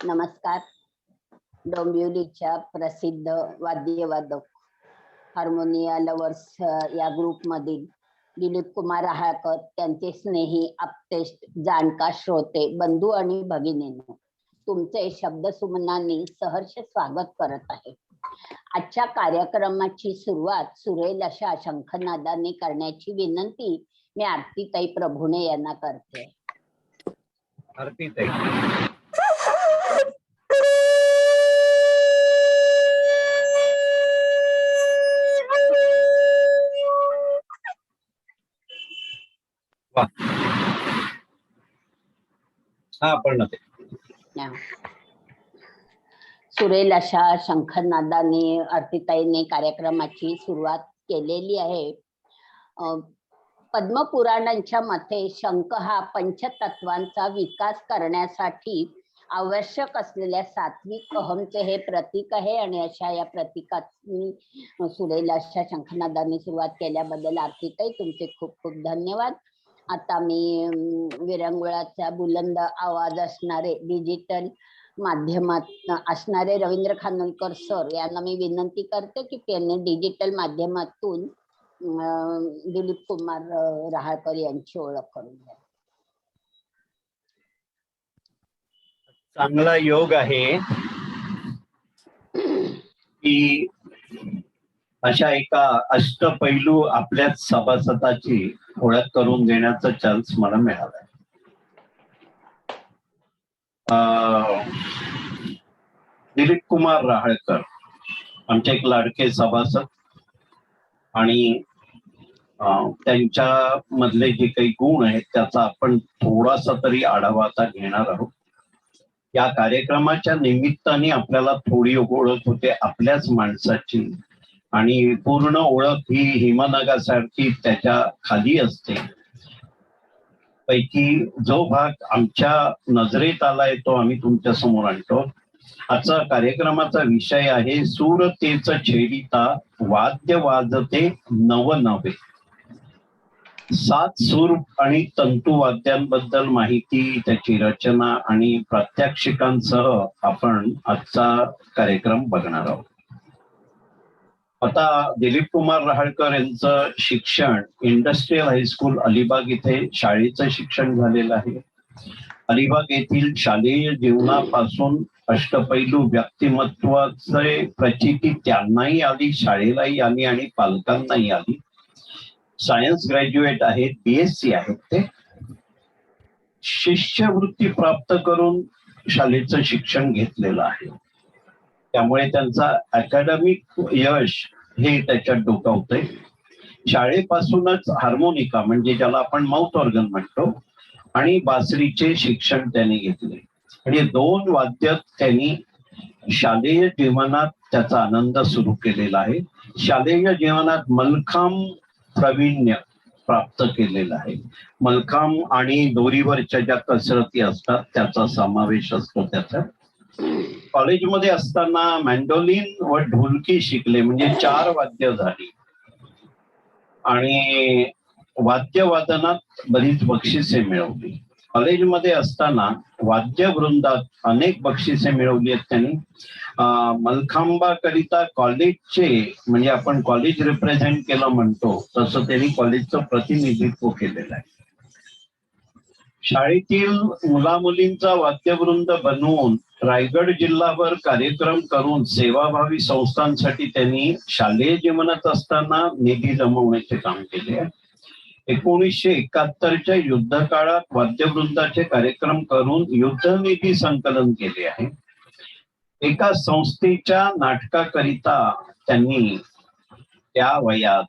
नमस्कार. डोंबिवलीच्या प्रसिद्ध वाद्यवादक हार्मोनिया लवर्स या ग्रुप मधील दिलीप कुमार रहाळकर, त्यांचे स्नेही आप्तेष्ट जाणकार श्रोते बंधू आणि भगिनींनो, तुमचे शब्दसुमनांनी सहर्ष स्वागत करत आहे. आजच्या कार्यक्रमाची सुरुवात सुरेल अशा शंखनादाने करण्याची विनंती मी आरतीताई प्रभुणे यांना करते. आरतीताई. सुरेल अशा शंखनादाने आरतीताईने कार्यक्रमाची सुरुवात केलेली आहे. पद्मपुराणांच्या मते शंख हा पंचतत्वांचा विकास करण्यासाठी आवश्यक असलेल्या सात्विक अहमचे हे प्रतीक आहे. आणि अशा या प्रतीकाची सुरेल अशा शंखनादाने सुरुवात केल्याबद्दल आरतीताई तुमचे खूप खूप धन्यवाद. आता मी विरंगुळाचा बुलंद आवाज असणारे डिजिटल माध्यमात असणारे रवींद्र खानोलकर सर यांना मी विनंती करते की त्यांनी डिजिटल माध्यमातून दिलीप कुमार रहाळकर यांची ओळख करून द्या. चांगला योग आहे की अशा एका अष्टपैलू आपल्या सभासदाची ओळख करून देण्याचा चान्स मला मिळाला. दिलीप कुमार रहाळकर आमचे एक लाडके सभासद आणि त्यांच्या मधले जे काही गुण आहेत त्याचा आपण थोडासा तरी आढावा आता घेणार आहोत. या कार्यक्रमाच्या निमित्ताने आपल्याला थोडी ओळख होते आपल्याच माणसाची, आणि पूर्ण ओळख ही हिमनगासारखी त्याच्या खाली असते. पैकी जो भाग आमच्या नजरेत आलाय तो आम्ही तुमच्या समोर आणतो. आजचा कार्यक्रमाचा विषय आहे सूरतेच छेडिता वाद्य वाजते नव नवे. 7 सूर आणि तंतुवाद्यांबद्दल माहिती, त्याची रचना आणि प्रात्यक्षिकांसह आपण आजचा कार्यक्रम बघणार आहोत. आता दिलीप कुमार रहाळकर यांचं शिक्षण इंडस्ट्रियल हायस्कूल अलिबाग इथे शाळेचं शिक्षण झालेलं आहे. अलिबाग येथील शालेय जीवनापासून अष्टपैलू व्यक्तिमत्वाचे प्रचिती त्यांनाही आली, शाळेलाही आली आणि पालकांनाही आली. सायन्स ग्रॅज्युएट आहेत, BSc आहेत. ते शिष्यवृत्ती प्राप्त करून शालेचं शिक्षण घेतलेलं आहे. त्यामुळे त्यांचा अकॅडमिक यश हे त्याच्यात डोकावतंय. शाळेपासूनच हार्मोनिका म्हणजे ज्याला आपण माउथ ऑर्गन म्हणतो आणि बासरीचे शिक्षण त्यांनी घेतले आणि 2 वाद्य त्यांनी शालेय जीवनात त्याचा आनंद सुरू केलेला आहे. शालेय जीवनात मलखांब प्रावीण्य प्राप्त केलेला आहे. मलखांब आणि दोरीवरच्या ज्या कसरती असतात त्याचा समावेश असतो त्याचा. कॉलेजमध्ये असताना मॅन्डोलिन व ढोलकी शिकले, म्हणजे 4 वाद्य झाली आणि वाद्यवादनात बरीच बक्षिसे मिळवली. कॉलेजमध्ये असताना वाद्यवृंदात अनेक बक्षिसे मिळवली आहेत त्यांनी. मलखांबाकरिता कॉलेजचे म्हणजे आपण कॉलेज रिप्रेझेंट केलं म्हणतो तसं त्यांनी कॉलेजचं प्रतिनिधित्व केलेलं आहे. शाळेतील मुलामुलींचा वाद्यवृंद बनवून रायगड जिल्हाभर कार्यक्रम करून सेवाभावी संस्थांसाठी त्यांनी शालेय जीवनात असताना निधी जमवण्याचे काम केले. 1971च्या युद्ध काळात वाद्यवृंदाचे कार्यक्रम करून युद्धनिधी संकलन केले आहे. एका संस्थेच्या नाटकाकरिता त्यांनी त्या वयात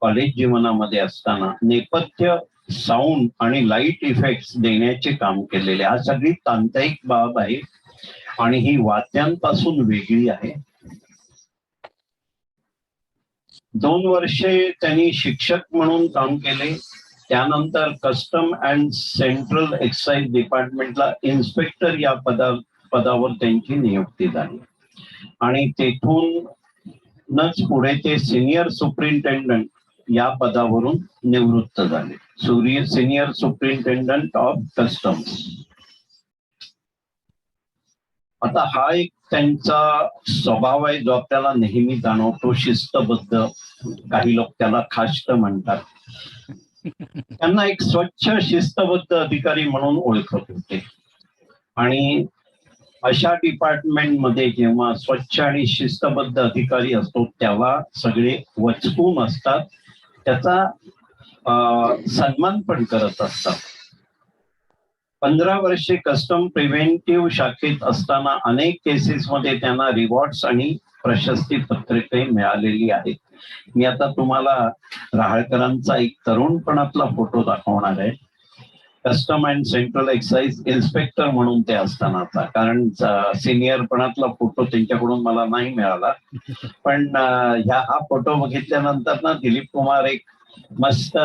कॉलेज जीवनामध्ये असताना नेपथ्य, साऊंड आणि लाईट इफेक्ट्स देण्याचे काम केलेले. हा सगळी तांत्रिक बाब आहे आणि ही वाद्यांपासून वेगळी आहे. 2 वर्षे त्यांनी शिक्षक म्हणून काम केले. त्यानंतर कस्टम अँड सेंट्रल एक्साइज डिपार्टमेंटला इन्स्पेक्टर या पदावर त्यांची नियुक्ती झाली आणि तेथूनच पुढे ते सिनियर सुपरिंटेंडंट या पदावरून निवृत्त झाले. Senior superintendent of customs. आता हा एक त्यांचा स्वभाव आहे जो आपल्याला नेहमी जाणवतो, शिस्तबद्ध. काही लोक त्याला खाष्ट म्हणतात. त्यांना एक स्वच्छ शिस्तबद्ध अधिकारी म्हणून ओळखत होते. आणि अशा डिपार्टमेंटमध्ये जेव्हा स्वच्छ आणि शिस्तबद्ध अधिकारी असतो तेव्हा सगळे वचकून असतात, त्याचा सन्मान पण करत असतात. 15 वर्षे कस्टम प्रिव्हेंटिव्ह शाखेत असताना अनेक केसेसमध्ये त्यांना रिवॉर्ड्स आणि प्रशस्ती पत्रके मिळालेली आहेत. मी आता तुम्हाला रहाळकरांचा एक तरुणपणातला फोटो दाखवणार आहे. Custom and central excise inspector म्हणून ते असतानाचा, कारण सिनियरपणातला फोटो त्यांच्याकडून मला नाही मिळाला. पण हा फोटो बघितल्यानंतर ना दिलीप कुमार एक मस्त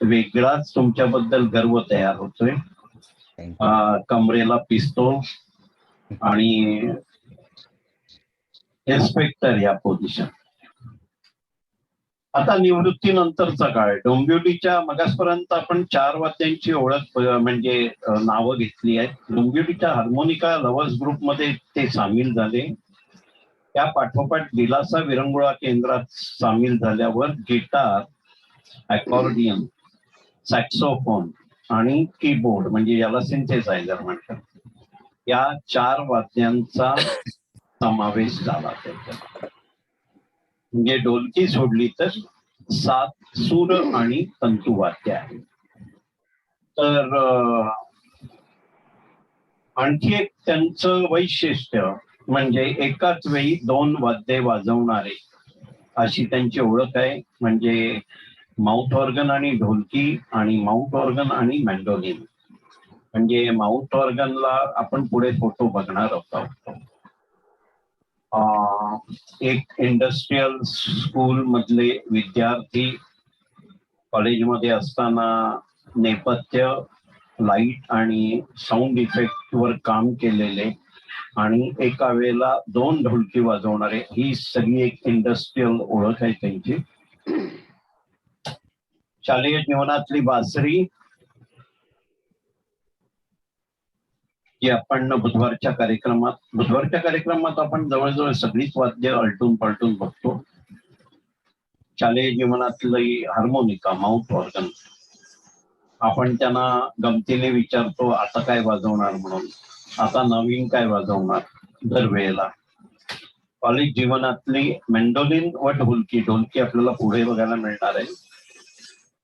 वेगळाच तुमच्याबद्दल गर्व तयार होतोय. कमरेला पिस्तूल आणि इन्स्पेक्टर या पोझिशन. आता निवृत्तीनंतरचा काळ. डोंबिवलीच्या मगासपर्यंत आपण 4 वाद्यांची ओळख म्हणजे नावं घेतली आहेत. डोंबिवलीच्या हार्मोनिका लव्हर्स ग्रुपमध्ये ते सामील झाले. त्या पाठोपाठ दिलासा विरंगुळा केंद्रात सामील झाल्यावर गिटार, अकॉर्डियन, सॅक्सोफोन आणि कीबोर्ड म्हणजे याला सिंथेसायझर म्हणतात, या 4 वाद्यांचा समावेश झाला त्याच्यात. म्हणजे ढोलकी सोडली तर 7 सूर आणि तंतुवाद्य आहे. तर आणखी एक त्यांचं वैशिष्ट्य म्हणजे एकाच वेळी 2 वाद्ये वाजवणारे अशी त्यांची ओळख आहे. म्हणजे माउथ ऑर्गन आणि ढोलकी आणि माउथ ऑर्गन आणि मॅन्डोलिन. म्हणजे माउथ ऑर्गनला आपण पुढे फोटो बघणार आहोत. एक इंडस्ट्रियल स्कूल मधले विद्यार्थी कॉलेजमध्ये असताना नेपथ्य, लाईट आणि साऊंड इफेक्ट वर काम केलेले आणि एका वेळेला 2 ढोलकी वाजवणारे, ही सगळी एक इंडस्ट्रियल ओळख आहे त्यांची. शालेय जीवनातली बासरी जी आपण बुधवारच्या कार्यक्रमात आपण जवळजवळ सगळीच वाद्य अलटून पलटून बघतो. शालेय जीवनातली हार्मोनिका, माउथ ऑर्गन, आपण त्यांना गमतीने विचारतो आता काय वाजवणार म्हणून, आता नवीन काय वाजवणार दरवेळेला. कॉलेज जीवनातली मेंडोलिन व ढोलकी आपल्याला पुढे बघायला मिळणार आहे.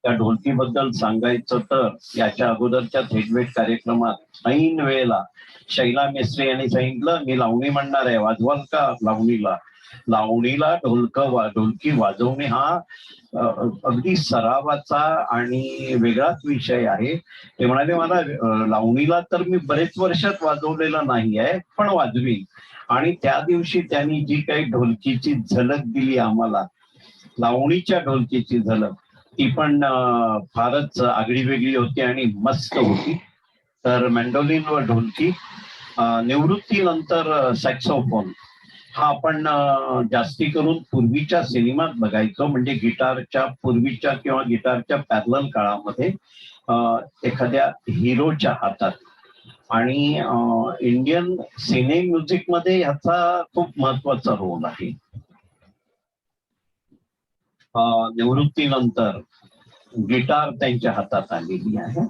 त्या ढोलकीबद्दल सांगायचं तर याच्या अगोदरच्या थेटवेट कार्यक्रमात ऐन वेळेला शैला मेस्त्री यांनी सांगितलं मी लावणी म्हणणार आहे, वाजवाल का? लावणीला ढोलकी वाजवणे हा अगदी सरावाचा आणि वेगळाच विषय आहे. ते म्हणाले मला लावणीला तर मी बरेच वर्षात वाजवलेला नाही आहे पण वाजवी. आणि त्या दिवशी त्यांनी जी काही ढोलकीची झलक दिली आम्हाला, लावणीच्या ढोलकीची झलक, ती पण फारच आगळी वेगळी होती आणि मस्त होती. तर मॅन्डोलिन व ढोलकी. निवृत्तीनंतर सॅक्सोफोन हा आपण जास्ती करून पूर्वीच्या सिनेमात बघायचो. म्हणजे पूर्वीच्या किंवा गिटारच्या पॅरलल काळामध्ये एखाद्या हिरोच्या हातात. आणि इंडियन सिने म्युझिक मध्ये ह्याचा खूप महत्वाचा रोल आहे. निवृत्तीनंतर गिटार त्यांच्या हातात आलेली आहे.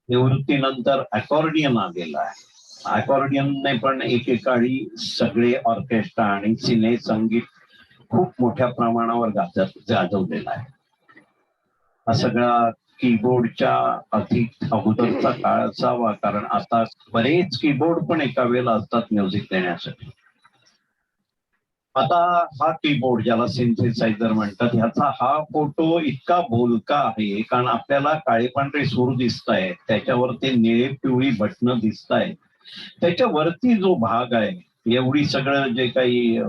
निवृत्तीनंतर अकॉर्डियन आलेला आहे. अकॉर्डियनने पण एकेकाळी सगळे ऑर्केस्ट्रा आणि सिने संगीत खूप मोठ्या प्रमाणावर गाजवलेला आहे. हा सगळा कीबोर्डच्या अधिक अगोदरचा काळ असावा, कारण आता बरेच कीबोर्ड पण एका वेळेला असतात म्युझिक देण्यासाठी. आता हा कीबोर्ड ज्याला सिंथेसायझर म्हणतात, ह्याचा हा फोटो इतका बोलका आहे कारण आपल्याला काळे पांढरे सूर दिसत आहेत, त्याच्यावर ते निळे पिवळी बटणं दिसत आहेत, त्याच्यावरती जो भाग आहे एवढी सगळं जे काही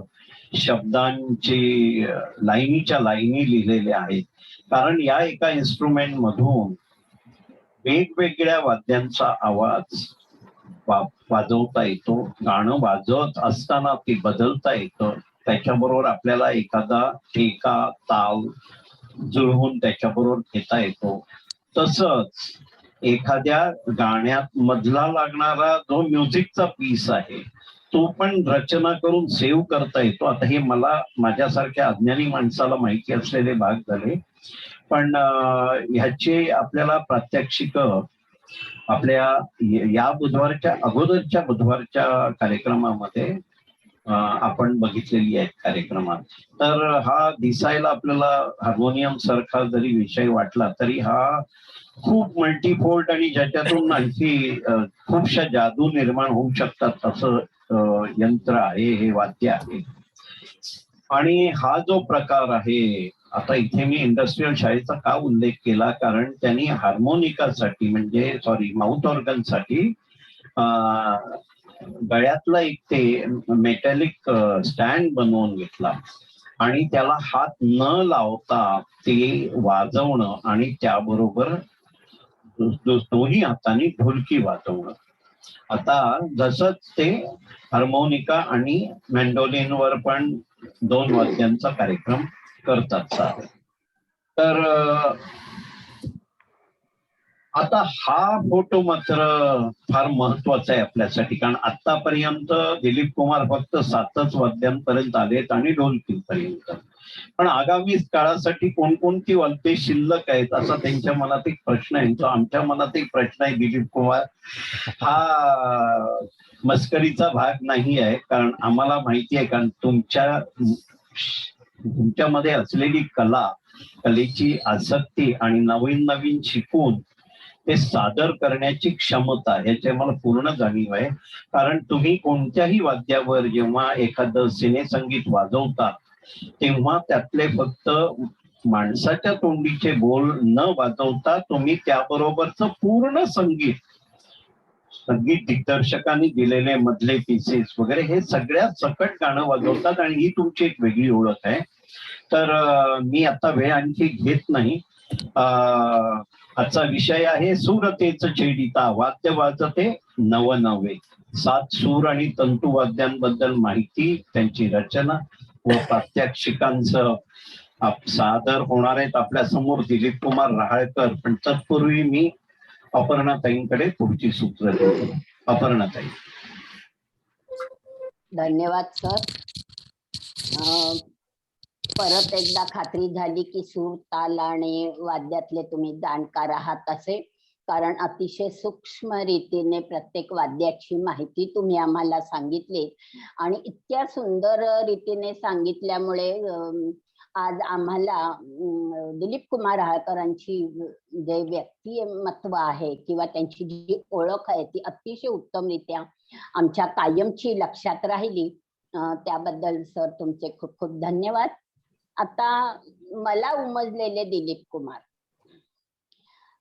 शब्दांची लाईनीच्या लाईनी लिहिलेल्या आहेत. कारण या एका इन्स्ट्रुमेंट मधून वेगवेगळ्या वाद्यांचा आवाज वाजवता येतो. गाणं वाजवत असताना ती बदलता येतं. त्याच्याबरोबर आपल्याला एखादा ताल जुळवून त्याच्याबरोबर घेता येतो. तसंच एखाद्या गाण्यात मधला लागणारा जो म्युझिकचा पीस आहे तो पण रचना करून सेव्ह करता येतो. आता हे मला माझ्यासारख्या अज्ञानी माणसाला माहिती असलेले भाग झाले, पण ह्याचे आपल्याला प्रात्यक्षिक आपल्या या बुधवारच्या अगोदरच्या बुधवारच्या कार्यक्रमामध्ये आपण बघितलेली आहेत कार्यक्रमात. तर हा दिसायला आपल्याला हार्मोनियम सारखा जरी विषय वाटला तरी हा खूप मल्टीफोल्ड आणि ज्याच्यातून आणखी खूपशा जादू निर्माण होऊ शकतात असं यंत्र आहे, हे वाद्य आहे. आणि हा जो प्रकार आहे, आता इथे मी इंडस्ट्रियल शाळेचा का उल्लेख केला, कारण त्यांनी हार्मोनिकासाठी म्हणजे माउथ ऑर्गनसाठी गळ्यातला एक ते मेटॅलिक स्टँड बनवून घेतला आणि त्याला हात न लावता ते वाजवणं आणि त्याबरोबर दोन्ही हाताने ढोलकी वाजवणं. आता जसंच ते हार्मोनिका आणि मॅन्डोलिनवर पण 2 वाद्यांचा कार्यक्रम करतात सारे. तर आता हा फोटो मात्र फार महत्वाचा आहे आपल्यासाठी, कारण आतापर्यंत दिलीप कुमार फक्त 7च वाद्यांपर्यंत आलेत आणि ढोलकीपर्यंत. पण आगामी काळासाठी कोणकोणती वाद्ये शिल्लक आहेत असा त्यांच्या मनात एक प्रश्न आहे. तो आमच्या मनात एक प्रश्न आहे. दिलीप कुमार हा मस्करीचा भाग नाही आहे, कारण आम्हाला माहिती आहे, कारण तुमच्यामध्ये असलेली कलेची आसक्ती आणि नवीन नवीन शिकून ते सादर करण्याची क्षमता याची मला पूर्ण जाणीव आहे. कारण तुम्ही कोणत्याही वाद्यावर जेव्हा एखादं सिनेसंगीत वाजवता तेव्हा त्यातले फक्त माणसाच्या तोंडीचे बोल न वाजवता तुम्ही त्याबरोबरच पूर्ण संगीत दिग्दर्शकांनी दिलेले मधले पीसेस वगैरे हे सगळ्यात सकट गाणं वाजवतात आणि ही तुमची एक वेगळी ओळख आहे. तर मी आता वेळ आणखी घेत नाही. आजचा विषय आहे सुरतेच छेडिता वाद्य वाजते नवनवे. 7 सूर आणि तंतुवाद्यांबद्दल माहिती, त्यांची रचना व प्रात्यक्षिकांचं सादर होणार आहेत आपल्या समोर दिलीप कुमार रहाळकर. पण तत्पूर्वी मी अपर्णाताईंकडे पुढची सूत्र देतो. अपर्णाताई. धन्यवाद सर. परत एकदा खात्री झाली की सूर, ताल आणि वाद्यातले तुम्ही जाणकार आहात असे, कारण अतिशय सूक्ष्म रीतीने प्रत्येक वाद्याची माहिती तुम्ही आम्हाला सांगितली आणि इतक्या सुंदर रीतीने सांगितल्यामुळे आज आम्हाला दिलीप कुमार रहाळकरांची जे व्यक्तिमत्व आहे किंवा त्यांची जी ओळख आहे ती अतिशय उत्तमरित्या आमच्या कायमची लक्षात राहिली. त्याबद्दल सर तुमचे खूप खूप धन्यवाद. आता मला उमजलेले दिलीप कुमार.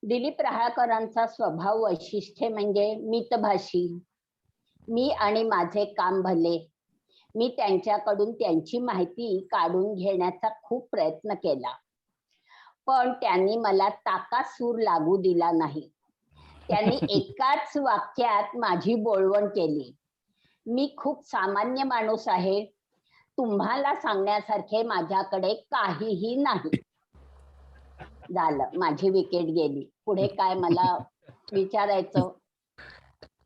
दिलीप रहाळकरांचा स्वभाव वैशिष्ट्य म्हणजे मितभाषी. मी आणि माझे काम भले. मी त्यांच्याकडून त्यांची माहिती काढून घेण्याचा खूप प्रयत्न केला, पण त्यांनी मला ताका सूर लागू दिला नाही. त्यांनी एकाच वाक्यात माझी बोलवण केली. मी खूप सामान्य माणूस आहे. तुम्हाला सांगण्यासारखे माझ्याकडे काहीही नाही. झालं, माझी विकेट गेली. पुढे काय मला विचारायचं,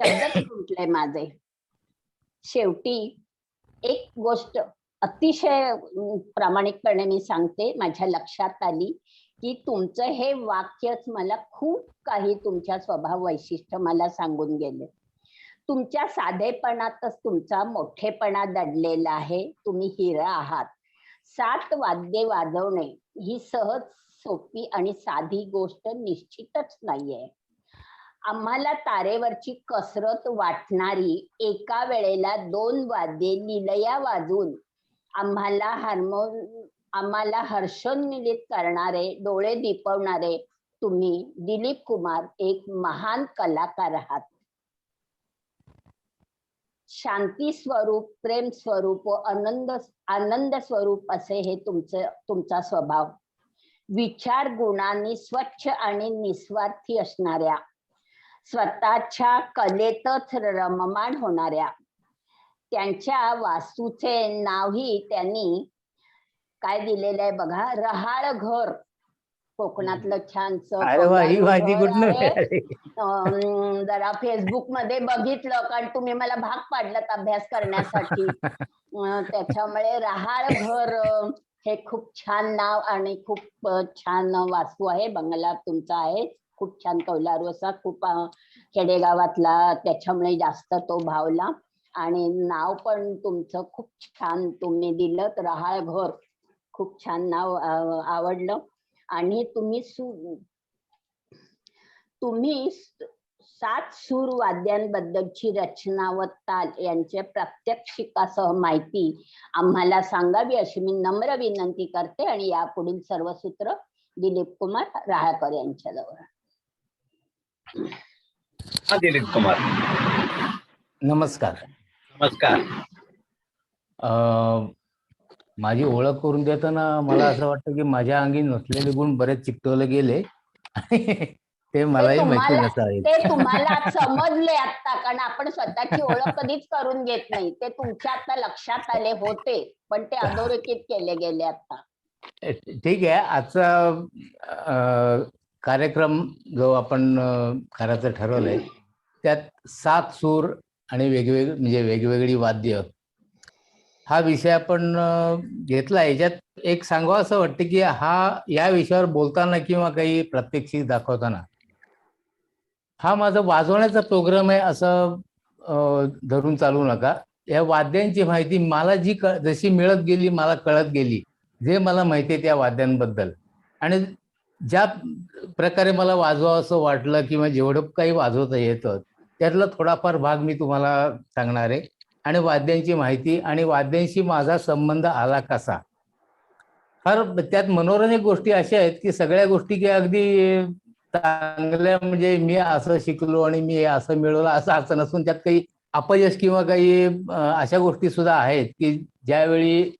शब्दच खुंटले माझे. शेवटी एक गोष्ट अतिशय प्रामाणिकपणे मी सांगते, माझ्या लक्षात आली की तुमचं हे वाक्यच मला खूप काही तुमच्या स्वभाव वैशिष्ट्य मला सांगून गेले. तुमच्या साधेपणातच तुमचा मोठेपणा दडलेला आहे. तुम्ही हिरा आहात. 7 वाद्ये वाजवणे ही सहज, सोपी आणि साधी गोष्ट निश्चितच नाहीये. आम्हाला तारेवरची कसरत वाटणारी एका वेळेला 2 वाद्ये लीलया वाजून आम्हाला हर्षोन्मिलित करणारे, डोळे दिपवणारे तुम्ही दिलीप कुमार एक महान कलाकार आहात. शांती स्वरूप, प्रेम स्वरूप व आनंद स्वरूप असे हे तुमचा स्वभाव. विचार गुणांनी स्वच्छ आणि निस्वार्थी असणाऱ्या, स्वतःच्या कलेतच रममाण होणाऱ्या, त्यांच्या वास्तूचे नावही त्यांनी काय दिलेलं आहे बघा, रहाळ घर. कोकणातलं छानसं अरे वा, ही कौलारू माहिती घर कुठनं आहे. मिळाली? जरा फेसबुक मध्ये बघितलं, कारण तुम्ही मला भाग पाडलात अभ्यास करण्यासाठी. त्याच्यामुळे रहाळ घर हे खूप छान नाव आणि खूप छान वास्तू आहे. बंगला तुमचा आहे, खूप छान कौलारू असा, खूप खेडेगावातला, त्याच्यामुळे जास्त तो भावला. आणि नाव पण तुमचं खूप छान तुम्ही दिलं, रहाळ घर. खूप छान नाव आवडलं. आणि तुम्ही 7 सूर वाद्यांबद्दलची रचना व ताल यांचे प्रात्यक्षिकासह माहिती आम्हाला सांगावी अशी मी नम्र विनंती करते. आणि यापुढील सर्व सूत्र दिलीप कुमार रहाळकर यांच्याजवळ. दिलीप कुमार, नमस्कार. नमस्कार. माझी ओळख करून देताना मला असं वाटतं की माझ्या अंगी नसलेले गुण बरेच चिकटवले गेले. ते मलाही माहिती नसावेत. ते तुम्हाला समजले आता, कारण आपण स्वतःची ओळख कधीच करून घेत नाही. ते तुमच्या आता लक्षात आले होते, पण ते अधोरेखित केले गेले आता. ठीक आहे. आजचा कार्यक्रम जो आपण करायचं ठरवलंय त्यात 7 सूर आणि वेगवेगळी वाद्य हा विषय आपण घेतला. याच्यात एक सांगावं असं वाटतं की या विषयावर बोलताना किंवा काही प्रात्यक्षिक दाखवताना हा माझा वाजवण्याचा प्रोग्राम आहे असं धरून चालू नका. या वाद्यांची माहिती मला जशी मिळत गेली, मला कळत गेली, जे मला माहिती आहे त्या वाद्यांबद्दल, आणि ज्या प्रकारे मला वाजवावं असं वाटलं किंवा जेवढं काही वाजवता येतं त्यातला थोडाफार भाग मी तुम्हाला सांगणार आहे. आणि वाद्यांची माहिती आणि वाद्यांशी माझा संबंध आला कसा. त्यात मनोरंजक गोष्टी अशा आहेत की सगळ्या गोष्टी की अगदी चांगल्या, म्हणजे मी असं शिकलो आणि मी असं मिळवलं असं नसून त्यात काही अपयश किंवा काही अशा गोष्टी सुद्धा आहेत की ज्यावेळी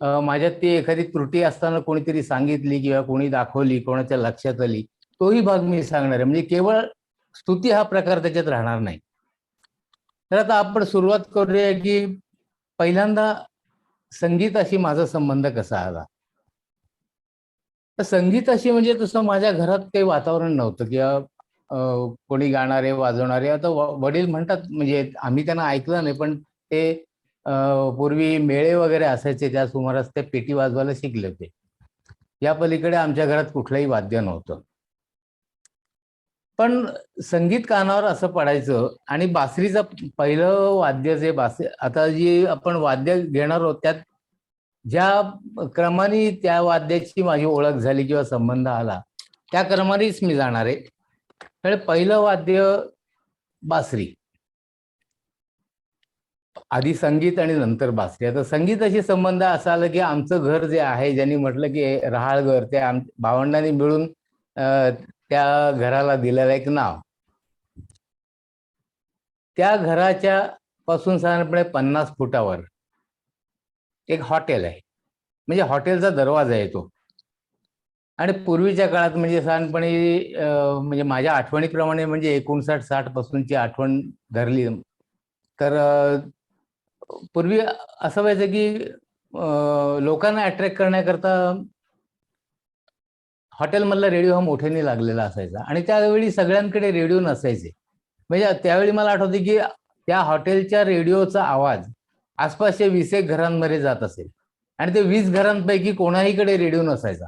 माझ्यात ती एखादी त्रुटी असताना कोणीतरी सांगितली किंवा कोणी दाखवली, कोणाच्या लक्षात आली, तोही भाग मी सांगणार आहे. म्हणजे केवळ स्तुती हा प्रकार त्याच्यात राहणार नाही. तर आता आपण सुरुवात करूया की पहिल्यांदा संगीताशी माझा संबंध कसा आला. तर संगीताशी म्हणजे तसं माझ्या घरात काही वातावरण नव्हतं किंवा कोणी गाणारे वाजवणारे. आता वडील म्हणतात, म्हणजे आम्ही त्यांना ऐकलं नाही, पण ते पूर्वी मेळे वगैरे असायचे त्या सुमारास ते पेटी वाजवायला शिकले होते. या पलीकडे आमच्या घरात कुठलंही वाद्य नव्हतं. पण संगीत कानावर असं पडायचं. आणि बासरीचं पहिलं वाद्य जे आता जी आपण वाद्य घेणार आहोत त्यात ज्या क्रमाने त्या वाद्याची माझी ओळख झाली किंवा संबंध आला त्या क्रमानेच मी जाणार आहे. तर पहिलं वाद्य बासरी, आधी संगीत आणि नंतर बासरी. आता संगीताशी संबंध असा आला की आमचं घर जे आहे, ज्यांनी म्हटलं की रहाळ घर, त्या भावंडांनी मिळून त्या घराला दिलेलं एक नाव. त्या घराच्या पासून साधारणपणे 50 फुटावर एक हॉटेल आहे, म्हणजे हॉटेलचा दरवाजा आहे तो. आणि पूर्वीच्या काळात म्हणजे साधारणपणे म्हणजे माझ्या आठवणीप्रमाणे, म्हणजे 59-60 पासूनची आठवण धरली तर पूर्वी असं व्हायचं की लोकांना अट्रॅक्ट करण्याकरता हॉटेलमधला रेडिओ हा मोठ्याने लागलेला असायचा. आणि त्यावेळी सगळ्यांकडे रेडिओ नसायचे. म्हणजे त्यावेळी मला आठवते की त्या हॉटेलच्या रेडिओचा आवाज आसपासच्या 20 घरांमध्ये जात असेल आणि ते 20 घरांपैकी कोणाहीकडे रेडिओ नसायचा.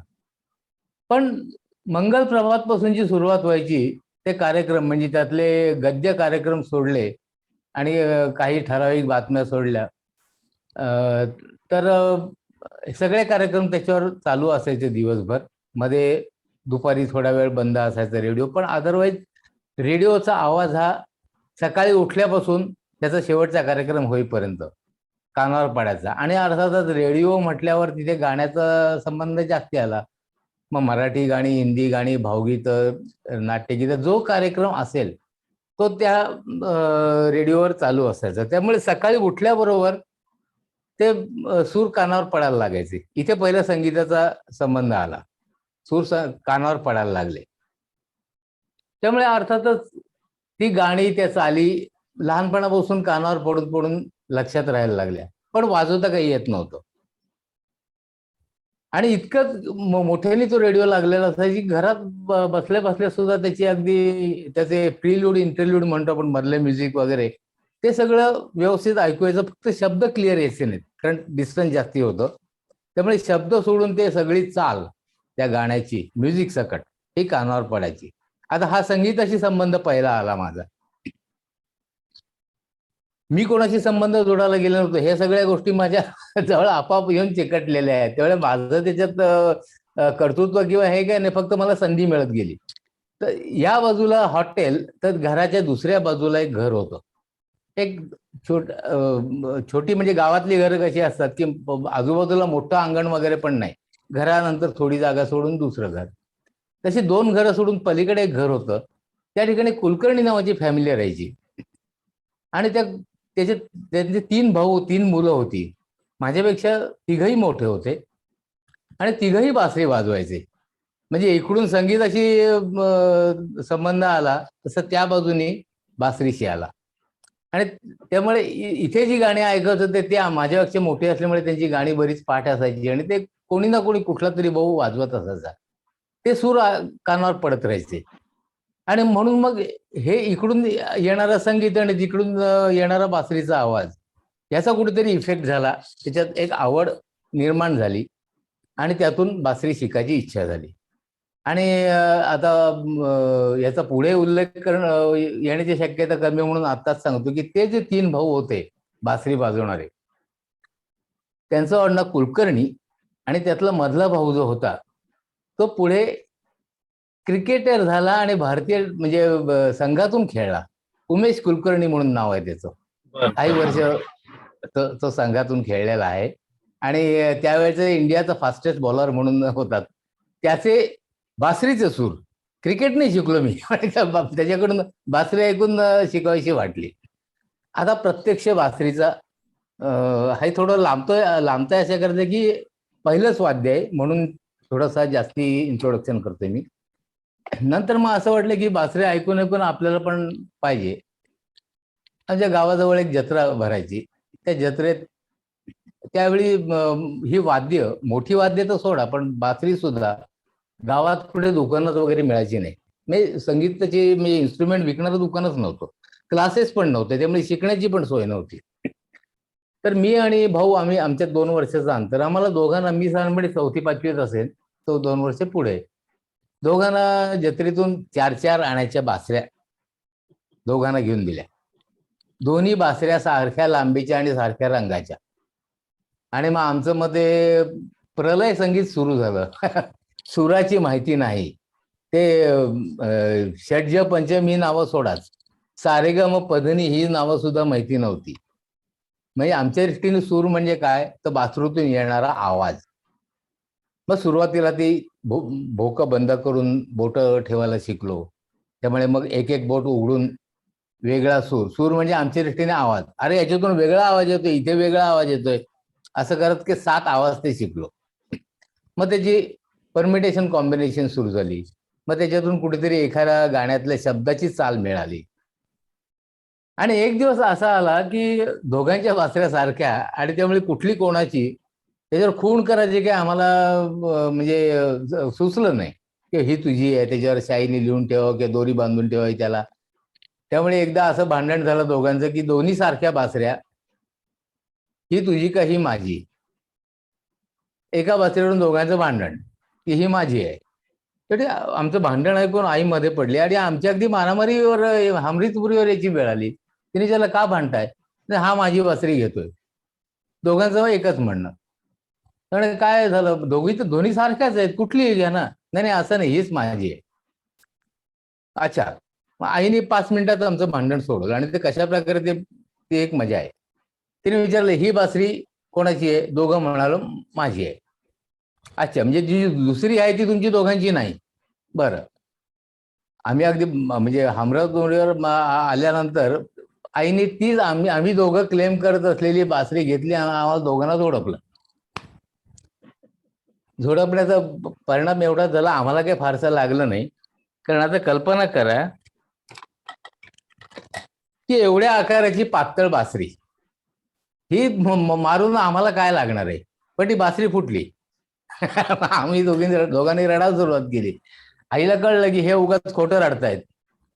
पण मंगल प्रभातपासूनची सुरुवात व्हायची. ते कार्यक्रम म्हणजे त्यातले गद्य कार्यक्रम सोडले आणि काही ठराविक बातम्या सोडल्या तर सगळे कार्यक्रम त्याच्यावर चालू असायचे दिवसभर. मध्ये दुपारी थोडा वेळ बंद असायचा रेडिओ, पण अदरवाईज रेडिओचा आवाज हा सकाळी उठल्यापासून त्याचा शेवटचा कार्यक्रम होईपर्यंत कानावर पडायचा. आणि अर्थातच रेडिओ म्हटल्यावर तिथे गाण्याचा संबंध जास्ती आला. मग मराठी गाणी, हिंदी गाणी, भावगीतं, नाट्यगीतं, जो कार्यक्रम असेल तो त्या रेडिओवर चालू असायचा. त्यामुळे सकाळी उठल्याबरोबर ते सूर कानावर पडायला लागायचे. इथे पहिला संगीताचा संबंध आला, सूर कानावर पडायला लागले. त्यामुळे अर्थातच ती गाणी, त्या चाली लहानपणापासून कानावर पडून पडून लक्षात राहायला लागल्या, पण वाजवता काही येत नव्हतं. आणि इतकं मोठ्याने तो रेडिओ लागलेला असायची, घरात बसल्या बसल्या सुद्धा त्याची अगदी त्याचे प्रिल्यूड इंटरल्यूड म्हणतो आपण मधले म्युझिक वगैरे ते सगळं व्यवस्थित ऐकू यायचं, फक्त शब्द क्लिअर यायचे नाहीत कारण डिस्टन्स जास्ती होतं. त्यामुळे शब्द सोडून ते सगळी चाल त्या गाण्याची म्युझिक सकट ही कानावर पडायची. आता हा संगीताशी संबंध पहिला आला माझा. मी कोणाशी संबंध जोडायला गेलो नव्हतो, हे सगळ्या गोष्टी माझ्या जवळ आपोआप येऊन चिकटलेल्या आहेत. त्यावेळेला माझं त्याच्यात कर्तृत्व किंवा हे काय नाही, फक्त मला संधी मिळत गेली. तर या बाजूला हॉटेल, तर घराच्या दुसऱ्या बाजूला एक घर होतं. एक छोटी म्हणजे गावातली घरं कशी असतात की आजूबाजूला मोठं अंगण वगैरे पण नाही, घरानंतर थोडी जागा सोडून दुसरं घर. तशी 2 घरं सोडून पलीकडे एक घर होतं. त्या ठिकाणी कुलकर्णी नावाची फॅमिली राहायची आणि त्यांचे 3 भाऊ 3 मुलं होती. माझ्यापेक्षा तिघही मोठे होते आणि तिघही बासरी वाजवायचे. म्हणजे इकडून संगीताशी संबंध आला तसं त्या बाजूनी बासरीशी आला. आणि त्यामुळे इथे जी गाणी ऐकत होते ते माझ्यापेक्षा मोठे असल्यामुळे त्यांची गाणी बरीच पाठ असायची आणि ते कोणी ना कोणी कुठला तरी भाऊ वाजवत असायचा. ते सूर कानावर पडत राहायचे आणि म्हणून मग हे इकडून येणारं संगीत आणि तिकडून येणारा बासरीचा आवाज याचा कुठेतरी इफेक्ट झाला. त्याच्यात एक आवड निर्माण झाली आणि त्यातून बासरी शिकायची इच्छा झाली. आणि आता याचा पुढे उल्लेख येण्याची शक्यता कमी म्हणून आताच सांगतो की ते जे 3 भाऊ होते बासरी वाजवणारे, त्यांचं आडनाव कुलकर्णी आणि त्यातला मधला भाऊ जो होता तो पुढे क्रिकेटर झाला आणि भारतीय म्हणजे संघातून खेळला. उमेश कुलकर्णी म्हणून नाव आहे त्याचं. काही वर्ष तो संघातून खेळलेला आहे आणि त्यावेळेचे इंडियाचा फास्टेस्ट बॉलर म्हणून होतात. त्याचे बासरीचे सूर क्रिकेट नाही शिकलो मी, त्याच्याकडून बासरी ऐकून शिकायची वाटली. आता प्रत्यक्ष बासरीचा हे थोडं लांबतंय अशा करते की पहिलंच वाद्य आहे म्हणून थोडंसं जास्ती इंट्रोडक्शन करतोय मी. नंतर मग असं वाटलं की बासरी ऐकून आपल्याला पण पाहिजे. आमच्या गावाजवळ एक जत्रा भरायची. त्या जत्रेत त्यावेळी ही वाद्य, मोठी वाद्य तर सोडा, पण बासरी सुद्धा गावात कुठे दुकानात वगैरे मिळायची नाही. म्हणजे संगीताची म्हणजे इन्स्ट्रुमेंट विकणारं दुकानच नव्हतं, क्लासेस पण नव्हते, त्यामुळे शिकण्याची पण सोय नव्हती. तर मी आणि भाऊ आम्ही आमच्या 2 वर्षाचं अंतर, आम्हाला दोघांना, मी साधारणपणे 4थी 5वीत असेल, तो 2 वर्ष पुढे. दोघांना जत्रेतून 4-4 आण्याच्या बासऱ्या दोघांना घेऊन दिल्या. दोन्ही बासऱ्या सारख्या लांबीच्या आणि सारख्या रंगाच्या. आणि मग आमचं मध्ये प्रलय संगीत सुरू झालं. सुराची माहिती नाही, ते षड्ज पंचम ही नावं सोडाच, सारेगम पधनी ही नावं सुद्धा माहिती नव्हती. म्हणजे आमच्या दृष्टीने सूर म्हणजे काय तर बासरीतून येणारा आवाज. मग सुरुवातीला ती भोकं बंद करून बोट ठेवायला शिकलो. त्यामुळे मग एक एक बोट उघडून वेगळा सूर म्हणजे आमच्या दृष्टीने आवाज, अरे याच्यातून वेगळा आवाज येतोय, इथे वेगळा आवाज येतोय, असं करत की 7 आवाज ते शिकलो. मग त्याची परमिटेशन कॉम्बिनेशन सुरू झाली. मग त्याच्यातून कुठेतरी एखाद्या गाण्यातल्या शब्दाची चाल मिळाली. आणि एक दिवस असा आला की दोघांच्या बासऱ्या सारख्या आणि त्यामुळे कुठली कोणाची त्याच्यावर खूण करायची काय आम्हाला म्हणजे सुचलं नाही की ही तुझी आहे, त्याच्यावर शाईने लिहून ठेवा किंवा दोरी बांधून ठेवावी त्याला. त्यामुळे एकदा असं भांडण झालं दोघांचं की दोन्ही सारख्या बासऱ्या, ही तुझी का ही माझी. एका बासरीवरून दोघांचं भांडण की ही माझी आहे. तर आमचं भांडण ऐकून आई मध्ये पडली आणि आमच्या अगदी मारामारीवर, हमरीतपुरीवर याची वेळ आली. तिने त्याला का भांडताय, हा माझी बासरी घेतोय. दोघांचं एकच म्हणणं. तर काय झालं, दोन्ही सारख्याच आहेत, कुठली घ्या ना. नाही असं नाही, हीच माझी आहे. अच्छा, मग आईने 5 मिनिटात आमचं भांडण सोडवलं आणि ते कशा प्रकारे ते एक मजा आहे. तिने विचारलं ही बासरी कोणाची आहे, दोघं म्हणालो माझी आहे. अच्छा, म्हणजे जी दुसरी आहे ती तुमची दोघांची नाही. बरं. आम्ही अगदी म्हणजे हमरातपुरीवर आल्यानंतर आईने तीच आम्ही दोघं क्लेम करत असलेली बासरी घेतली, आम्हाला दोघांना झोडपलं. झोडपण्याचा परिणाम एवढा झाला, आम्हाला काही फारसं लागलं नाही. कारण आता कल्पना करा की एवढ्या आकाराची पातळ बासरी ही मारून आम्हाला काय लागणार आहे, पण ती बासरी फुटली. आम्ही दोघांनी रडायला सुरुवात केली. आईला कळलं की हे उगाच खोटं रडतायत.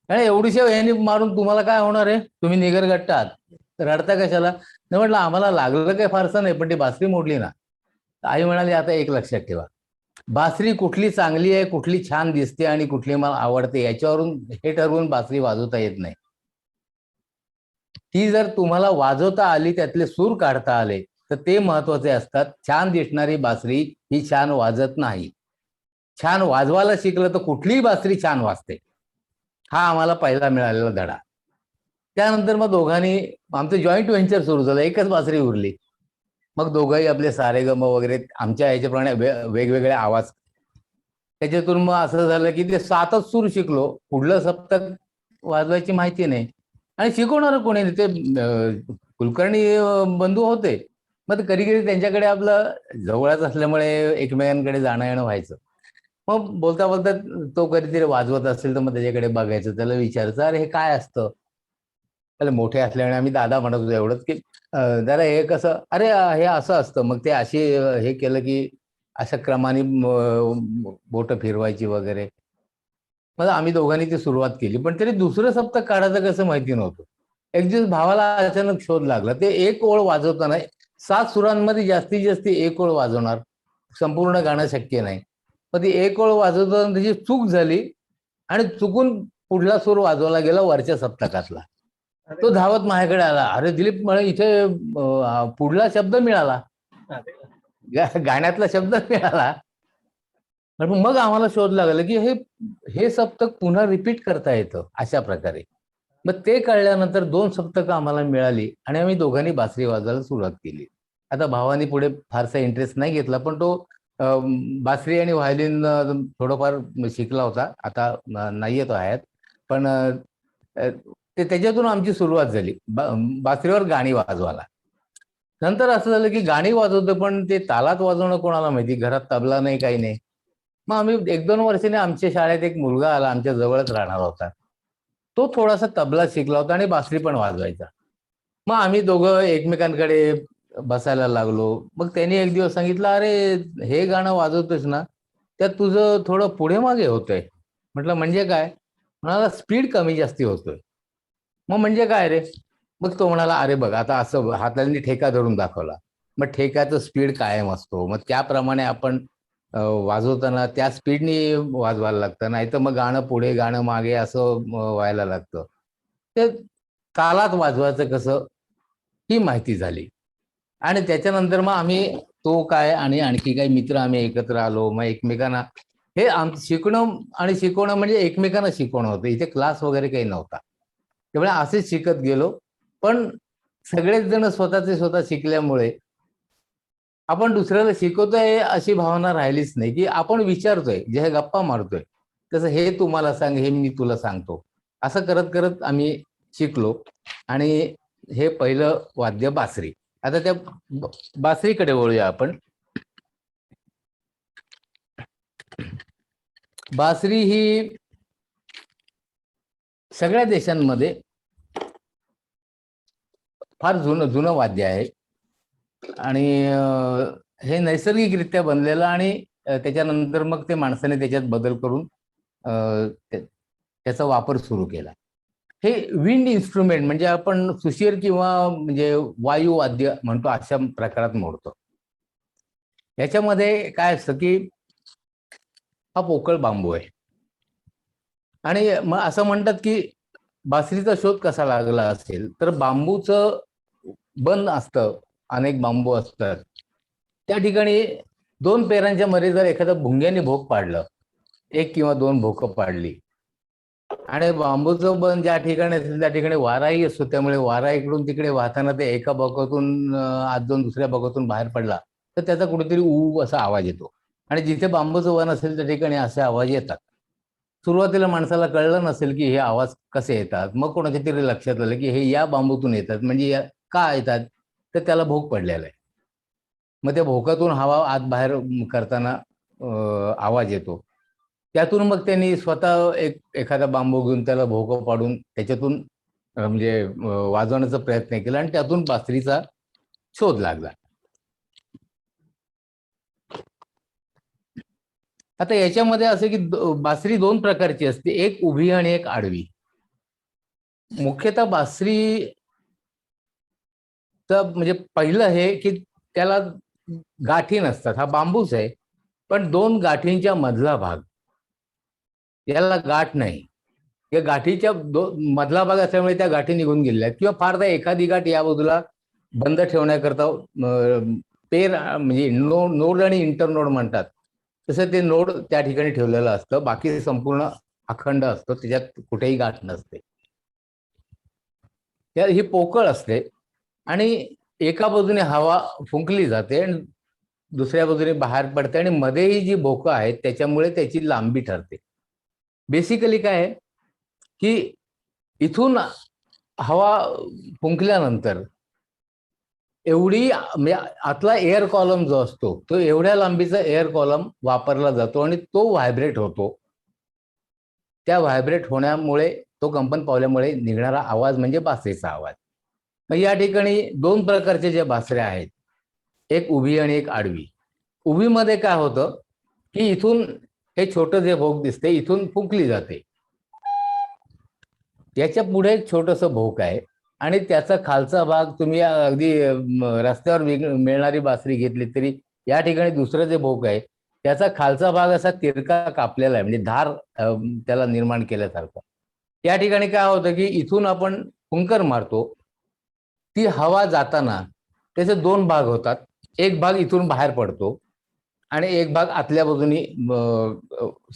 आणि एवढीशा ह्यानी मारून तुम्हाला काय होणार आहे, तुम्ही निगरगट्ट आहात, रडता कशाला. नाही म्हटलं आम्हाला लागलं काही फारसं नाही, पण ती बासरी मोडली ना. आई म्हणाली आता एक लक्षात ठेवा, बासरी कुठली चांगली आहे, कुठली छान दिसते आणि कुठली मला आवडते याच्यावरून हे ठरवून बासरी वाजवता येत नाही. ती जर तुम्हाला वाजवता आली, त्यातले सूर काढता आले, तर ते महत्वाचे असतात. छान दिसणारी बासरी ही छान वाजत नाही. छान वाजवायला शिकलं तर कुठलीही बासरी छान वाजते. हा आम्हाला पहिला मिळालेला धडा. त्यानंतर मग दोघांनी आमचं जॉईंट व्हेंचर सुरू झालं, एकच बासरी उरली. मग दोघंही आपले सारेगम वगैरे आमच्या याच्याप्रमाणे वेगवेगळे आवाज. त्याच्यातून मग असं झालं की ते 7च सूर शिकलो. पुढलं सप्तक वाजवायची माहिती नाही आणि शिकवणार कोणी नाही. ते कुलकर्णी बंधू होते. मग कधी कधी त्यांच्याकडे आपलं जवळच असल्यामुळे एकमेकांकडे जाणं येणं व्हायचं. मग बोलता बोलता तो कधीतरी वाजवत असेल तर मग त्याच्याकडे बघायचं, त्याला विचारायचं अरे हे काय असतं. त्याला मोठे असल्यामुळे आम्ही दादा म्हणत होतो एवढंच की जरा हे कसं, अरे हे असं असतं. मग ते अशी हे केलं की अशा क्रमाने बोटं फिरवायची वगैरे. मग आम्ही दोघांनी ती सुरुवात केली, पण तरी दुसरं सप्तक काढायचं कसं माहिती नव्हतं. एक दिवस भावाला अचानक शोध लागला. ते एक ओळ वाजवताना 7 सुरांमध्ये जास्तीत जास्त एक ओळ वाजवणार, संपूर्ण गाणं शक्य नाही. मग ती एक ओळ वाजवताना त्याची चूक झाली आणि चुकून पुढला सूर वाजवला गेला वरच्या सप्तकातला. तो धावत माझ्याकडे आला, अरे दिलीप मला इथे पुढला शब्द मिळाला, गाण्यातला शब्द मिळाला. मग आम्हाला शोध लागला की हे सप्तक पुन्हा रिपीट करता येतं अशा प्रकारे. मग ते कळल्यानंतर 2 सप्तकं आम्हाला मिळाली आणि आम्ही दोघांनी बासरी वाजवायला सुरुवात केली. आता भावानी पुढे फारसा इंटरेस्ट नाही घेतला, पण तो बासरी आणि व्हायोलिन थोडंफार शिकला होता. आता नाहीये तो हयात, पण ते त्याच्यातून आमची सुरुवात झाली बासरीवर गाणी वाजवायला. नंतर असं झालं की गाणी वाजवतो, पण ते तालात वाजवणं कोणाला माहिती, घरात तबला नाही काही नाही. मग आम्ही 1-2 वर्षांनी आमच्या शाळेत एक मुलगा आला, आमच्या जवळच राहणार होता. तो थोडासा तबला शिकला होता आणि बासरी पण वाजवायचा. मग आम्ही दोघं एकमेकांकडे बसायला लागलो. मग त्यांनी एक दिवस सांगितलं, अरे हे गाणं वाजवतोस ना, त्यात तुझं थोडं पुढे मागे होतंय. म्हटलं म्हणजे काय. म्हणाला स्पीड कमी जास्ती होतोय. मग म्हणजे काय रे. मग तो म्हणाला, अरे बघ आता असं हाताने ठेका धरून दाखवला. मग ठेक्याचं स्पीड कायम असतो, मग त्याप्रमाणे आपण वाजवताना त्या स्पीडनी वाजवायला लागतं, नाही तर मग गाणं पुढे गाणं मागे असं व्हायला लागतं. ते तालात वाजवायचं कसं ही माहिती झाली. आणि त्याच्यानंतर मग आम्ही तो काय आणि आणखी काही मित्र आम्ही एकत्र आलो. मग एकमेकांना हे शिकणं आणि शिकवणं म्हणजे एकमेकांना शिकवणं होतं. इथे क्लास वगैरे काही नव्हता. त्यामुळे असेच शिकत गेलो. पण सगळेच जण स्वतःचे स्वतः शिकल्यामुळे आपण दुसऱ्याला शिकवतोय अशी भावना राहिलीच नाही, की आपण विचारतोय, जे हे गप्पा मारतोय तसं हे तू मला सांग, हे मी तुला सांगतो. असं करत करत आम्ही शिकलो आणि हे पहिलं वाद्य बासरी. आता त्या बासरीकडे वळूया आपण. बासरी ही सगळ्या देशांमध्ये फार जुनं वाद्य आहे आणि हे नैसर्गिकरित्या बनलेलं आणि त्याच्यानंतर मग ते माणसाने त्याच्यात बदल करून त्याचा वापर सुरू केला. हे विंड इन्स्ट्रुमेंट म्हणजे आपण सुशीर किंवा म्हणजे वायू वाद्य म्हणतो अशा प्रकारात मोडतो. याच्यामध्ये काय असतं की हा पोकळ बांबू आहे आणि मग असं म्हणतात की बासरीचा शोध कसा लागला असेल तर बांबूचं बन असतं, अनेक बांबू असतात, त्या ठिकाणी 2 पेरांच्या मध्ये जर एखाद्या भुंग्याने भोक पाडलं, 1 किंवा 2 भोकं पाडली आणि बांबूचं बन ज्या ठिकाणी असेल त्या ठिकाणी वाराही असतो, त्यामुळे वारा इकडून तिकडे वाहताना ते एका भोकातून आत जाऊन दुसऱ्या भोकातून बाहेर पडला तर त्याचा कुठेतरी ऊ असा आवाज येतो आणि जिथे बांबूचं वन असेल त्या ठिकाणी असे आवाज येतात. सुरुवातीला माणसाला कळलं नसेल की हे आवाज कसे येतात. मग कोणाच्या तरी लक्षात आलं की हे या बांबूतून येतात. म्हणजे का येतात तर त्याला भोक पडलेला आहे. मग त्या भोकातून हवा आत बाहेर करताना आवाज येतो. त्यातून मग त्यांनी स्वतः एखादा बांबू घेऊन त्याला भोकं पाडून त्याच्यातून म्हणजे वाजवण्याचा प्रयत्न केला आणि त्यातून बासरीचा शोध लागला. आता याच्यामध्ये असं की बासरी दोन प्रकारची असते, एक उभी आणि एक आडवी. मुख्यतः बासरी तर म्हणजे पहिलं हे की त्याला गाठी नसतात, हा बांबूच आहे, पण दोन गाठींच्या मधला भाग याला गाठ नाही. या गाठीच्या मधला भाग असल्यामुळे त्या गाठी निघून गेलेल्या आहेत, किंवा फार तर एखादी गाठ या बाजूला बंद ठेवण्याकरता पेर म्हणजे नोड आणि इंटरनोड म्हणतात तसं ते नोड त्या ठिकाणी ठेवलेलं असतं, बाकी संपूर्ण अखंड असतं, त्याच्यात कुठेही गाठ नसते. तर ही पोकळ असते आणि एका बाजूने हवा फुंकली जाते आणि दुसऱ्या बाजूने बाहेर पडते, आणि मध्येही जी भोकं आहेत त्याच्यामुळे त्याची लांबी ठरते. बेसिकली काय आहे की इथून हवा फुंकल्यानंतर एवढी म्हणजे आतला एअर कॉलम जो असतो तो एवढ्या लांबीचा एअर कॉलम वापरला जातो आणि तो व्हायब्रेट होतो. त्या व्हायब्रेट होण्यामुळे, तो कंपन पावल्यामुळे निघणारा आवाज म्हणजे बासरीचा आवाज. मग या ठिकाणी दोन प्रकारचे जे बासऱ्या आहेत, एक उभी आणि एक आडवी. उभीमध्ये काय होतं की इथून हे छोटं जे भोक दिसते इथून फुंकली जाते, याच्या पुढे एक छोटंसं भोक आहे आणि त्याचा खालचा भाग तुम्ही अगदी रस्त्यावर मिळणारी बासरी घेतली तरी या ठिकाणी दुसरं जे भोक आहे त्याचा खालचा भाग असा तिरका कापलेला आहे, म्हणजे धार त्याला निर्माण केल्यासारखं. या ठिकाणी काय होतं की इथून आपण फुंकर मारतो, ती हवा जाताना त्याचे दोन भाग होतात, एक भाग इथून बाहेर पडतो आणि एक भाग आतल्या बाजूनी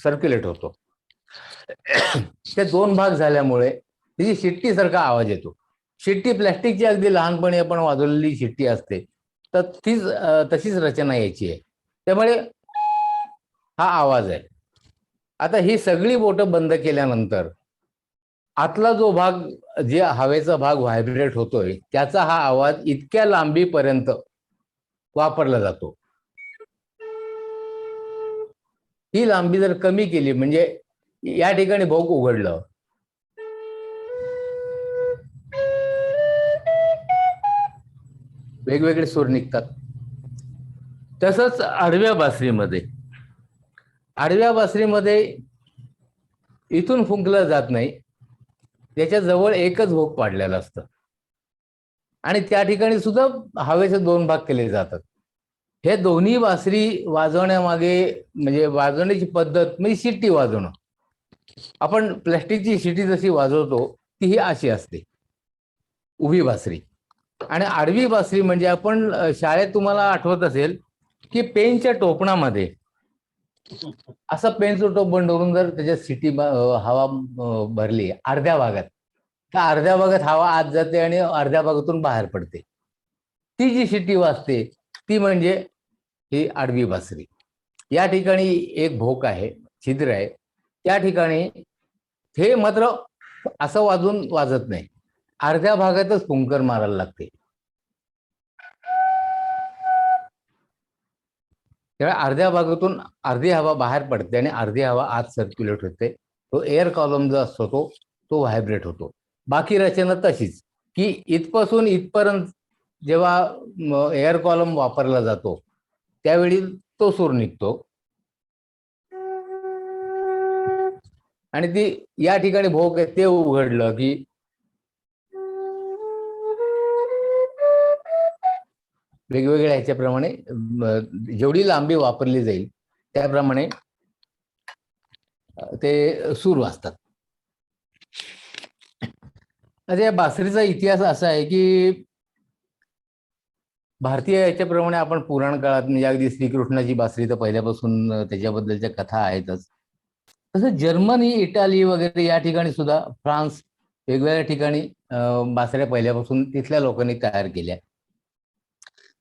सर्क्युलेट होतो. ते दोन भाग झाल्यामुळे त्याची शिट्टीसारखा आवाज येतो. शिट्टी प्लॅस्टिकची अगदी लहानपणी आपण वाजवलेली शिट्टी असते, तर तीच तशीच रचना याची आहे, त्यामुळे हा आवाज आहे. आता ही सगळी बोटं बंद केल्यानंतर आतला जो भाग, जे हवेचा भाग व्हायब्रेट होतोय त्याचा हा आवाज इतक्या लांबीपर्यंत वापरला जातो. ही लांबी जर कमी केली, म्हणजे या ठिकाणी भोक उघडलं, वेगवेगळे सूर निघतात. तसंच आडव्या बासरीमध्ये इथून फुंकलं जात नाही, त्याच्या जवळ एकच भोक पाडलेलं असतं आणि त्या ठिकाणी सुद्धा हवेचे दोन भाग केले जातात. हे दोन्ही बासरी वाजवण्यामागे म्हणजे वाजवण्याची पद्धत म्हणजे शिट्टी वाजवणं. आपण प्लॅस्टिकची शिट्टी जशी वाजवतो ती ही अशी असते उभी बासरी. आणि आडवी बासरी म्हणजे आपण शाळेत तुम्हाला आठवत असेल की पेनच्या टोपणामध्ये असं पेनचं टोप बंडवून जर त्याच्यात शिटी हवा भरली अर्ध्या भागात, तर अर्ध्या भागात हवा आत जाते आणि अर्ध्या भागातून बाहेर पडते. ती जी शिट्टी वाजते ती म्हणजे ही आडवी बासरी. या ठिकाणी एक भोक आहे, छिद्र आहे, त्या ठिकाणी हे मात्र असं वाजून वाजत नाही, अर्ध्या भागातच फुंकर मारायला लागते. त्यामुळे अर्ध्या भागातून अर्धी हवा बाहेर पडते आणि अर्धी हवा आत सर्क्युलेट होते. तो एअर कॉलम जो असतो तो व्हायब्रेट होतो. बाकी रचना तशीच की इथपासून इथपर्यंत जेव्हा एअर कॉलम वापरला जातो त्यावेळी तो सूर निघतो आणि ती या ठिकाणी भोक आहे ते उघडलं की वेगवेगळ्या ह्याच्याप्रमाणे जेवढी लांबी वापरली जाईल त्याप्रमाणे ते सूर वाजतात. आता या बासरीचा इतिहास असा आहे की भारतीय याच्याप्रमाणे आपण पुराण काळात म्हणजे अगदी श्रीकृष्णाची बासरी तर पहिल्यापासून त्याच्याबद्दलच्या कथा आहेतच. तसं जर्मनी, इटाली वगैरे या ठिकाणी सुद्धा, फ्रान्स, वेगवेगळ्या ठिकाणी बासऱ्या पहिल्यापासून तिथल्या लोकांनी तयार केल्या.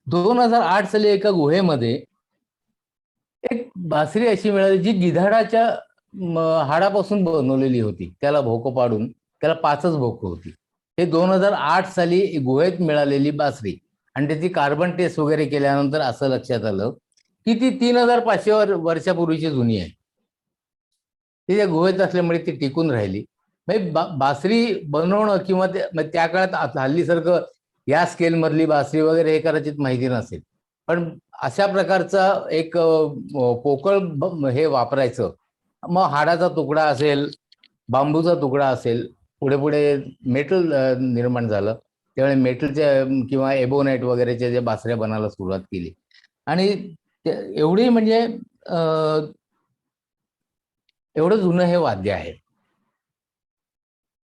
2008 साली एका गुहेमध्ये एक बासरी अशी मिळाली जी गिधाडाच्या हाडापासून बनवलेली होती. त्याला भोकं पाडून त्याला 5च भोकं होती. हे 2008 साली गुहेत मिळालेली बासरी आणि त्याची कार्बन टेस्ट वगैरे केल्यानंतर असं लक्षात आलं की ती 3500 वर्षापूर्वीची जुनी आहे. ती त्या गुहेत असल्यामुळे ती टिकून राहिली. म्हणजे बासरी बनवणं किंवा त्या काळात हल्लीसारखं या स्केलमधली बासरी वगैरे हे कदाचित माहिती नसेल. पण अशा प्रकारचा एक पोकळ हे वापरायचं. मग हाडाचा तुकडा असेल, बांबूचा तुकडा असेल, पुढे पुढे मेटल निर्माण झालं, त्यामुळे मेटलच्या किंवा एबोनाईट वगैरेच्या जे बासऱ्या बनायला सुरुवात केली. आणि एवढी म्हणजे एवढं जुनं हे वाद्य आहे,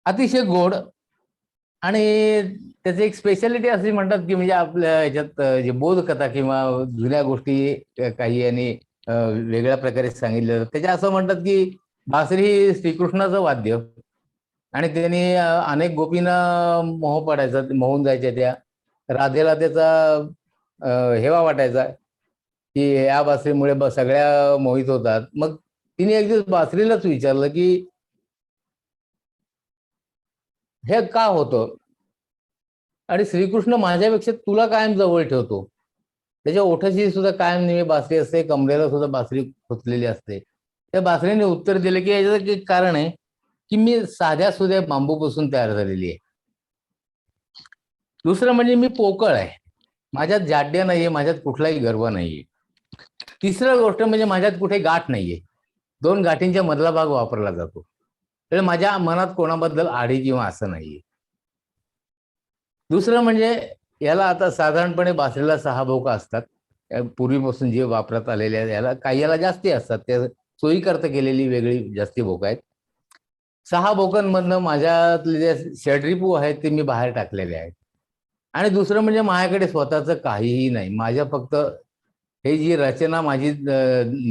अतिशय गोड. आणि त्याची एक स्पेशालिटी अशी म्हणतात की म्हणजे आपल्या ह्याच्यात जे बोधकथा किंवा जुन्या गोष्टी काही यांनी वेगळ्या प्रकारे सांगितल्या जातात. त्याच्या असं म्हणतात की बासरी ही श्रीकृष्णाचं वाद्य, आणि त्यांनी अनेक गोपींना मोह पडायचा, मोहून जायच्या त्या. राधेला त्याचा हेवा वाटायचा की या बासरीमुळे सगळ्या मोहित होतात. मग तिने एक दिवस बासरीलाच विचारलं की हे का होतं, आणि श्रीकृष्ण माझ्यापेक्षा तुला कायम जवळ ठेवतो, त्याच्या ओठाची सुद्धा कायम नेहमी बासरी असते, कमरेला सुद्धा बासरी खोचलेली असते. त्या बासरीने उत्तर दिले की याचं एक कारण आहे की मी साध्या सुध्या बांबूपासून तयार झालेली आहे. दुसरं म्हणजे मी पोकळ आहे, माझ्यात जाड्य नाहीये, माझ्यात कुठलाही गर्व नाहीये. तिसरं गोष्ट म्हणजे माझ्यात कुठे गाठ नाहीये, 2 गाठींच्या मधला भाग वापरला जातो. तर माझ्या मनात कोणाबद्दल आडी किंवा असं नाहीये. दुसरं म्हणजे याला आता साधारणपणे बासरीला 6 भोकं असतात. पूर्वीपासून जे वापरात आलेले आहेत, याला काही याला जास्ती असतात, त्या सोयीकरता केलेली वेगळी जास्ती भोकं आहेत. 6 भोकांमधनं माझ्यातले जे षड्रिपू आहेत ते मी बाहेर टाकलेले आहेत. आणि दुसरं म्हणजे माझ्याकडे स्वतःचं काहीही नाही. माझ्या फक्त हे जी रचना माझी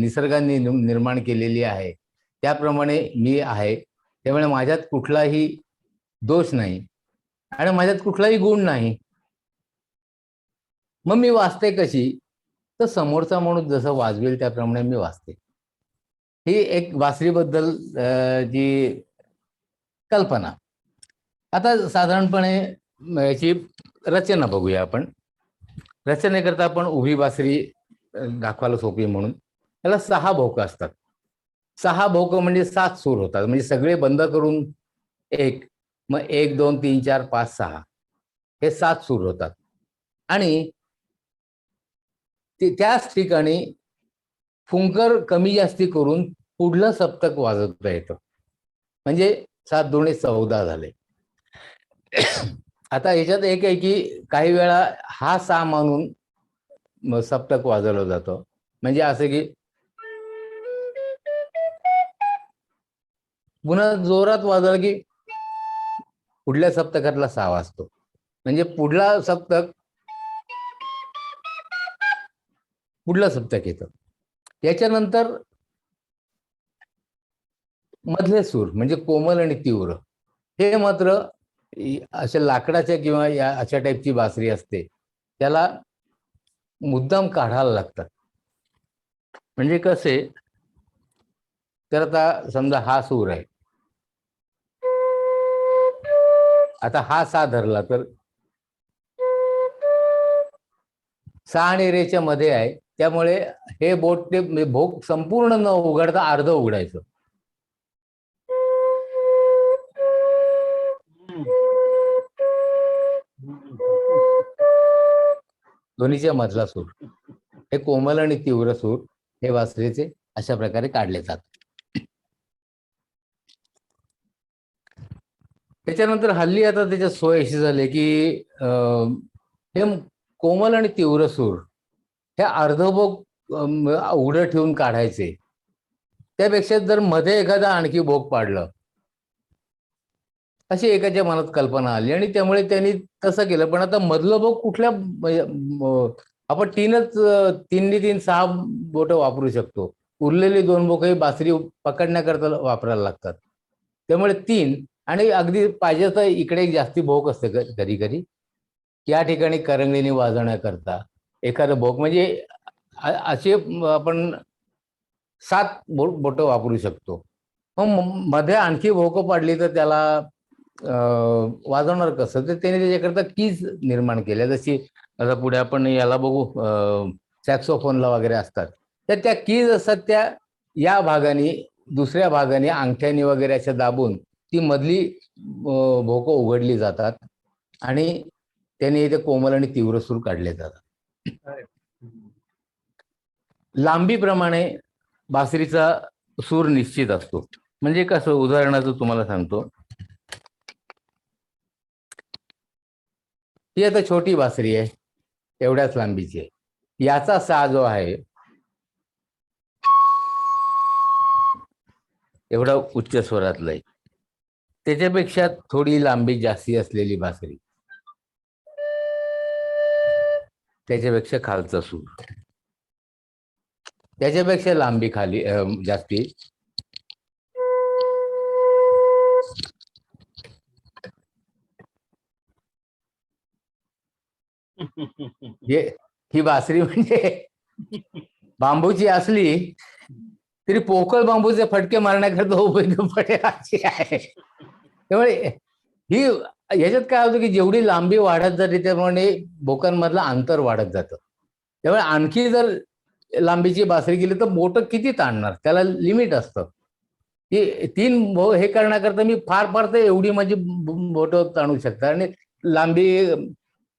निसर्गाने निर्माण केलेली आहे त्याप्रमाणे मी आहे. त्यामुळे माझ्यात कुठलाही दोष नाही आणि माझ्यात कुठलाही गुण नाही. मग मी वाचते कशी, तर समोरचा माणूस जसं वाजवेल त्याप्रमाणे मी वाचते. ही एक बासरीबद्दल जी कल्पना. आता साधारणपणे याची रचना बघूया आपण. रचनेकरता आपण उभी बासरी दाखवायला सोपी म्हणून त्याला 6 भोकं असतात. 6 भोकं म्हणजे 7 सूर होतात, म्हणजे सगळे बंद करून 1, मग 1 2 3 4 5 6 हे 7 सूर होतात. आणि त्याच ठिकाणी फुंकर कमी जास्ती करून पुढलं सप्तक वाजवता येतं, म्हणजे 7 दुणे 14 झाले. आता याच्यात एक आहे की काही वेळा हा 6 मानून सप्तक वाजवलं जातं, म्हणजे असं की पुन्हा जोरात वाजवलं की पुढल्या सप्तकातला 6 वाजतो, म्हणजे पुढला सप्तक पुढलं सप्तक येतं. याच्यानंतर मधले सूर म्हणजे कोमल आणि तीव्र, हे मात्र अशा लाकडाच्या किंवा या अशा टाईपची बासरी असते, त्याला मुद्दाम काढायला लागतात. म्हणजे कसे, तर आता समजा हा सूर आहे, आता हा 6 धरला तर 6 आणि रेच्या मध्ये आहे, त्यामुळे हे बोट ते भोक संपूर्ण न उघडता अर्ध उघडायचं. दोन्हीच्या मधला सूर, हे कोमल आणि तीव्र सूर हे बासरीचे अशा प्रकारे काढले जातात. त्याच्यानंतर हल्ली आता त्याच्यात सोय अशी झाली की हे कोमल आणि तीव्र सूर हे अर्धभोग उघडं ठेवून काढायचे, त्यापेक्षा जर मध्ये एखादा आणखी भोग पाडलं, अशी एकाच्या मनात कल्पना आली आणि त्यामुळे त्यांनी तसं केलं. पण आता मधलं भोग कुठल्या, आपण 3 6 बोटं वापरू शकतो, उरलेली 2 बोकं ही बासरी पकडण्याकरता वापरायला लागतात. त्यामुळे 3, आणि अगदी पाहिजे तर इकडे एक जास्ती भोग असते कधी कधी, या ठिकाणी करंगळीने वाजवण्याकरता एखादं भोग, म्हणजे असे आपण 7 बोटं वापरू शकतो. मग मध्ये आणखी भोकं पाडली तर त्याला वाजवणार कसं, तर त्याने त्याच्याकरता कीज निर्माण केल्या. जशी आता पुढे आपण याला बघू, सॅक्सोफोनला वगैरे असतात, तर त्या कीज असतात त्या या भागाने दुसऱ्या भागाने अंगठ्याने वगैरे अशा दाबून ती मधली भोकं उघडली जातात आणि त्याने ते कोमल आणि तीव्र सूर काढले जातात. लांबीप्रमाणे बासरीचा सूर निश्चित असतो. म्हणजे कसं, उदाहरणाचं तुम्हाला सांगतो. ही आता छोटी बासरी आहे, एवढ्याच लांबीची आहे. याचा सा जो आहे एवढा उच्च स्वरातला आहे, त्याच्यापेक्षा थोडी लांबी जास्ती असलेली बासरी, त्याच्यापेक्षा खालचा सूर, त्याच्यापेक्षा लांबी खाली जास्ती, ही बासरी म्हणजे बांबूची असली तरी पोकळ बांबूचे फटके मारण्याकरता उपयोगी पडेल अशी आहे. त्यामुळे ही ह्याच्यात काय होतं की जेवढी लांबी वाढत जाते त्याप्रमाणे बोकांमधलं अंतर वाढत जातं. त्यामुळे आणखी जर लांबीची बासरी गेली तर बोटं किती ताणणार, त्याला लिमिट असतं. की 3 हे करण्याकरता मी फार तर एवढी माझी बोटं ताणू शकतात. आणि लांबी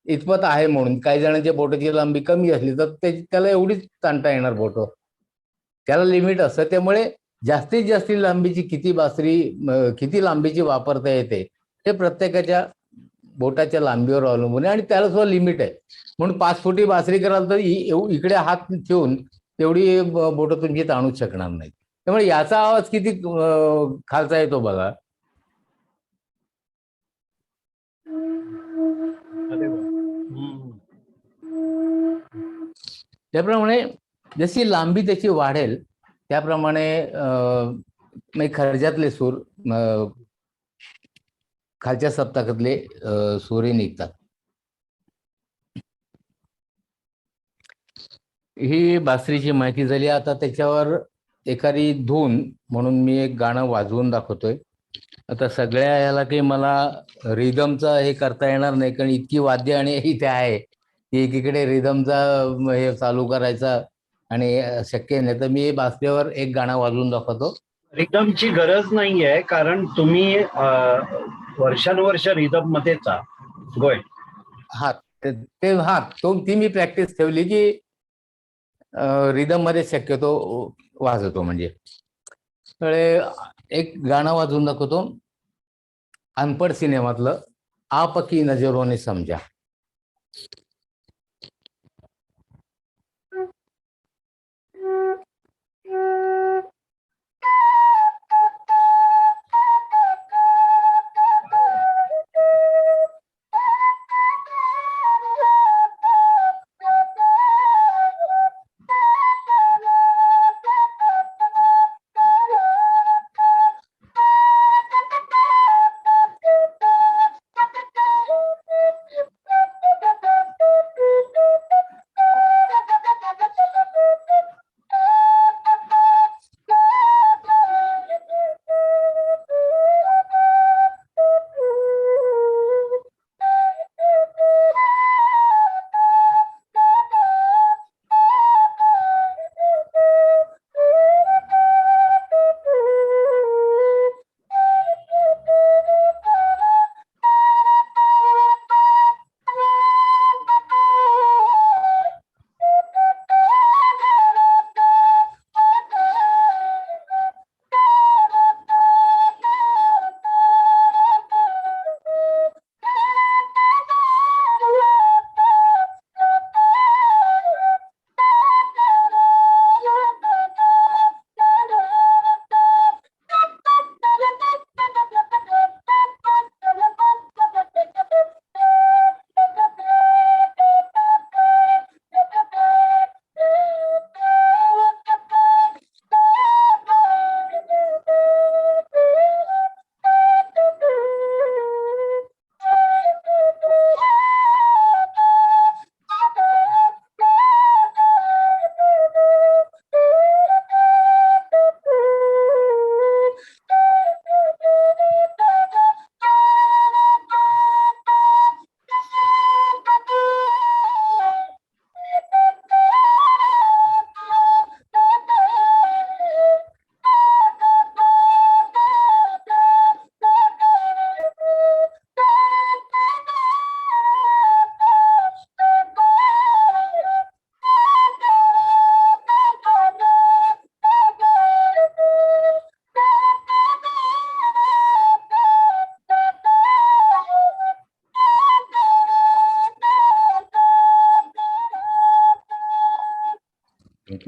इतपत आहे म्हणून काही जणांच्या बोटाची लांबी कमी असली तर त्याला एवढीच ताणता येणार बोटं, त्याला लिमिट असतं. त्यामुळे जास्तीत जास्त लांबीची किती लांबीची वापरता येते ते प्रत्येकाच्या बोटाच्या लांबीवर अवलंबून आहे. आणि त्याला सुद्धा लिमिट आहे. म्हणून 5 फुटी बासरी कराल तर इकडे हात ठेवून तेवढी बोटं तुमची ताणूच शकणार नाही. त्यामुळे याचा आवाज किती खालचा येतो बघा. त्याप्रमाणे जशी लांबी त्याची वाढेल त्याप्रमाणे खर्जातले सूर, खालच्या सप्तकातले सूरही निघतात. ही बासरीची माहिती झाली. आता त्याच्यावर एखादी धून म्हणून मी एक गाणं वाजवून दाखवतोय. आता सगळ्या याला काही मला रिदमचा हे करता येणार नाही, कारण इतकी वाद्य आणि इथे आहे की एकीकडे रिदमचा हे चालू करायचा आणि शक्य नाही. तर मी बासरीवर एक गाणं वाजवून दाखवतो. रिदमची गरज नाहीये, कारण तुम्ही वर्षानुवर्ष रिदम मध्येच गोय. हा ती मी प्रॅक्टिस ठेवली की रिदम मध्ये शक्यतो वाजवतो. म्हणजे एक गाणं वाजवून दाखवतो अनपढ सिनेमातलं, आपकी नजरों ने समजा.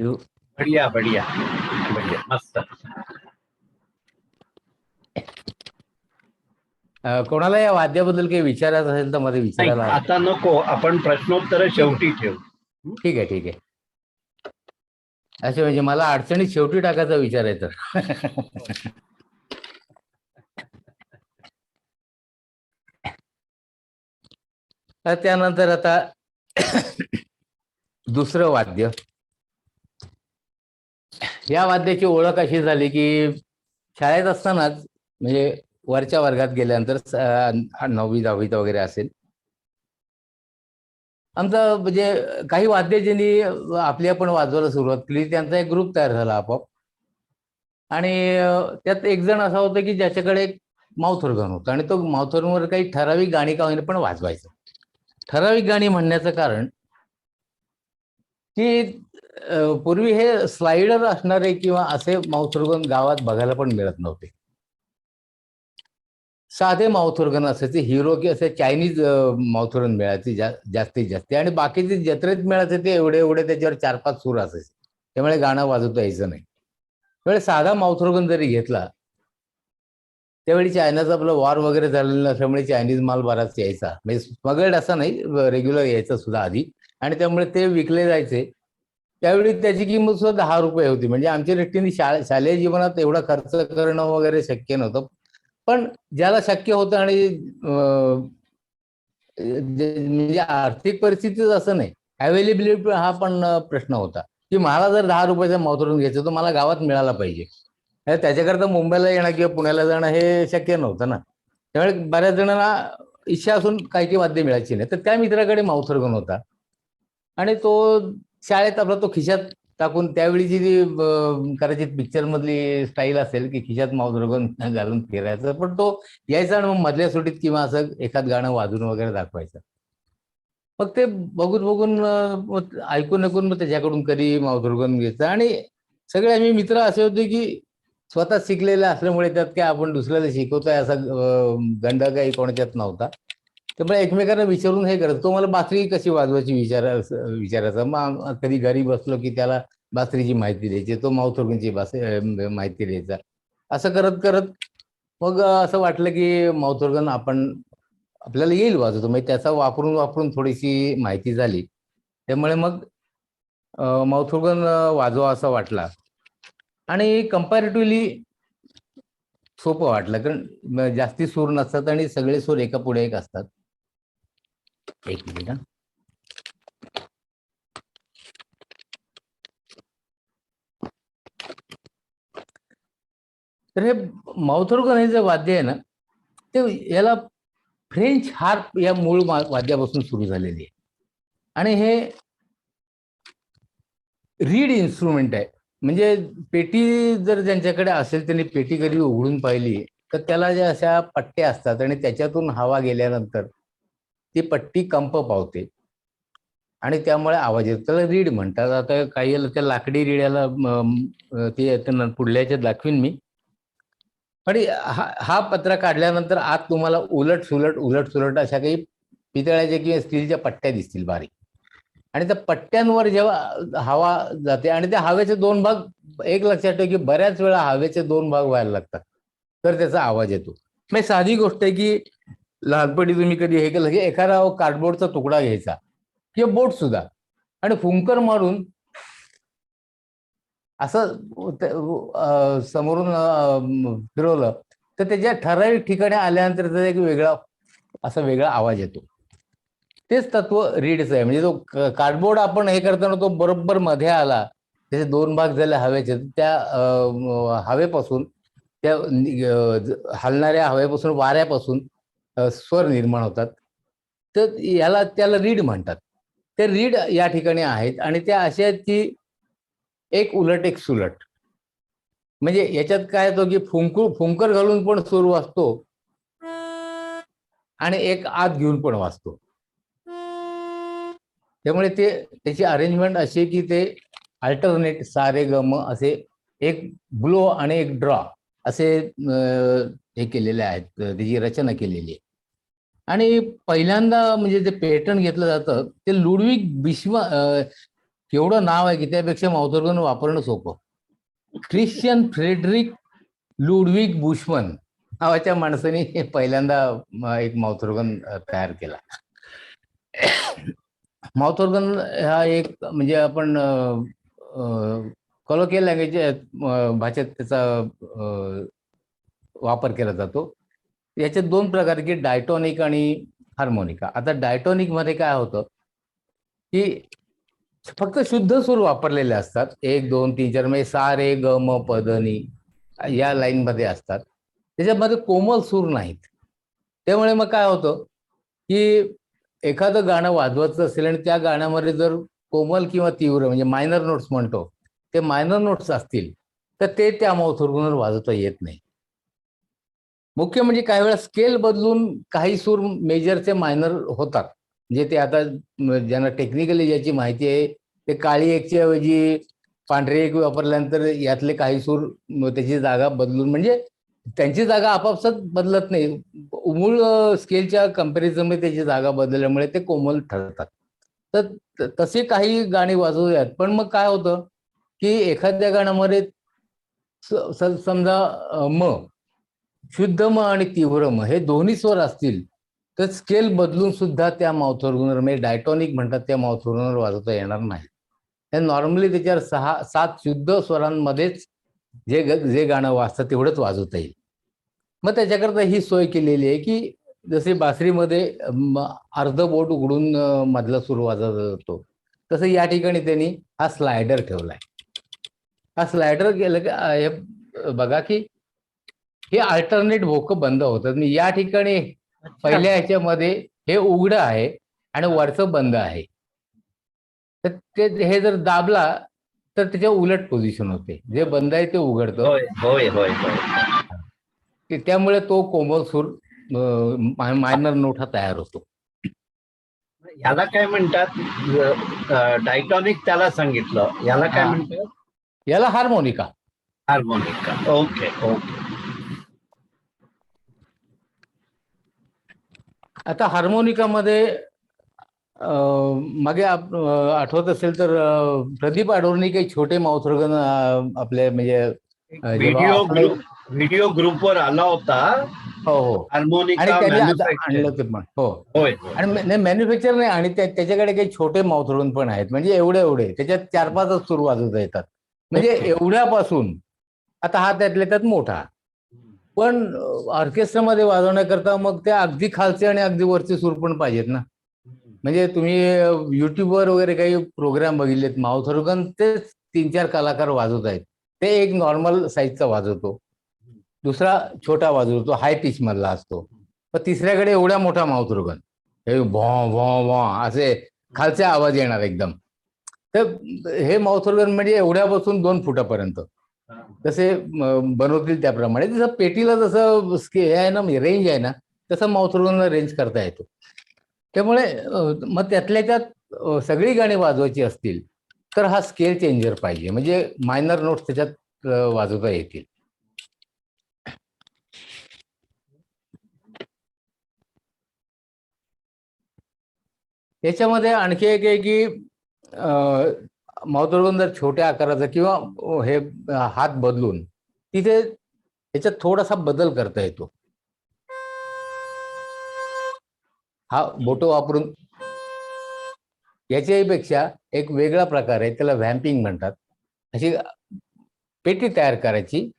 यू. बढिया बढिया बढिया, मस्त. कोणाला या वाद्याबद्दल काही विचारायचं असेल तर मध्ये नाही, विचारायला. आता नको, आपण प्रश्नोत्तर शेवटी ठेवू. ठीक आहे ठीक आहे. असे म्हणजे मला अडचणीत शेवटी टाकायचा विचार आहे तर. त्यानंतर आता दुसरं वाद्य. या वाद्याची ओळख अशी झाली की शाळेत असतानाच, म्हणजे वरच्या वर्गात गेल्यानंतर 9वी 10वीत वगैरे असेल, आमचा म्हणजे काही वाद्य ज्यांनी आपली आपण वाजवायला सुरुवात केली त्यांचा एक ग्रुप तयार झाला आपोआप. आणि त्यात एक जण असा होता की ज्याच्याकडे एक माउथ ऑर्गन होतं आणि तो माउथ ऑर्गनवर काही ठराविक गाणी का होईना पण वाजवायचं. ठराविक गाणी म्हणण्याचं कारण की पूर्वी हे स्लाइडर असणारे किंवा असे माउथ ऑर्गन गावात बघायला पण मिळत नव्हते. साधे माउथ ऑर्गन असायचे, हिरो की असे चायनीज माउथ ऑर्गन मिळायचे जास्तीत जास्त, आणि बाकीचे जत्रेत मिळायचे ते एवढे एवढे त्याच्यावर 4-5 सूर असायचे, त्यामुळे गाणं वाजवता यायचं नाही. त्यामुळे साधा माउथ ऑर्गन जरी घेतला, त्यावेळी चायनाचा आपलं वॉर वगैरे झालेलं नसल्यामुळे चायनीज माल बराच यायचा, म्हणजे स्मगल्ड असा नाही, रेग्युलर यायचा सुद्धा आधी, आणि त्यामुळे ते विकले जायचे. त्यावेळी त्याची किंमत सुद्धा 10 रुपये होती. म्हणजे आमच्या दृष्टीने शालेय जीवनात एवढा खर्च करणं वगैरे शक्य नव्हतं, पण ज्याला शक्य होतं आणि म्हणजे आर्थिक परिस्थितीच असं नाही, अवेलेबिलिटी हा पण प्रश्न होता की मला जर 10 रुपयाचा माउथ ऑर्गन घ्यायचं तर मला गावात मिळाला पाहिजे. त्याच्याकरता मुंबईला येणं किंवा पुण्याला जाणं हे शक्य नव्हतं ना. त्यामुळे बऱ्याच जणांना इच्छा असून काही वाद्य मिळायची नाही. तर त्या मित्राकडे माउथ ऑर्गन होता आणि तो शाळेत आपला तो खिशात टाकून, त्यावेळीची जी कदाचित पिक्चर मधली स्टाईल असेल की खिशात माउथ ऑर्गन घालून फिरायचं, पण तो यायचा आणि मग मधल्या सुटीत किंवा असं एखाद गाणं वाजून वगैरे दाखवायचं. मग ते बघून बघून ऐकून ऐकून मग त्याच्याकडून कधी माउथ ऑर्गन घ्यायचं. आणि सगळे आम्ही मित्र असे होते की स्वतः शिकलेले असल्यामुळे त्यात काय आपण दुसऱ्याला शिकवतोय असा गंड काही कोणाच्यात नव्हता. त्यामुळे एकमेकांना विचारून हे करत, तो मला बासरी कशी वाजवायची विचारायचा. मग कधी घरी बसलो की त्याला बासरीची माहिती द्यायची, तो माउथ ऑर्गनची माहिती द्यायचा. असं करत करत मग असं वाटलं की माउथ ऑर्गन आपल्याला येईल वाजवतो, म्हणजे त्याचा वापरून वापरून थोडीशी माहिती झाली. त्यामुळे मग माउथ ऑर्गन वाजवा असं वाटला आणि कंपॅरेटिव्हली सोपं वाटलं, कारण जास्ती सूर नसतात आणि सगळे सूर एका पुढे एक असतात. एक मिनिट. तर हे माउथ ऑर्गन हे जे वाद्य आहे ना, ते याला फ्रेंच हार्प या मूळ वाद्यापासून सुरू झालेली आहे. आणि हे रीड इन्स्ट्रुमेंट आहे. म्हणजे पेटी जर ज्यांच्याकडे असेल त्यांनी पेटी कधी उघडून पाहिली तर त्याला ज्या अशा पट्ट्या असतात आणि त्याच्यातून हवा गेल्यानंतर ती पट्टी कंप पावते आणि त्यामुळे आवाज येतो, त्याला रीड म्हणतात. आता काही त्या लाकडी रीड्याला ते पुढल्या याच्यात दाखवीन मी. पण हा पत्रा काढल्यानंतर आत तुम्हाला उलट सुलट अशा काही पितळ्याच्या किंवा स्टीलच्या पट्ट्या दिसतील बारीक, आणि त्या पट्ट्यांवर जेव्हा हवा जाते आणि त्या हवेचे 2 भाग, एक लक्षात ठेव की बऱ्याच वेळा हवेचे 2 भाग व्हायला लागतात तर त्याचा आवाज येतो. म्हणजे साधी गोष्ट आहे की लहानपणी तुम्ही कधी हे केलं की एखादा कार्डबोर्डचा तुकडा घ्यायचा किंवा बोट सुद्धा आणि फुंकर मारून असं समोरून फिरवलं तर त्याच्या ठराविक ठिकाणी आल्यानंतर त्याचा एक वेगळा आवाज येतो. तेच तत्व रीडचं आहे. म्हणजे तो कार्डबोर्ड आपण हे करताना तो बरोबर मध्ये आला, त्याचे 2 भाग झाले हवेचे, त्या हवेपासून, त्या हलणाऱ्या हवेपासून, वाऱ्यापासून स्वर निर्माण होतात. तर त्याला रीड म्हणतात. ते रीड या ठिकाणी आहेत आणि त्या अशा आहेत की एक उलट एक सुलट. म्हणजे याच्यात काय होतं की फुंकर घालून पण सूर वाजतो आणि एक आत घेऊन पण वाजतो. त्यामुळे त्याची अरेंजमेंट अशी की ते अल्टरनेट सा रे ग म असे एक ब्लो आणि एक ड्रॉ असे हे केलेले आहेत, त्याची रचना केलेली आहे. आणि पहिल्यांदा म्हणजे जे पेटंट घेतलं जातं ते लुडविग केवढं नाव आहे की त्यापेक्षा माउथऑर्गन वापरणं सोपं. ख्रिश्चियन फ्रेडरिक लुडविग बुशमन नावाच्या माणसाने पहिल्यांदा एक माउथऑर्गन तयार केला. माउथऑर्गन हा एक म्हणजे आपण कॉलोकियल लँग्वेज भाषेत त्याचा वापर केला जातो. याच्यात 2 प्रकार की डायटॉनिक आणि हार्मोनिका. आता डायटॉनिक मध्ये काय होतं की फक्त शुद्ध सूर वापरलेले असतात. 1 2 3 4 म्हणजे सा रे ग म प ध नि या लाईन मध्ये असतात. त्याच्यामध्ये कोमल सूर नाहीत. त्यामुळे मग काय होतं की एखादं गाणं वाजवायचं असेल आणि त्या गाण्यामध्ये जर कोमल किंवा तीव्र म्हणजे मायनर नोट्स म्हणतो ते मायनर नोट्स असतील तर ते त्या माउथऑर्गनवर वाजवता येत नाही. मुख्य म्हणजे काही वेळा स्केल बदलून काही सूर मेजरचे मायनर होतात. म्हणजे ते आता ज्यांना टेक्निकली ज्याची माहिती आहे ते काळी एकच्या ऐवजी पांढरी एक वापरल्यानंतर यातले काही सूर त्याची जागा बदलून म्हणजे त्यांची जागा आपापसात बदलत नाही. मूळ स्केलच्या कंपॅरिझनमध्ये त्याची जागा बदलल्यामुळे ते कोमल ठरतात. तर तसे काही गाणी वाजवूयात. पण मग काय होतं की एखाद्या गाण्यामध्ये समजा म शुद्ध म आणि तीव्र म हे दोन्ही स्वर असतील तर स्केल बदलून सुद्धा त्या माउथऑर्गनवर म्हणजे डायटॉनिक म्हणतात त्या माउथऑर्गनवर वाजवता येणार नाही. नॉर्मली त्याच्यावर 6-7 शुद्ध स्वरांमध्येच जे गाणं वाजतं तेवढंच वाजवता येईल. मग त्याच्याकरता ही सोय केलेली आहे की जसे बासरीमध्ये अर्ध बोट उघडून मधला सूर वाजवला जातो तसं या ठिकाणी त्यांनी हा स्लायडर ठेवलाय. हा स्लायडर केलं की बघा की हे अल्टरनेट भोकं बंद होतात. या ठिकाणी पहिल्या ह्याच्यामध्ये हे उघडं आहे आणि वरचं बंद आहे. तर ते हे जर दाबला तर त्याच्या उलट पोझिशन होते. जे बंद आहे ते उघडतं. होय होय होय होय. त्यामुळे तो कोमल सूर मायनर नोट हा तयार होतो. याला काय म्हणतात? डायटॉनिक त्याला सांगितलं. याला काय म्हणतात? याला हार्मोनिका. हार्मोनिका. Okay okay. आता हार्मोनिकामध्ये मागे आठवत असेल तर प्रदीप आडोरनी काही छोटे माउथऑर्गन आपले म्हणजे व्हिडिओ ग्रुपवर आला होता. हो हो आणि हार्मोनिका त्यांनी आता मॅन्युफॅक्चर. आणलं ते पण हो होय आणि मॅन्युफॅक्चर नाही आणि त्याच्याकडे काही छोटे माउथऑर्गन पण आहेत म्हणजे एवढे त्याच्यात 4-5च सूर वाजवता येतात म्हणजे एवढ्यापासून आता हा त्यातल्या त्यात मोठा. पण ऑर्केस्ट्रामध्ये वाजवण्याकरता मग त्या अगदी खालचे आणि अगदी वरचे सूर पण पाहिजेत ना. म्हणजे तुम्ही युट्यूबवर वगैरे काही प्रोग्राम बघितलेत माउथऑर्गन तेच 3-4 कलाकार वाजवत आहेत. ते एक नॉर्मल साईजचा वाजवतो, दुसरा छोटा वाजवतो हाय पिच मधला असतो, पण तिसऱ्याकडे एवढा मोठा माउथऑर्गन हे भॉ भॉ भॉ असे खालचे आवाज येणार एकदम. तर हे माउथऑर्गन म्हणजे एवढ्यापासून 2 फुटापर्यंत तसे बनवतील त्याप्रमाणे. जसं पेटीला जसं हे आहे ना रेंज आहे ना तसं माउथऑर्गनला रेंज करता येतो. त्यामुळे मग त्यातल्या त्यात सगळी गाणी वाजवायची असतील तर हा स्केल चेंजर पाहिजे म्हणजे मायनर नोट्स त्याच्यात वाजवता येतील. याच्यामध्ये आणखी एक आहे की माउथऑर्गन जर छोट्या आकाराचा किंवा हे हात बदलून तिथे याच्यात थोडासा बदल करता येतो. हा बोटं वापरून याच्यापेक्षा एक वेगळा प्रकार आहे त्याला व्हॅम्पिंग म्हणतात. अशी पेटी तयार करायची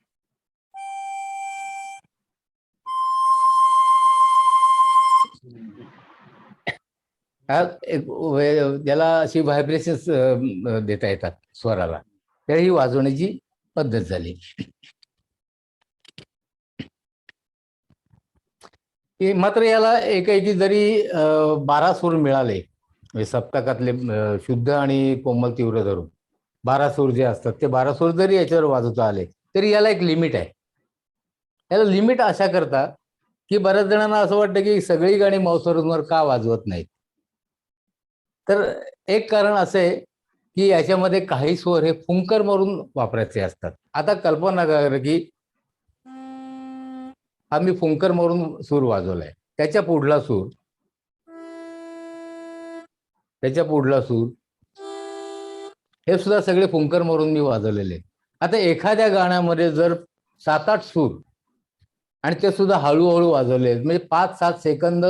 ज्याला अशी व्हायब्रेशन्स देता येतात स्वराला. तर ही वाजवण्याची पद्धत झाली. मात्र याला एकाएकी जरी 12 सूर मिळाले म्हणजे सप्तकातले शुद्ध आणि कोमल तीव्र धरून 12 सूर जे असतात ते 12 सूर जरी याच्यावर वाजवता आले तरी याला एक लिमिट आहे. याला लिमिट अशा करता की बऱ्याच जणांना असं वाटतं की सगळी गाणी माउथऑर्गनवर का वाजवत नाहीत. तर एक कारण असं आहे की याच्यामध्ये काही स्वर हे फुंकर मारून वापरायचे असतात. आता कल्पना करा की आम्ही फुंकर मारून सूर वाजवलाय, त्याच्या पुढला सूर, त्याच्या पुढला सूर, हे सुद्धा सगळे फुंकर मारून मी वाजवलेले. आता एखाद्या गाण्यामध्ये जर 7-8 सूर आणि ते सुद्धा हळूहळू वाजवले, म्हणजे 5-7 सेकंद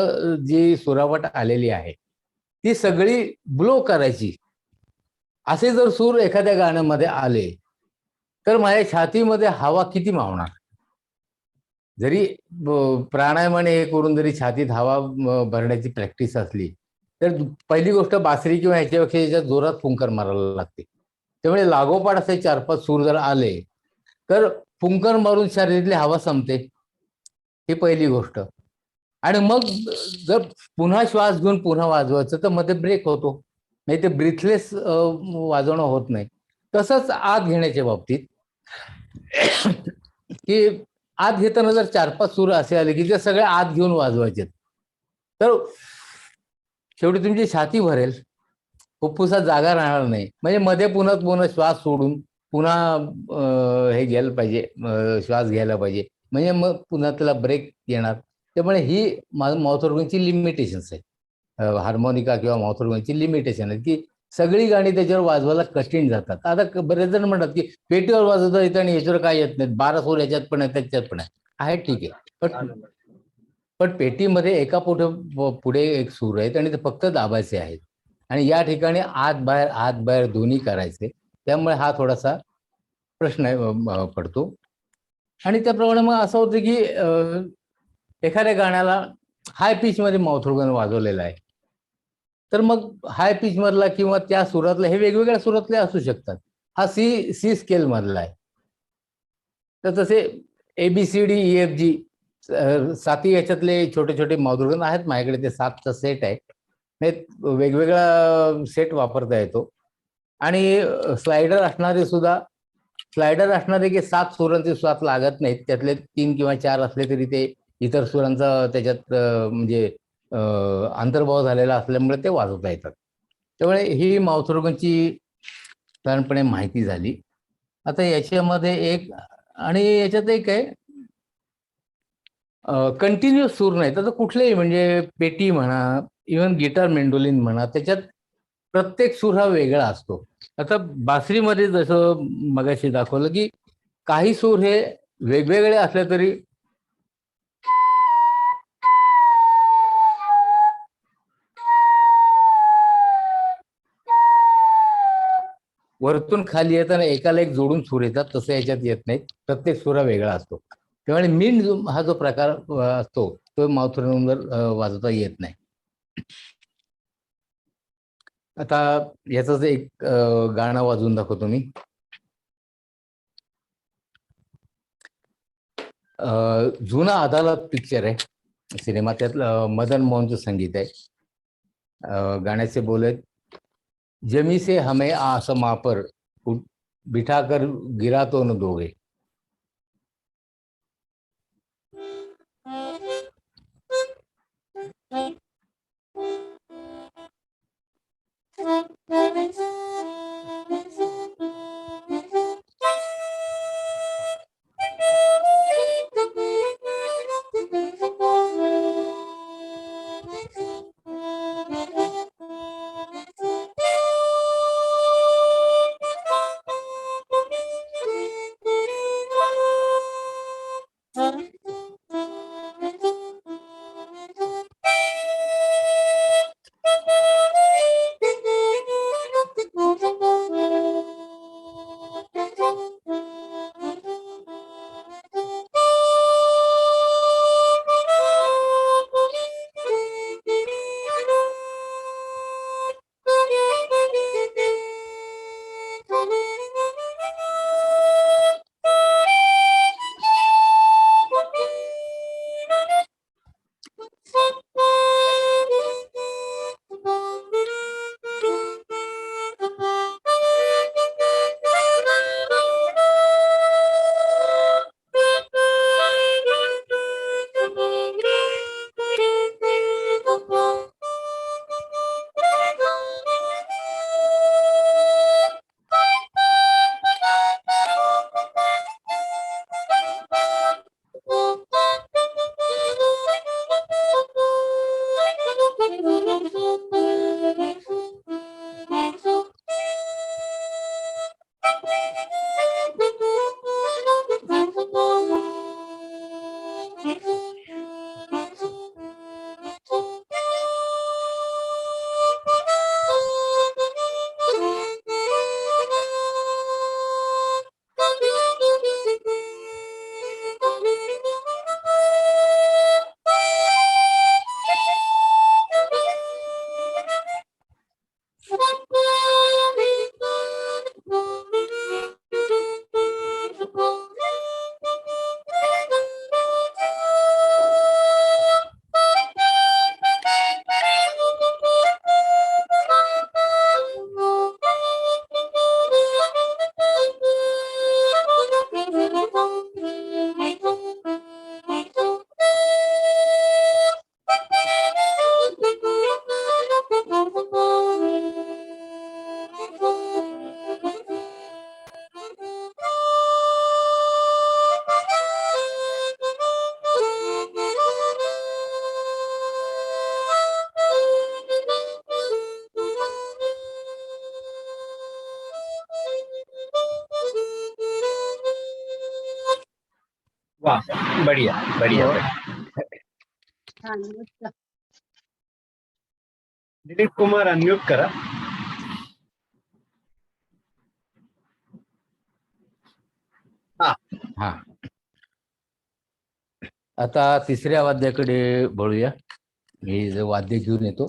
जी सुरावट आलेली आहे ती सगळी ब्लो करायची, असे जर सूर एखाद्या गाण्यामध्ये आले तर माझ्या छातीमध्ये हवा किती मावणार. जरी प्राणायामाने हे करून जरी छातीत हवा भरण्याची प्रॅक्टिस असली तर पहिली गोष्ट बासरी किंवा ह्याच्यापेक्षा याच्यात जोरात फुंकर मारायला लागते. त्यामुळे लागोपाठ असे 4-5 सूर जर आले तर फुंकर मारून शरीरातली हवा संपते, ही पहिली गोष्ट. आणि मग जर पुन्हा श्वास घेऊन पुन्हा वाजवायचं तर मध्ये ब्रेक होतो, नाही ते ब्रीथलेस वाजवणं होत नाही. तसंच आत घेण्याच्या बाबतीत की आत घेताना जर 4-5 सूर असे आले की ते सगळे आत घेऊन वाजवायचे तर शेवटी तुमची छाती भरेल, फुफ्फुसात जागा राहणार नाही. म्हणजे मध्ये पुन्हा श्वास सोडून पुन्हा हे घ्यायला पाहिजे, श्वास घ्यायला पाहिजे, म्हणजे मग पुन्हा त्याला ब्रेक येणार. त्यामुळे ही माउथ ऑर्गनची लिमिटेशन्स आहे, हार्मोनिका किंवा माउथ ऑर्गनची लिमिटेशन आहे की सगळी गाणी त्याच्यावर वाजवायला कठीण जातात. आता बरेच जण म्हणतात की पेटीवर वाजवता येतं आणि याच्यावर काय येत नाहीत, 12 सूर याच्यात पण आहे त्याच्यात पण आहे ठीक आहे, पण पेटीमध्ये एका पुढे एक सूर आहेत आणि ते फक्त दाबायचे आहेत आणि या ठिकाणी आत बाहेर दोन्ही करायचे. त्यामुळे हा थोडासा प्रश्न पडतो. आणि त्याप्रमाणे मग असं होतं की एखाद्या गाण्याला हाय पिच मध्ये माउथ ऑर्गन वाजवलेला आहे तर मग हाय पिच मधला किंवा त्या सुरातला, हे वेगवेगळ्या सुरातले असू शकतात. हा सी स्केल मधला आहे. तर तसे ABCDEFG 7 याच्यातले छोटे छोटे माउथ ऑर्गन आहेत माझ्याकडे, ते 7चा सेट आहे. वेगवेगळा सेट वापरता येतो. आणि स्लायडर असणारे की 7 सुरांचे स्वाद लागत नाहीत, त्यातले 3 किंवा 4 असले तरी ते इतर सुरांचा त्याच्यात म्हणजे अंतर्भाव झालेला असल्यामुळे ते वाजवता येतात. त्यामुळे ही माउथ ऑर्गनची साधारणपणे माहिती झाली. आता याच्यामध्ये एक आणि याच्यात एक आहे, कंटिन्युअस सूर नाही तर कुठलेही, म्हणजे पेटी म्हणा, इव्हन गिटार मेंडोलिन म्हणा, त्याच्यात प्रत्येक सूर हा वेगळा असतो. आता बासरीमध्ये जसं मगाशी दाखवलं की काही सूर हे वेगवेगळे असले तरी वरतून खाली येताना एकाला एक जोडून सूर येतात, तसं याच्यात येत नाहीत. प्रत्येक सूर हा वेगळा असतो. त्यामुळे मीन हा जो प्रकार असतो तो माउथ ऑर्गनवर वाजवता येत नाही. आता याच एक गाणं वाजवून दाखवतो मी. जुना अदालत पिक्चर आहे सिनेमा, त्यातलं मदन मोहनचं संगीत आहे. गाण्याचे बोल आहेत, जमी से हमें आसमां पर बिठाकर गिरा तो न दोगे. वाह, बढ़िया बढ़िया हो. बढ़िया. छान, मस्त. दिलीप कुमार अनम्यूट करा. हा, आता तिसऱ्या वाद्याकडे वळूया. मी जे वाद्य घेऊन येतो.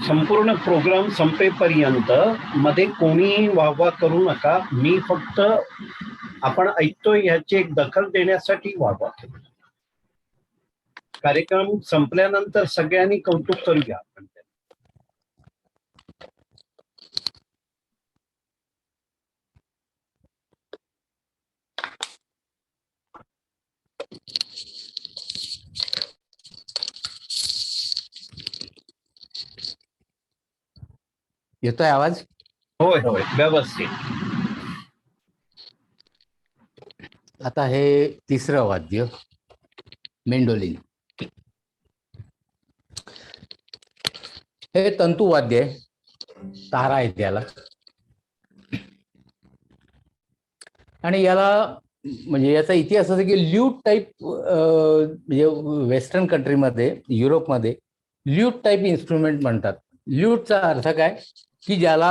संपूर्ण प्रोग्राम संपेपर्यंत मध्ये कोणी वाहवा करू नका. मी फक्त आपण ऐकतोय ह्याची एक दखल देण्यासाठी वाहवा केली. कार्यक्रम संपल्यानंतर सगळ्यांनी कौतुक करूया आपण. येतोय आवाज? होय होय, व्यवस्थित. आता हे तिसरं वाद्य मेंडोलिन. हे तंतुवाद्य आहे, तारा आहे त्याला. आणि याला म्हणजे याचा इतिहास असा की ल्यूट टाईप, म्हणजे वेस्टर्न कंट्रीमध्ये, युरोपमध्ये ल्यूट टाईप इन्स्ट्रुमेंट म्हणतात. ल्यूटचा अर्थ काय की ज्याला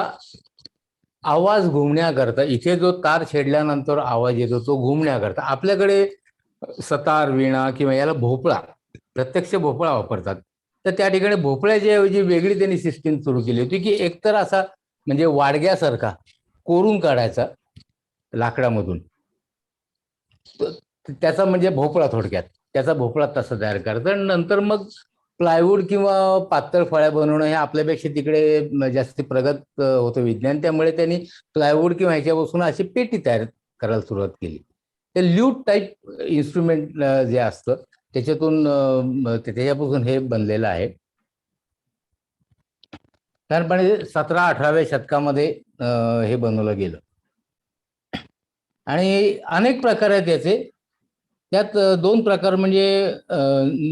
आवाज घुमण्याकरता, इथे जो तार छेडल्यानंतर आवाज येतो तो घुमण्याकरता. आपल्याकडे सतार, वीणा किंवा याला भोपळा, प्रत्यक्ष भोपळा वापरतात. तर त्या ठिकाणी भोपळ्याच्या ऐवजी वेगळी त्यांनी सिस्टीम सुरू केली होती की एकतर असा म्हणजे वाडग्यासारखा कोरून काढायचा लाकडामधून, त्याचा म्हणजे भोपळा, थोडक्यात त्याचा भोपळा तसा तयार करायचा. आणि नंतर मग प्लायवूड किंवा पातळ फळ्या बनवणं हे आपल्यापेक्षा तिकडे जास्ती प्रगत होतं विज्ञान. त्यामुळे त्यांनी प्लायवूड किंवा ह्याच्यापासून अशी पेटी तयार करायला सुरुवात केली. ते ल्यूट टाईप इन्स्ट्रुमेंट जे असतं त्याच्यातून त्याच्यापासून हे बनलेलं आहे. साधारणपणे 17-18व्या शतकामध्ये हे बनवलं गेलं. आणि अनेक प्रकार आहेत त्याचे. त्यात दोन प्रकार म्हणजे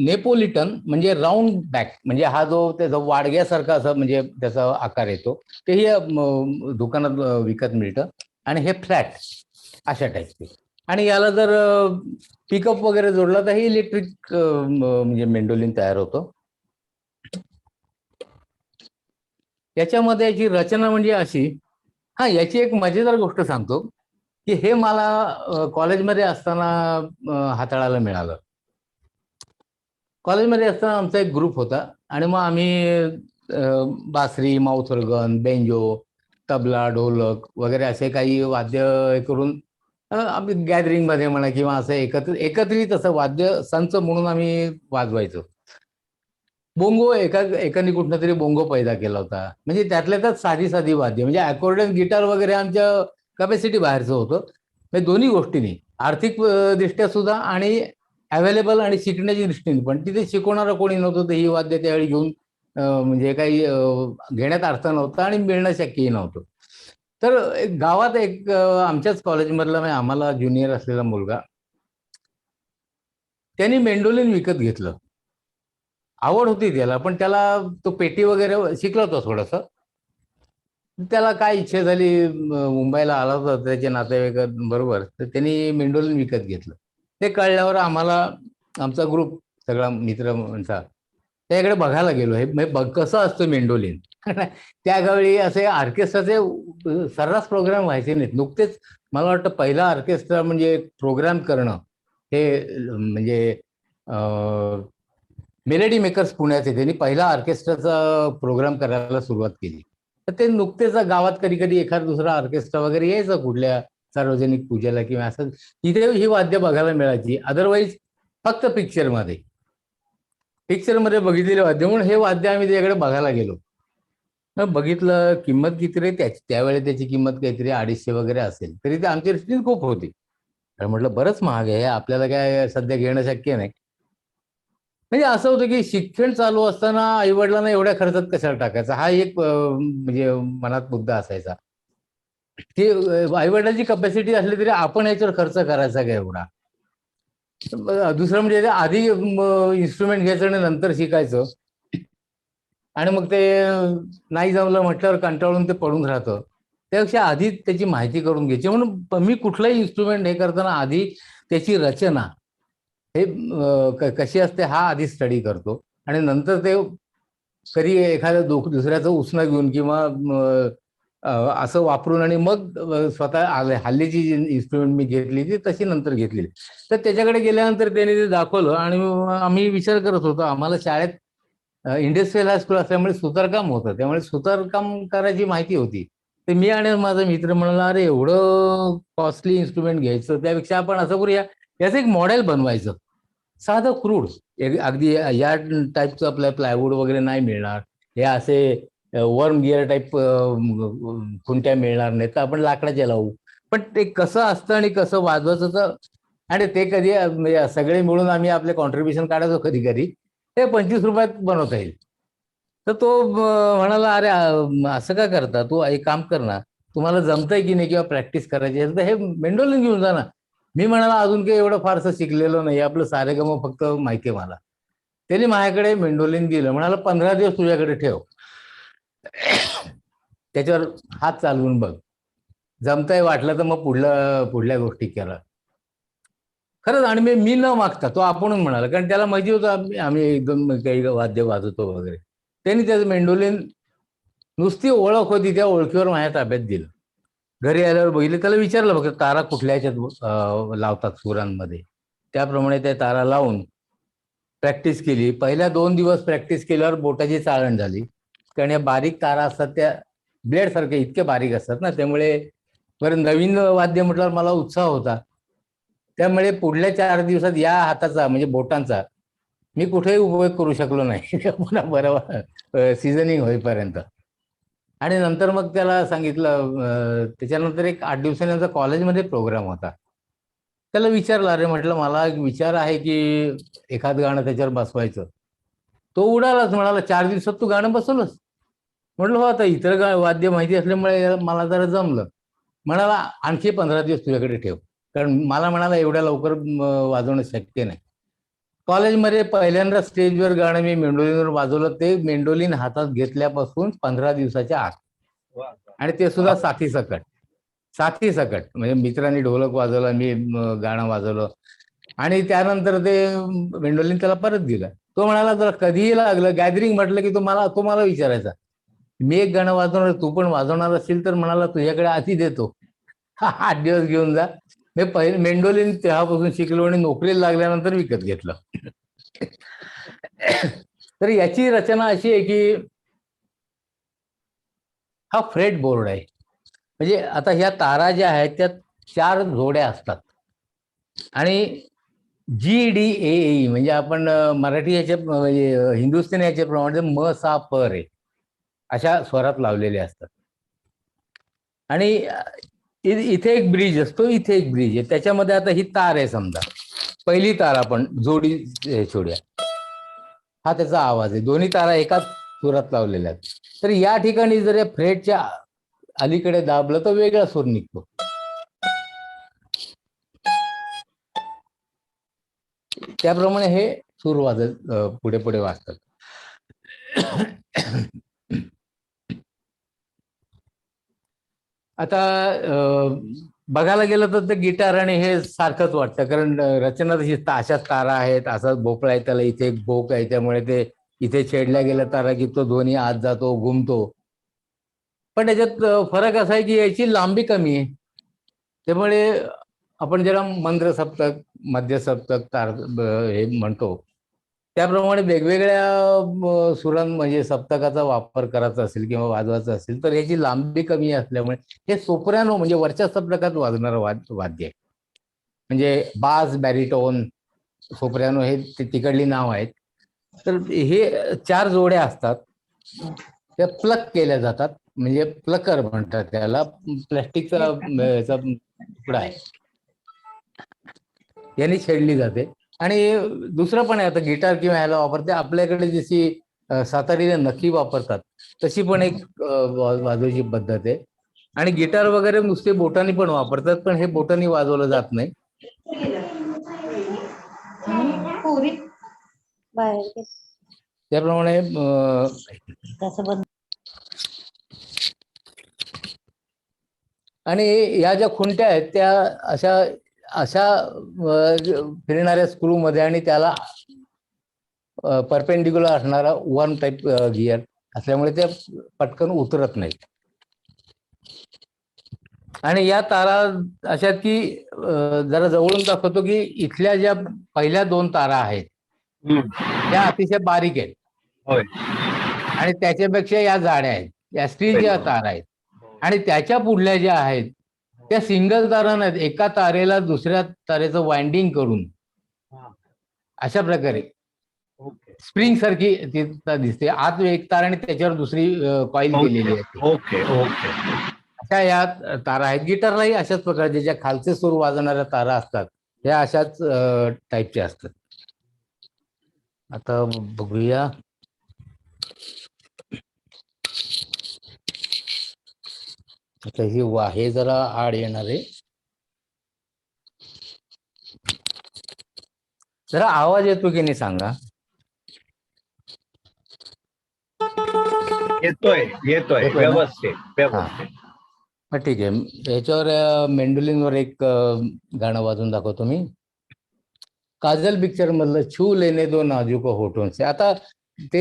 नेपोलिटन म्हणजे राऊंड बॅक, म्हणजे हा जो त्याचा वाडग्यासारखा असा म्हणजे त्याचा आकार येतो, तेही दुकानात विकत मिळतं. आणि हे फ्लॅट अशा टाईपचे. आणि याला जर पिकअप वगैरे जोडला तर हे इलेक्ट्रिक म्हणजे मेंडोलिन तयार होतो. याच्यामध्ये याची रचना म्हणजे अशी, हा याची एक मजेदार गोष्ट सांगतो की हे मला कॉलेजमध्ये असताना हाताळायला मिळालं. कॉलेजमध्ये असताना आमचा एक ग्रुप होता आणि मग आम्ही बासरी, माऊथ ऑर्गन, बेंजो, तबला, ढोलक वगैरे असे काही वाद्य करून आम्ही गॅदरिंगमध्ये म्हणा किंवा असं एकत्रित असं वाद्य संच म्हणून आम्ही वाजवायचो. बोंगो एकाने कुठनं तरी बोंगो पैदा केला होता. म्हणजे त्यातल्या त्यात साधी साधी वाद्य, म्हणजे अकॉर्डियन, गिटार वगैरे आमच्या कॅपॅसिटी बाहेरचं होतं. म्हणजे दोन्ही गोष्टींनी, आर्थिक दृष्ट्या सुद्धा आणि अवेलेबल आणि शिकण्याच्या दृष्टीने पण. तिथे शिकवणारं कोणी नव्हतं, तर ही वाद्य त्यावेळी घेऊन म्हणजे काही घेण्यात अर्थ नव्हता आणि मिळणं शक्यही नव्हतं. तर गावात एक आमच्याच कॉलेजमधला म्हणजे आम्हाला ज्युनियर असलेला मुलगा, त्यांनी मेंडोलिन विकत घेतलं. आवड होती त्याला, पण त्याला तो पेटी वगैरे शिकला होता थोडंसं. त्याला काय इच्छा झाली, मुंबईला आला होता त्याच्या नातेवाईकांबरोबर, तर त्यांनी मेंडोलिन विकत घेतलं. ते कळल्यावर आम्हाला, आमचा ग्रुप सगळा मित्रांचा, त्याकडे बघायला गेलो. हे कसं असतं मेंडोलिन. त्यावेळी असे ऑर्केस्ट्राचे सर्रास प्रोग्राम व्हायचे नाहीत. नुकतेच मला वाटतं पहिला ऑर्केस्ट्रा म्हणजे प्रोग्राम करणं हे म्हणजे मेलेडी मेकर्स पुण्याचे, त्यांनी पहिला ऑर्केस्ट्राचा प्रोग्राम करायला सुरुवात केली. तर ते नुकतेच गावात कधी कधी एखादा दुसरा ऑर्केस्ट्रा वगैरे यायचं कुठल्या सार्वजनिक पूजेला किंवा असं, तिथे ही वाद्य बघायला मिळायची. अदरवाईज फक्त पिक्चरमध्ये बघितलेले वाद्य. म्हणून हे वाद्य आम्ही त्याच्याकडे बघायला गेलो. बघितलं, किंमत किती रे त्याची, त्यावेळी त्याची किंमत काहीतरी 250 वगैरे असेल, तरी ते आमची दृष्टीने खूप होती. तर म्हटलं बरंच महाग आहे, आपल्याला काय सध्या घेणं शक्य नाही. म्हणजे असं होतं की शिक्षण चालू असताना आईवडिलांना एवढ्या खर्चात कशाला टाकायचा, हा एक म्हणजे मनात मुद्दा असायचा की आईवडिलांची कपॅसिटी असली तरी आपण याच्यावर खर्च करायचा का एवढा. दुसरं म्हणजे आधी इन्स्ट्रुमेंट घ्यायचं आणि नंतर शिकायचं, आणि मग ते नाही जमलं म्हटल्यावर कंटाळून ते पडून राहतं. त्यापेक्षा आधी त्याची माहिती करून घ्यायची. म्हणून मी कुठलाही इन्स्ट्रुमेंट हे करताना आधी त्याची रचना हे कशी असते हा आधी स्टडी करतो, आणि नंतर ते कधी एखाद्या दुसऱ्याचं उसणं घेऊन किंवा असं वापरून आणि मग स्वतः हल्लीची जी इन्स्ट्रुमेंट मी घेतली ती तशी नंतर घेतली. तर त्याच्याकडे गेल्यानंतर त्याने ते दाखवलं आणि आम्ही विचार करत होतो. आम्हाला शाळेत इंडस्ट्रियल हायस्कूल असल्यामुळे सुतारकाम होतं, त्यामुळे सुतारकाम करायची माहिती होती. तर मी आणि माझा मित्र म्हणाला, अरे एवढं कॉस्टली इन्स्ट्रुमेंट घ्यायचं त्यापेक्षा आपण असं करूया, याचं एक मॉडेल बनवायचं साधं क्रूड, अगदी या टाईपचं आपल्या प्लायवूड वगैरे नाही मिळणार, हे असे वर्म गिअर टाईप खुंट्या मिळणार नाही, तर आपण लाकडाच्या लावू. पण ते कसं असतं आणि कसं वाजवायचं तर, आणि ते कधी म्हणजे सगळे मिळून आम्ही आपले कॉन्ट्रीब्युशन काढायचो कधी कधी, ते 25 रुपयात बनवता येईल. तर तो म्हणाला, अरे असं का करता, तू एक काम कर ना, तुम्हाला जमतंय की नाही किंवा प्रॅक्टिस करायची असेल तर हे मेंडोलिन घेऊन जा ना. मी म्हणाला, अजून काही एवढं फारसं शिकलेलो नाही, आपलं सारेगम फक्त माहिती आहे मला. त्यांनी माझ्याकडे मेंडोलिन दिलं, म्हणाला 15 दिवस तुझ्याकडे ठेव, त्याच्यावर हात चालवून बघ, जमतंय वाटलं तर मग पुढल्या गोष्टी केला. खरंच. आणि मी न मागता तो आपणच म्हणाला, कारण त्याला माहिती होतं आम्ही एकदम काही वाद्य वाजवतो वगैरे. त्यांनी त्याचं मेंडोलिन, नुसती ओळख होती, त्या ओळखीवर माझ्या ताब्यात दिलं. घरी आल्यावर बघितलं, त्याला विचारलं बघ तारा कुठल्या ह्याच्यात लावतात सुरांमध्ये, त्याप्रमाणे त्या तारा लावून प्रॅक्टिस केली. पहिल्या 2 दिवस प्रॅक्टिस केल्यावर बोटाची चाळण झाली, कारण या बारीक तारा असतात त्या ब्लेड सारखे इतके बारीक असतात ना, त्यामुळे बरं नवीन वाद्य म्हटल्यावर मला उत्साह होता. त्यामुळे पुढल्या 4 दिवसात या हाताचा म्हणजे बोटांचा मी कुठेही उपयोग करू शकलो नाही पुन्हा बरोबर सीझनिंग होईपर्यंत. आणि नंतर मग त्याला सांगितलं, त्याच्यानंतर एक 8 दिवसानंतर कॉलेजमध्ये प्रोग्राम होता. त्याला विचारलं, अरे म्हटलं मला एक विचार आहे की एखादं गाणं त्याच्यावर बसवायचं. तो उडालाच, म्हणाला 4 दिवसात तू गाणं बसवलंस? म्हटलं हो, आता इतर वाद्य माहिती असल्यामुळे मला जरा जमलं. म्हणाला आणखी 15 दिवस तुझ्याकडे ठेव, कारण मला म्हणाला एवढ्या लवकर वाजवणं शक्य नाही. कॉलेजमध्ये पहिल्यांदा स्टेजवर गाणं मी मेंडोलिनवर वाजवलं, ते मेंडोलिन हातात घेतल्यापासून 15 दिवसाच्या आत, आणि ते सुद्धा साथी सकट म्हणजे मित्रांनी ढोलक वाजवला, मी गाणं वाजवलं, आणि त्यानंतर ते मेंडोलिन त्याला परत दिलं. तो म्हणाला, जर कधीही लागलं गॅदरिंग म्हटलं की तो मला विचारायचा, मी एक गाणं वाजवणार, तू पण वाजवणार असेल तर म्हणाला तुझ्याकडे आधी देतो, 8 दिवस घेऊन जा. मी पहिले मेंडोलिन तेव्हापासून शिकलो आणि नोकरीला लागल्यानंतर विकत घेतलं. तर याची रचना अशी आहे की हा फ्रेट बोर्ड आहे. म्हणजे आता ह्या तारा ज्या आहेत त्या 4 जोड्या असतात, आणि GDAE म्हणजे आपण मराठी याच्या म्हणजे हिंदुस्थानी याच्याप्रमाणे म सा प रे अशा स्वरात लावलेले असतात. आणि इथे एक ब्रिज असतो, इथे एक ब्रिज आहे, त्याच्यामध्ये आता ही तार आहे समजा, पहिली तार आपण जोडी छोड्या, हा त्याचा आवाज आहे, दोन्ही तारा एकाच सुरात लावलेल्या आहेत. तर या ठिकाणी जर या फ्रेटच्या अलीकडे दाबलं तर वेगळा सूर निघतो. त्याप्रमाणे हे सूर वाजत पुढे पुढे वाजतात. आता बघायला गेलं तर ते गिटार आणि हे सारखंच वाटतं, कारण रचना तशी अशाच तारा आहेत, असाच भोपळा आहे, त्याला इथे एक भोक आहे, त्यामुळे ते इथे छेडल्या गेल्या तारा की तो ध्वनी आत जातो, घुमतो. पण त्याच्यात फरक असा आहे की याची लांबी कमी आहे, त्यामुळे आपण ज्याला मंद्र सप्तक, मध्य सप्तक, तार हे म्हणतो, त्याप्रमाणे वेगवेगळ्या सुरां म्हणजे सप्तकाचा वापर करायचा असेल किंवा वाजवायचा असेल तर याची लांबी कमी असल्यामुळे हे सोप्रानो म्हणजे वरच्या सप्तकात वाजणारं वाद्य आहे. म्हणजे बास, बॅरिटोन, सोप्रानो हे तिकडली नाव आहेत. तर हे 4 जोड्या असतात, त्या प्लग केल्या जातात, म्हणजे प्लकर म्हणतात त्याला, प्लॅस्टिकचा तुकडा आहे, यांनी छेडली जाते. आणि दुसरं पण आहे, आता गिटार किंवा ह्याला वापरते, आपल्याकडे जशी सातारीला नक्की वापरतात तशी पण एक वाजवायची पद्धत आहे. आणि गिटार वगैरे नुसते बोटांनी पण वापरतात, पण हे बोटांनी वाजवलं जात नाही. त्याप्रमाणे आणि या ज्या खुंट्या आहेत त्या अशा अशा फिरणाऱ्या स्क्रूमध्ये आणि त्याला परपेंडिक्युलर असणारा वन टाईप गिअर असल्यामुळे ते पटकन उतरत नाहीत. आणि या तारा अशा की जरा जवळून दाखवतो की इथल्या ज्या पहिल्या 2 तारा आहेत त्या अतिशय बारीक आहेत. होय. आणि त्याच्यापेक्षा या जाड्या आहेत, या स्टीलच्या तारा आहेत. आणि त्याच्या पुढल्या ज्या आहेत त्या सिंगल तारा नाहीत, एका तारेला दुसऱ्या तारेचं वाइंडिंग करून अशा प्रकारे स्प्रिंग सारखी ती दिसते. आत एक तार आणि त्याच्यावर दुसरी कॉईल केलेली आहे. Okay okay. अशा या तारा आहेत. गिटारलाही अशाच प्रकारचे ज्या खालचे सूर वाजवणाऱ्या तारा असतात त्या अशाच टाईपच्या असतात. आता बघूया. आता ही हे जरा आड येणार आहे. जरा आवाज येतो की नाही सांगा. येतोय येतोय व्यवस्थित. ठीक आहे. याच्यावर मेंडोलिनवर एक गाणं वाजवून दाखवतो मी. काजल पिक्चर मधलं छू लेने दो नाजुक होठों से. आता ते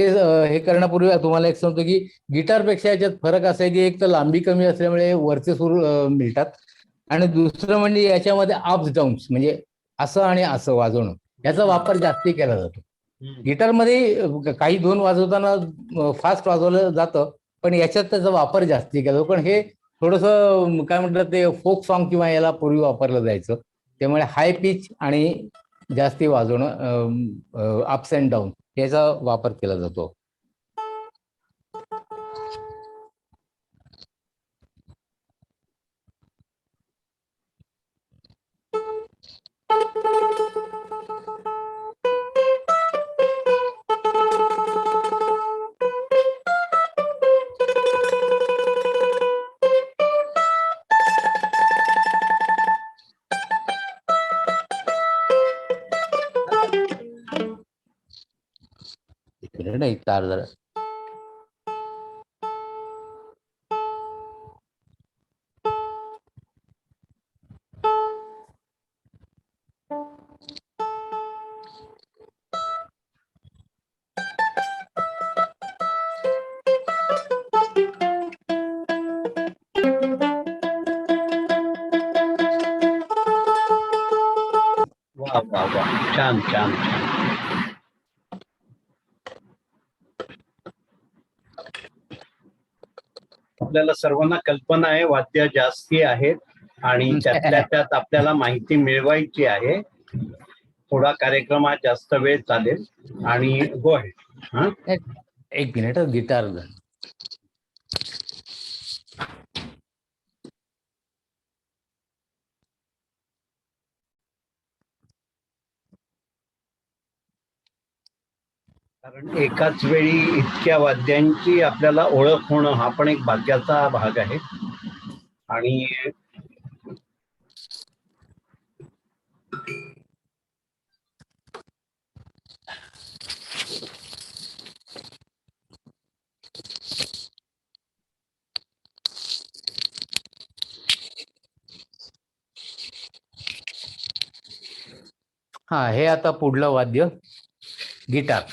हे करण्यापूर्वी तुम्हाला एक सांगतो की गिटारपेक्षा याच्यात फरक असा आहे की एक तर लांबी कमी असल्यामुळे वरचे सूर मिळतात आणि दुसरं म्हणजे याच्यामध्ये अप्स डाऊन्स म्हणजे असं आणि असं वाजवणं याचा वापर जास्ती केला जातो. गिटारमध्ये काही धून वाजवताना फास्ट वाजवलं जातं पण याच्यात त्याचा वापर जास्ती केला जातो. पण हे थोडंसं काय म्हणतात ते फोक सॉन्ग किंवा याला पूर्वी वापरलं जायचं त्यामुळे हाय पिच आणि जास्ती वाजवणं अप्स अँड डाऊन याचा वापर केला जातो. नाही तार जरा वा वा वा. छान छान छान. आपल्याला सर्वांना कल्पना आहे वाद्य जास्ती आहेत आणि त्यातल्या त्यात आपल्याला माहिती मिळवायची आहे. थोडा कार्यक्रमात जास्त वेळ चालेल आणि गो अहेड. एक मिनिट गिटार कारण एकाच वेळी इतक्या वाद्यांची आपल्याला ओळख होणं हा पण एक भाग्याचा भाग आहे. आणि हा हे आता पुढलं वाद्य गिटार.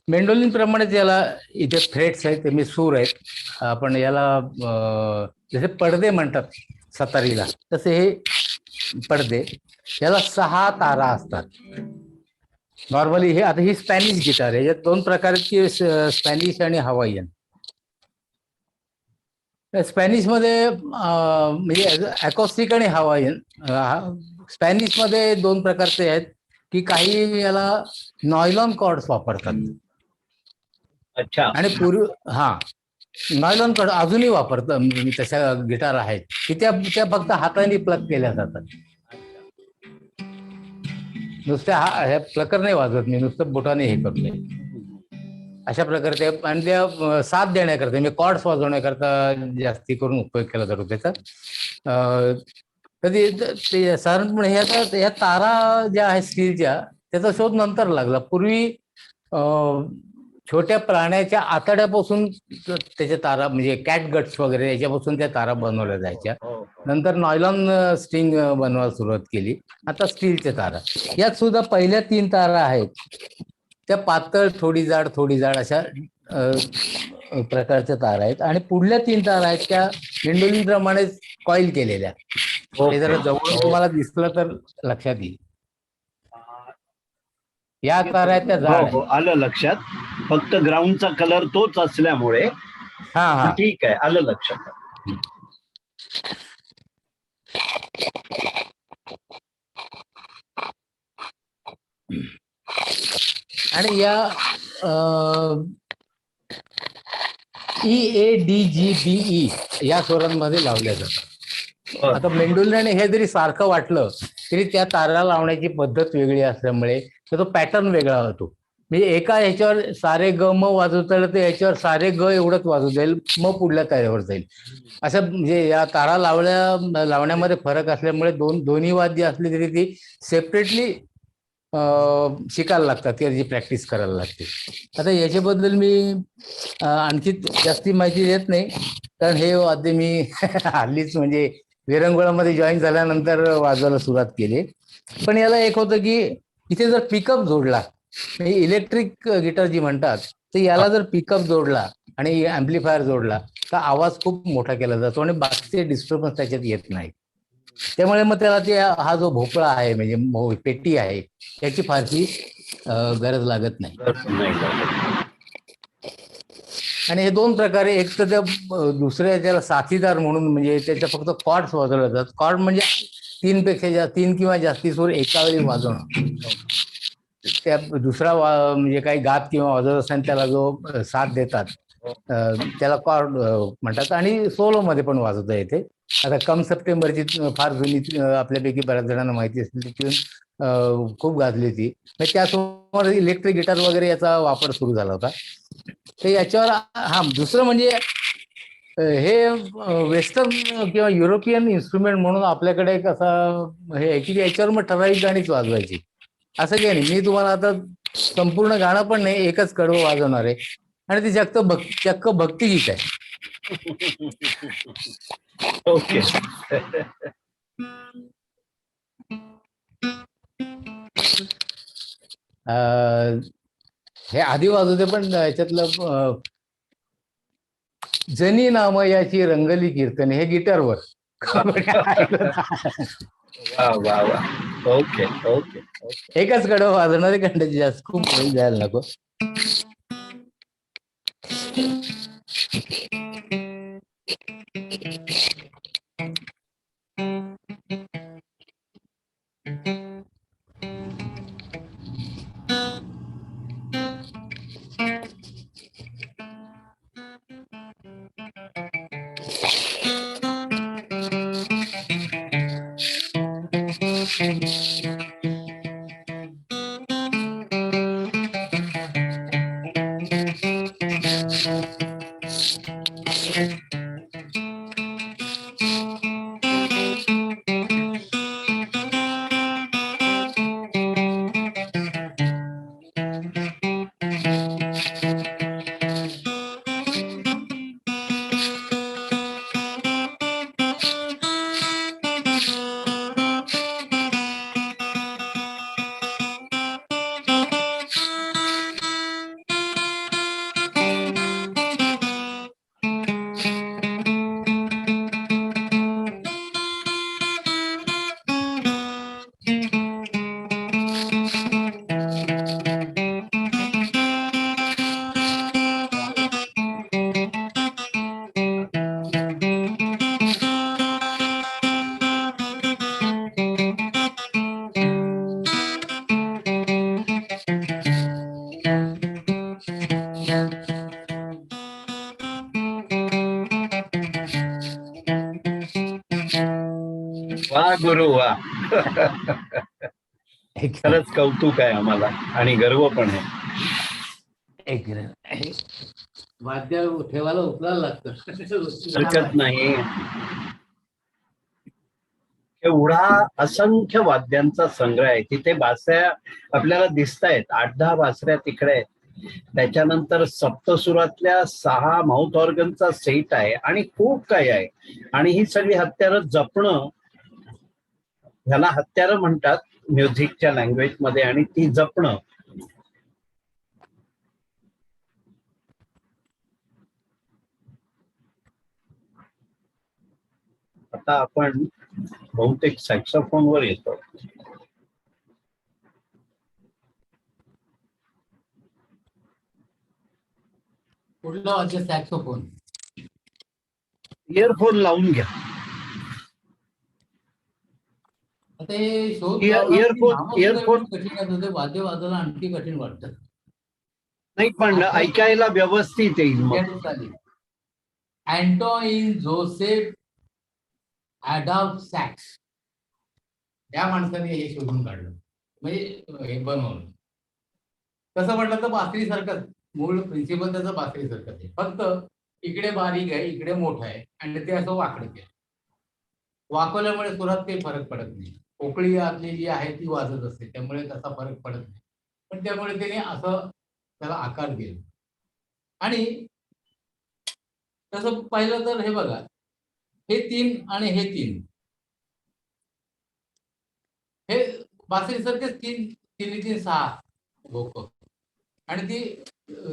मेंडोलिन प्रमाणेच याला इथे फ्रेट्स आहेत ते सूर आहेत. आपण याला जसे पडदे म्हणतात सतारीला तसे हे पडदे. याला 6 तारा असतात नॉर्मली. हे आता ही स्पॅनिश गिटार आहे. यात 2 प्रकारची स्पॅनिश आणि हवाईयन. स्पॅनिश मध्ये म्हणजे अकॉस्टिक आणि हवाईयन. स्पॅनिश मध्ये 2 प्रकारचे आहेत की काही याला नॉयलॉन कॉर्ड्स वापरतात. अच्छा. आणि पूर्वी नॉयलॉन कॉर्ड अजूनही वापरतात. तशा गिटार आहेत की त्या फक्त हाताने प्लग केल्या जातात. नुसत्या प्लकर नाही वाजवत मी, नुसतं बोटाने हे करतोय. अशा प्रकारे आणि त्या साथ देण्याकरता म्हणजे कॉर्ड्स वाजवण्याकरता जास्ती करून उपयोग केला जातो त्याचा. कधी ते साधारणपणे ह्या तारा ज्या आहेत स्टीलच्या त्याचा शोध नंतर लागला. पूर्वी छोट्या प्राण्याच्या आतड्यापासून त्याच्या तारा, म्हणजे कॅट गट्स वगैरे याच्यापासून त्या तारा बनवल्या जायच्या. नंतर नॉयलॉन स्ट्रिंग बनवायला सुरुवात केली. आता स्टीलच्या तारा. यात सुद्धा पहिल्या 3 तारा आहेत त्या पातळ, थोडी जाड अशा प्रकारच्या तारा आहेत. आणि पुढल्या 3 तारा आहेत त्या मेंडोलिनप्रमाणे कॉईल केलेल्या. ते जरा जवळ तुम्हाला दिसलं तर लक्षात येईल. या तारा आहेत त्या जाड आहेत. आलं लक्षात. फक्त ग्राउंडचा कलर तोच असल्यामुळे हा ठीक आहे, आलं लक्षात. आणि या EADGBE या स्वरांमध्ये लावल्या जातात. आता मेंडोलिन हे जरी सारखं वाटलं तरी त्या तारा लावण्याची पद्धत वेगळी असल्यामुळे तो पॅटर्न वेगळा होतो. म्हणजे एका ह्याच्यावर सारे ग म वाजवता तर याच्यावर सारे ग एवढंच वाजू जाईल, मग पुढल्या ताऱ्यावर जाईल. असं म्हणजे या तारा लावण्यामध्ये फरक असल्यामुळे दोन्ही वाद्य असली तरी ती सेपरेटली शिकायला लागतात किंवा त्याची प्रॅक्टिस करायला लागते. आता याच्याबद्दल मी आणखी जास्ती माहिती देत नाही, कारण हे वाद्य मी हल्लीच म्हणजे विरंगुळामध्ये जॉईन झाल्यानंतर वाजवायला सुरुवात केली. पण याला एक होतं की इथे जर पिकअप जोडला, इलेक्ट्रिक गिटार जी म्हणतात, तर याला जर पिकअप जोडला आणि अँप्लिफायर जोडला तर आवाज खूप मोठा केला जातो आणि बाकीचे डिस्टर्बन्स त्याच्यात येत नाही. त्यामुळे मग त्याला ते हा जो भोपळा आहे म्हणजे पेटी आहे त्याची फारशी गरज लागत नाही. आणि हे 2 प्रकारे, एक तर त्या दुसऱ्या त्याला साथीदार म्हणून, म्हणजे त्याच्या फक्त कॉर्ड्स वाजवले जातात. कॉर्ड म्हणजे 3 किंवा जास्ती सूर एका वेळी वाजवणं. त्या दुसरा म्हणजे काही गात किंवा वाजवत असताना त्याला जो साथ देतात त्याला कॉर्ड म्हणतात. आणि सोलोमध्ये पण वाजवता येते. आता कम सप्टेंबरची फार जुनी आपल्यापैकी बऱ्याच जणांना माहिती असते, ती खूप गाजली होती. त्यासमोर इलेक्ट्रिक गिटार वगैरे याचा वापर सुरू झाला होता. तर याच्यावर दुसरं म्हणजे हे वेस्टर्न किंवा युरोपियन इन्स्ट्रुमेंट म्हणून आपल्याकडे कसं हे आहे की याच्यावर मग ठराविक गाणीच वाजवायची, असं काही नाही. मी तुम्हाला आता संपूर्ण गाणं पण नाही, एकच कडवं वाजवणार आहे आणि ते चक्क भक्तिगीत आहे. ओके. हे आधी वाजवते, पण याच्यातलं जनी नाम याची रंगली कीर्तने हे गिटारवर. Okay okay. एकच कडवं वाजवणारे खंडाची जास्त खूप जायला नको. वा गुरु वा. खरंच कौतुक आहे आम्हाला आणि गर्व पण आहे. वाद्य ठेवायला उचलायला लागतं, हरकत नाही. एवढा असंख्य वाद्यांचा संग्रह आहे. तिथे बासऱ्या आपल्याला दिसत आहेत, 8-10 बासऱ्या तिकडे आहेत. त्याच्यानंतर सप्तसुरातल्या 6 माउथ ऑर्गनचा सेट आहे आणि खूप काही आहे. आणि ही सगळी हत्यारं जपणं, ह्याला हत्यारं म्हणतात म्युझिकच्या लँग्वेज मध्ये, आणि ती जपणं. आता आपण बहुतेक सॅक्सोफोनवर येतो. कुठलं वाद्य? सॅक्सोफोन. इयरफोन लावून घ्या. आता हे शोध लावणं इयरफोन इयरफोन कठीण आहे, तुझे वाद्य वाजवणं आणखी कठीण वाटतं. नाही, पण ऐकायला व्यवस्थित येईल मग. अँटोइन जोसेफ ॲडॉल्फ सॅक्स या माणसाने हे शोधून काढलं, म्हणजे हे बनवलं. कसं म्हटलं तर बासरी सारखंच, मूळ प्रिन्सिपल त्याचं बासरी सारखंच आहे, फक्त इकडे बारीक आहे, इकडे मोठं आहे, आणि ते असं वाकडं केलं. वाकवल्यामुळे सुरात काही फरक पडत नाही. पोकळी आतली जी आहे ती वाजत असते, त्यामुळे त्याचा फरक पडत नाही. पण त्यामुळे त्याने असं त्याला आकार दिला. आणि तसं पाहिलं तर हे बघा, हे 3 आणि हे 3 हे बासरीसारखेच 3 6 भोकं, आणि ती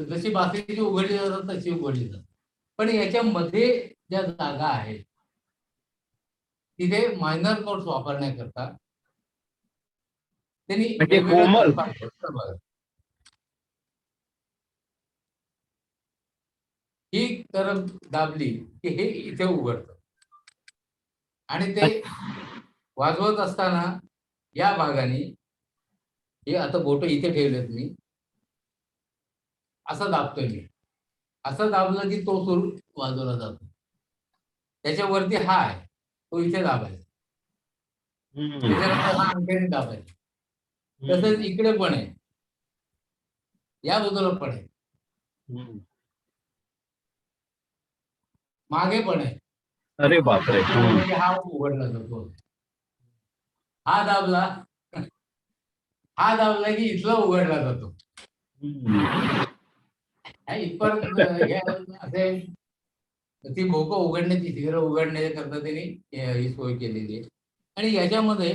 जशी बासरीची उघडली जातात तशी उघडली जातात. पण याच्यामध्ये ज्या जागा आहेत तिथे मायनर नोट्स वापरण्याकरता त्यांनी म्हणजे कोमल. ही तरफ दाबली की हे इथे उघडतं, आणि ते वाजवत असताना या भागाने, हे आता बोट इथे ठेवलेत मी, असं दाबतोय मी. असं दाबलं की तो सूर वाजवला जातो. त्याच्यावरती हा आहे, तो इथे दाबायचा. त्याच्यानंतर हा अंगठ्याने दाबायचा. तसंच इकडे पण आहे, या बाजूला पण आहे, मागे पण आहे. अरे बापरे. म्हणजे हा उघडला जातो. हा दाबला की इथला उघडला जातो. इथपर्यंत हे असे ती भोकं उघडण्याची, शिखरं उघडण्याकरता त्यांनी ही सोय केलेली आहे. आणि याच्यामध्ये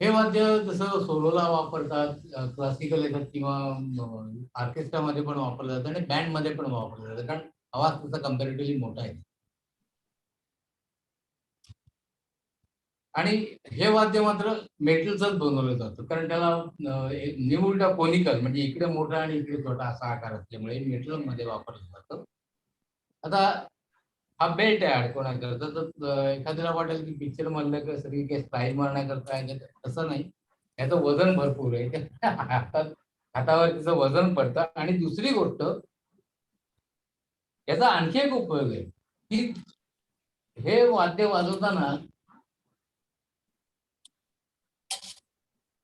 हे वाद्य जसं सोलोला वापरतात, क्लासिकल येतात, किंवा ऑर्केस्ट्रामध्ये पण वापरलं जातं, आणि बँडमध्ये पण वापरलं जातं, कारण आवाज त्याचा कम्पॅरेटिव्हली मोठा आहे. आणि हे वाद्य मात्र मेटलचंच बनवलं जातं, कारण त्याला निमुळता कोनिकल, म्हणजे इकडे मोठा आणि इकडे छोटा असा आकार असल्यामुळे मेटलमध्ये वापरलं जातं. आता हा बेल्ट आहे अडकवण्याकरता, तर एखाद्याला वाटेल की पिक्चर मधलं सगळी काही स्टाईल मारण्याकरता आहे, तसं नाही. याचं वजन भरपूर आहे. हातावर तिचं वजन पडतं. आणि दुसरी गोष्ट, याचा आणखी एक उपयोग आहे की हे वाद्य वाजवताना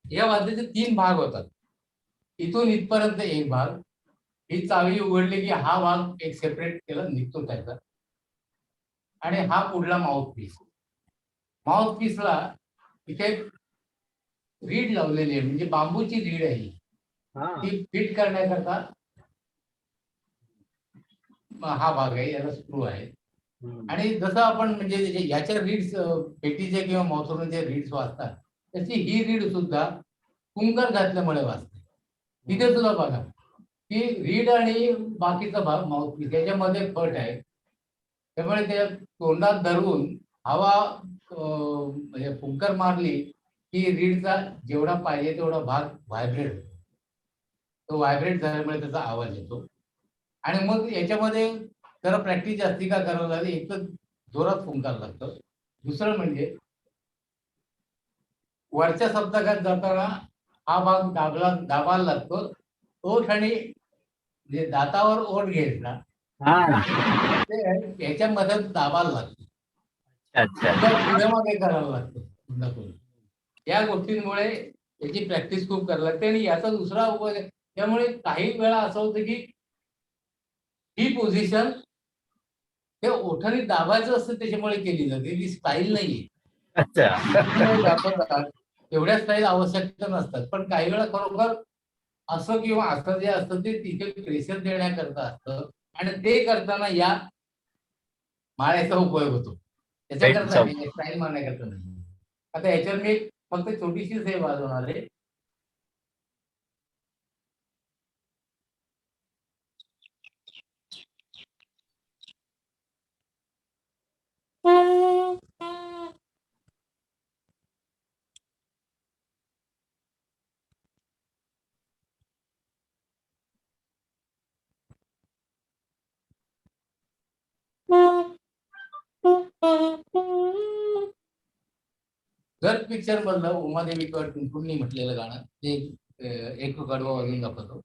या वाद्याचे 3 भाग होतात. इथून इथपर्यंत एक भाग, ही चावी उघडली की हा भाग एक सेपरेट केला निघतो त्याचा, आणि हा पुढला माउथ पीस. माउथ पीसला इथे रीड लावलेली आहे, म्हणजे बांबूची रीड आहे, ती फिट करण्याकरता हा भाग आहे, याला स्क्रू आहे. आणि जसं आपण म्हणजे याच्या रीड्स, पेटीचे किंवा माउथवरून रीड्स वाजतात, तशी ही रीड सुद्धा कुंकर घातल्यामुळे वाजते. तिथे सुद्धा बघा की रीड आणि बाकीचा भाग माउथ पीस याच्यामध्ये फट आहे, त्यामुळे ते तोंडात धरून हवा म्हणजे फुंकर मारली की रीडचा जेवढा पाहिजे तेवढा भाग व्हायब्रेट होतो. तो व्हायब्रेट झाल्यामुळे त्याचा आवाज येतो. आणि मग याच्यामध्ये जरा प्रॅक्टिस जास्ती का करावं लागेल, एक तर जोरात फुंकार लागतं, दुसरं म्हणजे वरच्या सप्तकात जाताना हा भाग दाबायला लागतो. ओठ आणि म्हणजे दातावर ओठ घ्यायचा, याच्यामध्ये दाबायला लागतो. पुढे मागे करावं लागतं. या गोष्टींमुळे याची प्रॅक्टिस खूप करावी लागते. आणि याचा दुसरा उपयोग आहे, त्यामुळे काही वेळा असं होतं की ही पोझिशन ते ओठाने दाबायचं असतं त्याच्यामुळे केली जाते, ती स्टाईल नाहीये. अच्छा. दाखवतात एवढ्या स्टाईल आवश्यकता नसतात, पण काही वेळा खरोखर असं किंवा असं जे असतं ते तिथे प्रेशर देण्याकरता असतं आणि ते करताना या माळ्याचा उपयोग होतो त्याच्याकरता नाही, स्टाईल मारण्याकरता नाही. आता याच्यावर मी फक्त छोटीशी सेव वाजवणार आहे. गर्ल पिक्चर मधलं उमादेवी टुनटुनी म्हटलेलं गाणं ते एक कडवं वाजून दाखवतो.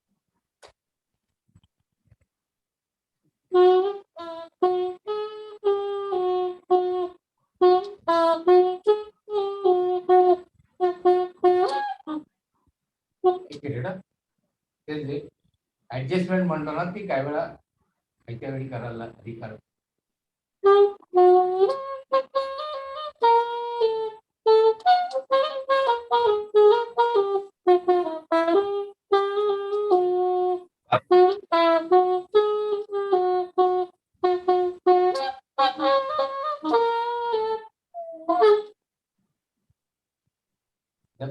ऍडजस्टमेंट म्हणतो ना ती काही वेळा काही वेळी करायला अधिकार.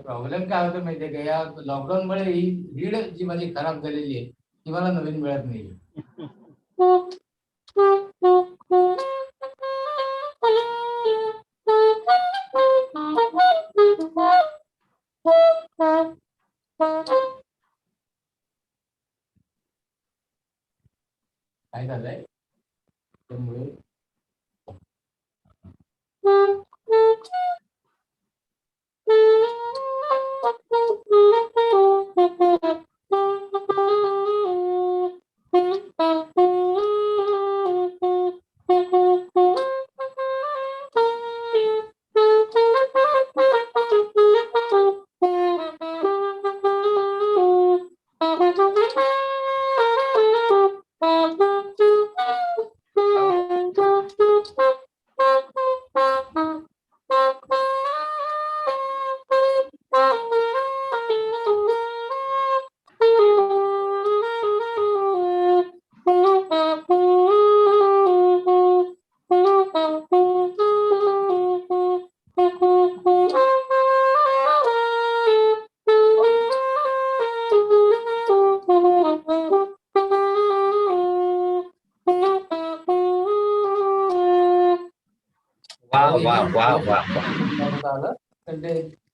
प्रॉब्लेम काय होतं माहितीये का, या लॉकडाऊन मुळे ही रीड जी माझी खराब झालेली आहे ती मला नवीन मिळत नाही. काय झालंय त्यामुळे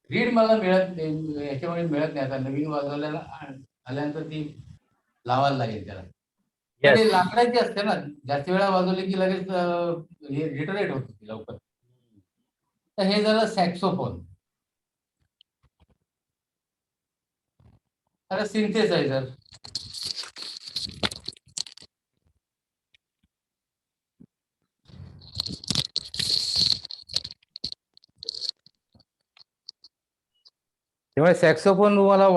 रीड मला मिळत नाही, याच्यामुळे मिळत नाही. आता नवीन वाजवल्याला आल्यानंतर ती लावायला लागेल त्याला. ते लाकडाची असते ना, जास्त वेळा वाजवली की लगेच हे रिटरेट होत लवकर. तर हे झालं सॅक्सोफोन. आता सिंथेसायझर. तेव्हा सॅक्सोफोन तुम्हाला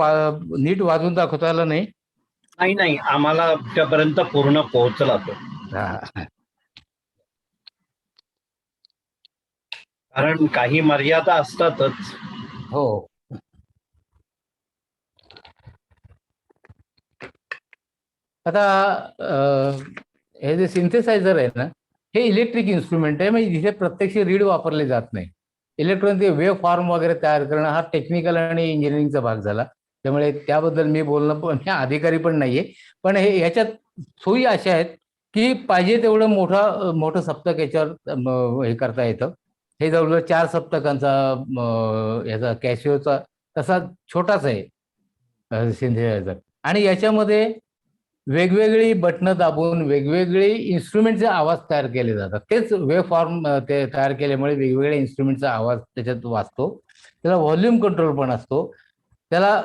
नीट वाजवून दाखवता आलं नाही? नाही, आम्हाला त्यापर्यंत पूर्ण पोहोचला तो. कारण काही मर्यादा असतातच. हो. आता हे जे सिंथेसायझर आहे ना, हे इलेक्ट्रिक इन्स्ट्रुमेंट आहे, म्हणजे जिथे प्रत्यक्ष रीड वापरले जात नाही. इलेक्ट्रॉनिक वेव्ह फॉर्म वगैरे तयार करणं हा टेक्निकल आणि इंजिनिअरिंगचा भाग झाला. त्यामुळे त्याबद्दल मी बोलणं पण अधिकारी पण नाहीये. पण हे याच्यात सोयी अशा आहेत की पाहिजे तेवढं मोठं सप्तक याच्यावर हे करता येतं. हे जवळजवळ 4 सप्तकांचा याचा कॅशिओचा तसा छोटाच आहे सिंथेसायझर. आणि याच्यामध्ये वेगवेगळी बटणं दाबून वेगवेगळे इन्स्ट्रुमेंटचे आवाज तयार केले जातात. तेच वेव्ह फॉर्म ते तयार केल्यामुळे वेगवेगळ्या इन्स्ट्रुमेंटचा आवाज त्याच्यात वाजतो. त्याला व्हॉल्यूम कंट्रोल पण असतो. त्याला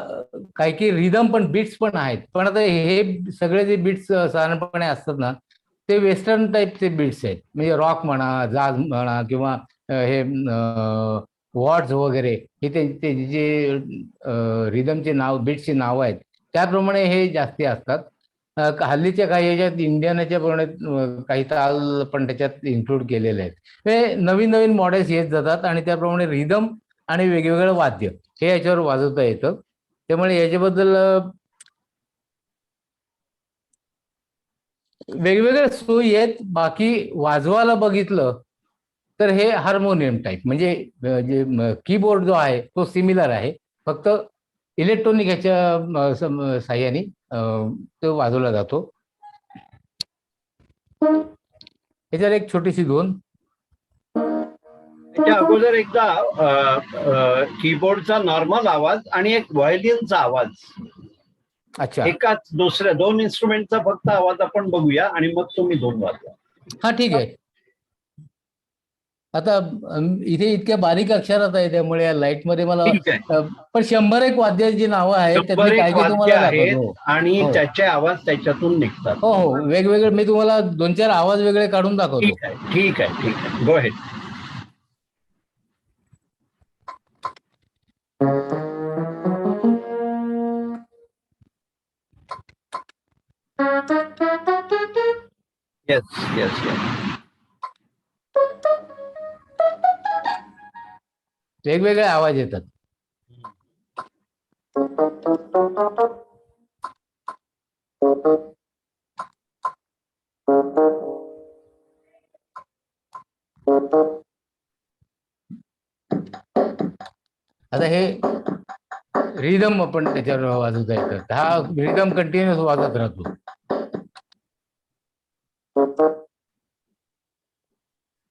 काही रिदम पण, बीट्स पण आहेत. पण आता हे सगळे जे बीट्स साधारणपणे असतात ना, ते वेस्टर्न टाईपचे बीट्स आहेत. म्हणजे रॉक म्हणा, जाज म्हणा किंवा हे वॉर्ड्स वगैरे हे ते जे रिदमचे नाव, बीट्सची नावं आहेत त्याप्रमाणे हे जास्ती असतात. हल्लीच्या काही याच्यात इंडियनच्या प्रमाणे काही ताल पण त्याच्यात इन्क्लूड केलेले आहेत. हे नवीन नवीन मॉडेल्स येत जातात आणि त्याप्रमाणे रिदम आणि वेगवेगळं वाद्य हे याच्यावर वाजवता येतं. त्यामुळे याच्याबद्दल वेगवेगळ्या सोयी आहेत. बाकी वाजवायला बघितलं तर हे हार्मोनियम टाईप म्हणजे जे कीबोर्ड जो आहे तो सिमिलर आहे, फक्त इलेक्ट्रॉनिक ह्याच्या साह्याने तो वाजवला जातो. याच्यात एक छोटीशी धून. त्याच्या अगोदर एकदा कीबोर्डचा नॉर्मल आवाज आणि एक व्हायोलिनचा आवाज, अच्छा, एकाच दुसऱ्या दोन इन्स्ट्रुमेंटचा फक्त आवाज आपण बघूया आणि मग तुम्ही धून वाजवा. हा ठीक आहे. आता इथे इतक्या बारीक अक्षरात आहे त्यामुळे या लाईट मध्ये मला ठीक आहे. पण 101 वाद्याची नावं आहेत, 100 त्यातली एक काही काही वाद्य तुम्हाला आहेत दाखवतो. आणि हो त्याचे आवाज त्याच्यातून निघतात. हो हो, वेगवेगळे मी तुम्हाला 2-4 आवाज वेगळे काढून दाखवतो. ठीक आहे, ठीक आहे, ठीक आहे. Go ahead. Yes yes yes. वेगवेगळे आवाज येतात. आता हे रिदम आपण त्याच्यावर वाजवता येतात. हा रिदम कंटिन्युअस वाजत राहतो.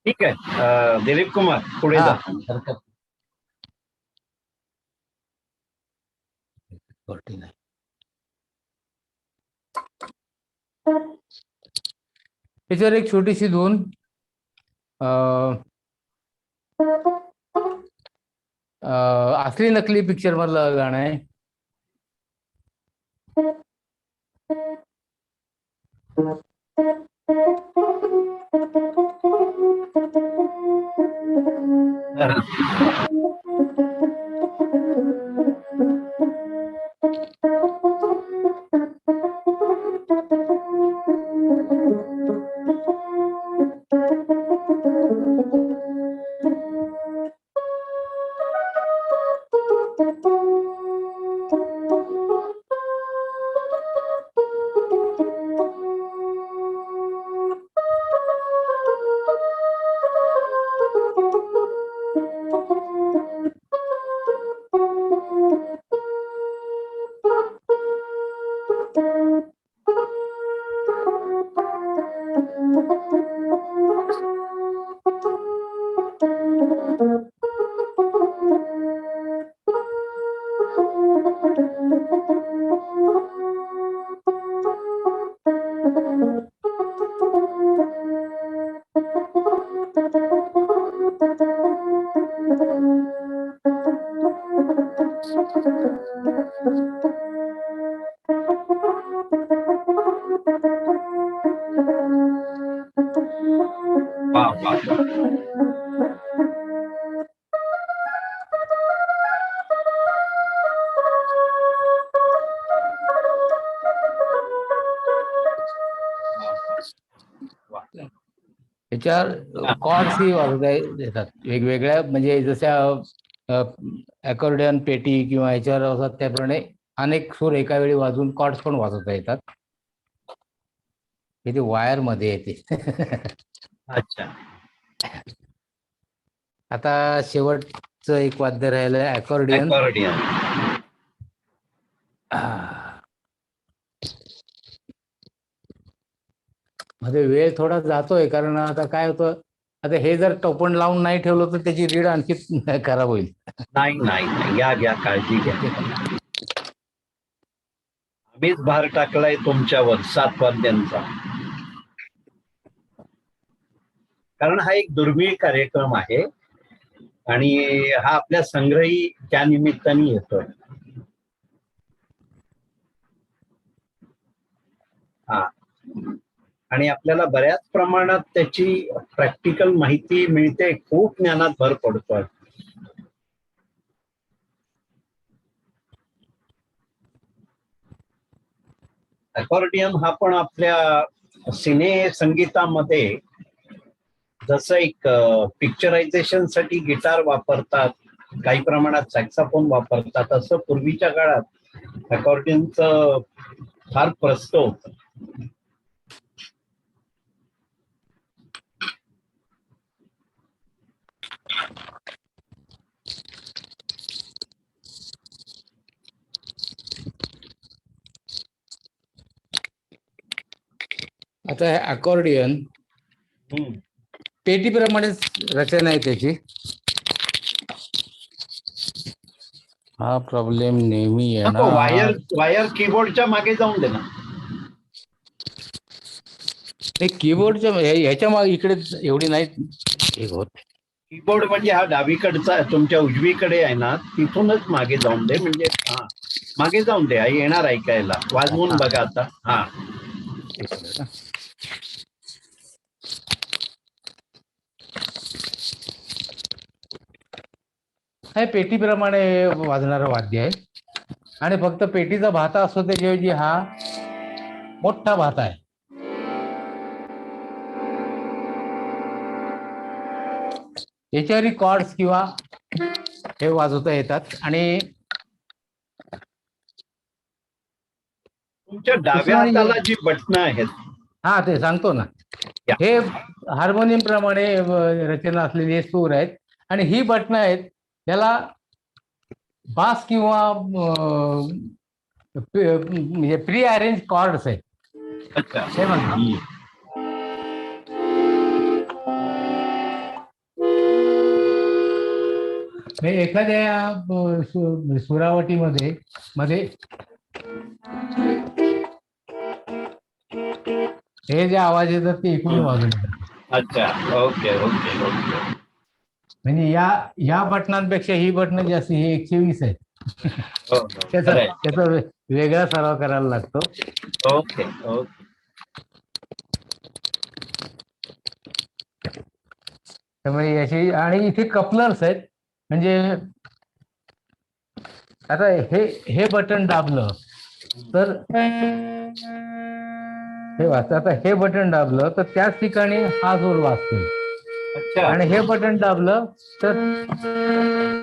ठीक आहे. दिलीप कुमार पुढे हा, जा. हरकत नाही. त्याच्यावर एक छोटीशी धून असली नकली पिक्चर मधलं गाणं आहे. वा वा वा. त्याच्यावर कॉर्ड्सही वाजवता येतात वेगवेगळ्या, म्हणजे जशा अकॉर्डियन पेटी किंवा ह्याच्यावर असतात त्याप्रमाणे अनेक सूर एका वेळी वाजवून कॉर्ड्स पण वाजवता येतात. इथे वायर मध्ये येते. अच्छा. आता शेवटचं एक वाद्य राहिलं अकॉर्डियन. मध्ये वेळ थोडा जातोय कारण आता काय होतं, आता हे जर टोपण लावून नाही ठेवलं तर त्याची रीड आणखी खराब होईल. नाही नाही नाही, घ्या घ्या, काळजी घ्या. आम्हीच भार टाकलाय तुमच्यावर 7 वाद्यांचा, कारण हा एक दुर्मिळ कार्यक्रम आहे आणि हा आपल्या संग्रही त्या निमित्ताने येतोय. हा, आणि आपल्याला बऱ्याच प्रमाणात त्याची प्रॅक्टिकल माहिती मिळते, खूप ज्ञानात भर पडतोय. अकॉर्डियन हा पण आपल्या सिने संगीतामध्ये जसं एक पिक्चरायझेशन साठी गिटार वापरतात, काही प्रमाणात सॅक्साफोन वापरतात, असं पूर्वीच्या काळात अकॉर्डियनचं फार प्रस्त होतं. आता हे अकॉर्डियन पेटीप्रमाणेच रचना आहे त्याची. हा प्रॉब्लेम नेहमी नको, येणार. वायर कीबोर्डच्या मागे जाऊन दे ना. कीबोर्डच्या ह्याच्या मागे इकडे एवढी नाही हे होत. कीबोर्ड म्हणजे हा डावीकडचा तुमच्या उजवीकडे आहे ना, तिथूनच मागे जाऊन दे. म्हणजे हा मागे जाऊन दे, येणार ऐकायला. वाजवून बघा आता. हा, हे पेटीप्रमाणे वाजणारं वाद्य आहे आणि फक्त पेटीचा भाता असतो त्याच्याऐवजी हा मोठा भाता आहे. याच्यावरही कॉर्ड्स किंवा हे वाजवता येतात. आणि तुमच्या डाव्या हाताला जी बटणं आहेत, हा ते सांगतो ना, हे हार्मोनियम प्रमाणे रचना असलेली हे सूर आहेत आणि ही बटणं आहेत त्याला बास किंवा म्हणजे प्री अरेंज कॉर्ड्स आहेत. हे म्हणतात. एखाद्या सुरावटीमध्ये हे जे आवाज येतात ते इकडून वाजवतात. अच्छा, ओके ओके ओके. म्हणजे या बटनांपेक्षा ही बटणं जास्त, ही 120 आहेत. त्याचा वेगळा सराव करायला लागतो. Okay okay. त्यामुळे याची, आणि इथे कपलर्स आहेत. म्हणजे आता हे बटन दाबलं तर हे वाजतं. आता हे बटन दाबलं तर त्याच ठिकाणी हा जोर वाजतोय आणि हे बटन दाबलं तर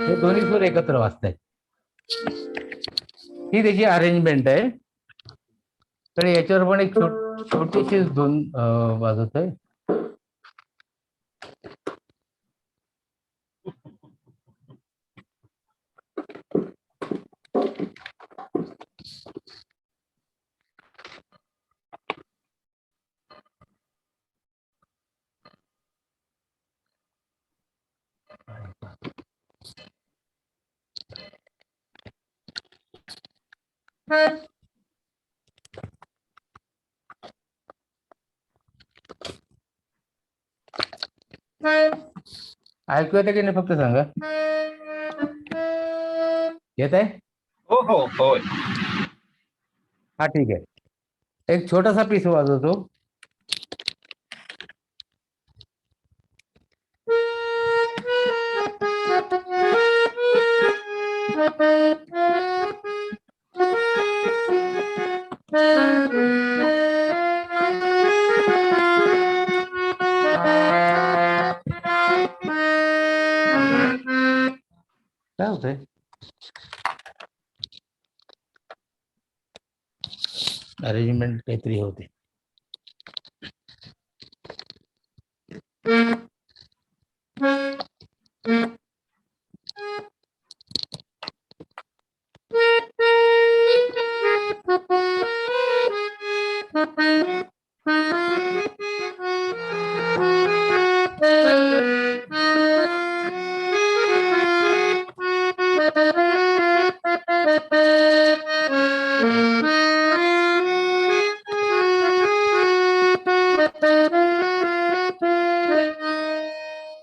हे दोन्ही सूर एकत्र वाजतायत. ही त्याची अरेंजमेंट आहे. तर याच्यावर पण एक छोटीशी धून वाजवतोय. ऐकू येतं की नाही फक्त सांगा. येत आहे? हो हो हो. हा ठीक आहे. एक छोटासा पीस वाजवतो. काय होतंय? अरेंजमेंट काहीतरी होते.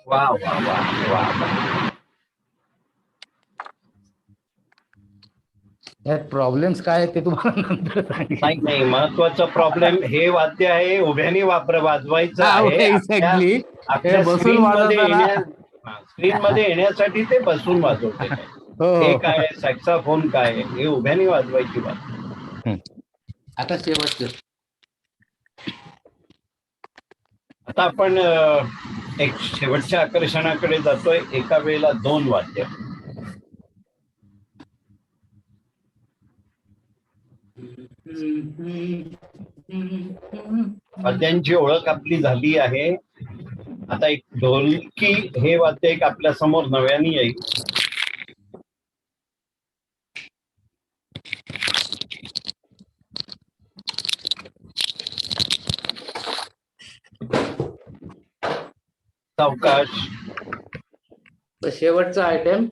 वा वा वा वा. यात प्रॉब्लेम्स काय आहेत ते तुम्हाला नंतर सांगेन. नाही, महत्वाचा प्रॉब्लेम हे वाद्य आहे, उभ्याने वाजवायचं आहे. एक्झॅक्टली. आपल्या स्क्रीन मध्ये येण्यासाठी ते बसून वाजवते. हे काय सॅक्साफोन काय, हे उभ्याने वाजवायची बात. आता शेवटचं. आता आपण एक शेवटच्या आकर्षणाकडे जातोय. एका वेळेला 2 वाद्य. वाद्यांची ओळख आपली झाली आहे. आता एक ढोलकी हे वाद्य एक आपल्या समोर नव्याने येईल. सावकाश. शेवटचा आयटम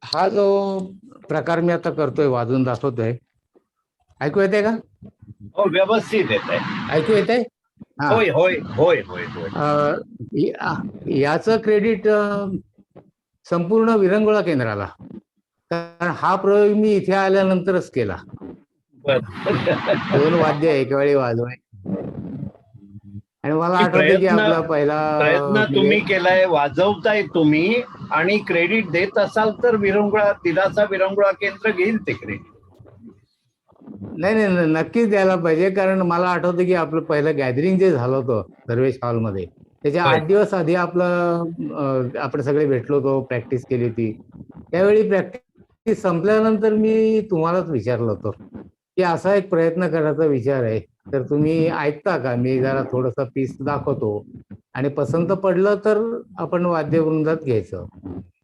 हा जो प्रकार मी आता करतोय, वाजून दाखवतोय, ऐकू येते का? हो, व्यवस्थित येत आहे. ऐकू येते? होय होय होय होय होय. याचं क्रेडिट संपूर्ण विरंगुळा केंद्राला, कारण हा प्रयोग मी इथे आल्यानंतरच केला. 2 वाद्य एका वेळी वाजवाय, आणि मला आठवतं की आपला पहिला प्रयत्न तुम्ही केलाय, वाजवताय तुम्ही, आणि क्रेडिट देत असाल तर विरंगुळा, दिलासा विरंगुळा केंद्र घेईल ते क्रेडिट. नाही, नक्कीच द्यायला पाहिजे, कारण मला आठवतं की आपलं पहिलं गॅदरिंग जे झालं होतं सर्वेश हॉलमध्ये, त्याच्या 8 दिवस आधी आपलं आपण सगळे भेटलो होतो, प्रॅक्टिस केली होती. त्यावेळी प्रॅक्टिस संपल्यानंतर मी तुम्हालाच विचारलं होतं की असा एक प्रयत्न करायचा विचार आहे, तर तुम्ही ऐकता का? मी जरा थोडंसं पीस दाखवतो, आणि पसंत पडलं तर आपण वाद्यवृंदात घ्यायचं.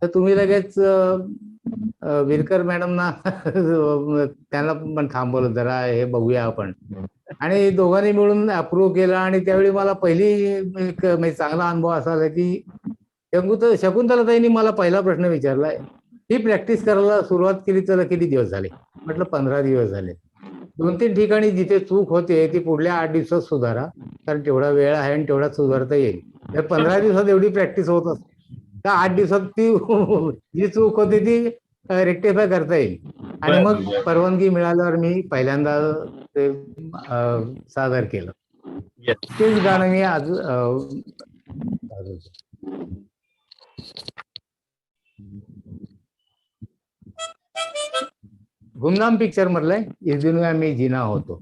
तर तुम्ही लगेच विरकर मॅडमना त्यांना पण थांबवलं, जरा हे बघूया आपण, आणि दोघांनी मिळून अप्रूव्ह केलं. आणि त्यावेळी मला पहिली एक म्हणजे चांगला अनुभव असा आला की शकुंतलाताईंनी मला पहिला प्रश्न विचारलाय, ही प्रॅक्टिस करायला सुरुवात केली तर किती दिवस झाले? म्हटलं 15 दिवस झाले. 2-3 ठिकाणी जिथे चूक होते ती पुढल्या 8 दिवसात सुधारा, कारण तेवढा वेळ आहे आणि तेवढा सुधारता येईल. तर 15 दिवसात एवढी प्रॅक्टिस होत असते, तर 8 दिवसात ती जी चूक होती ती रेक्टिफाय करता येईल. आणि मग परवानगी मिळाल्यावर मी पहिल्यांदा ते सादर केलं. तेच गाणं मी आज गुमनाम पिक्चर मधलंय, इस दुनिया में जीना हो तो.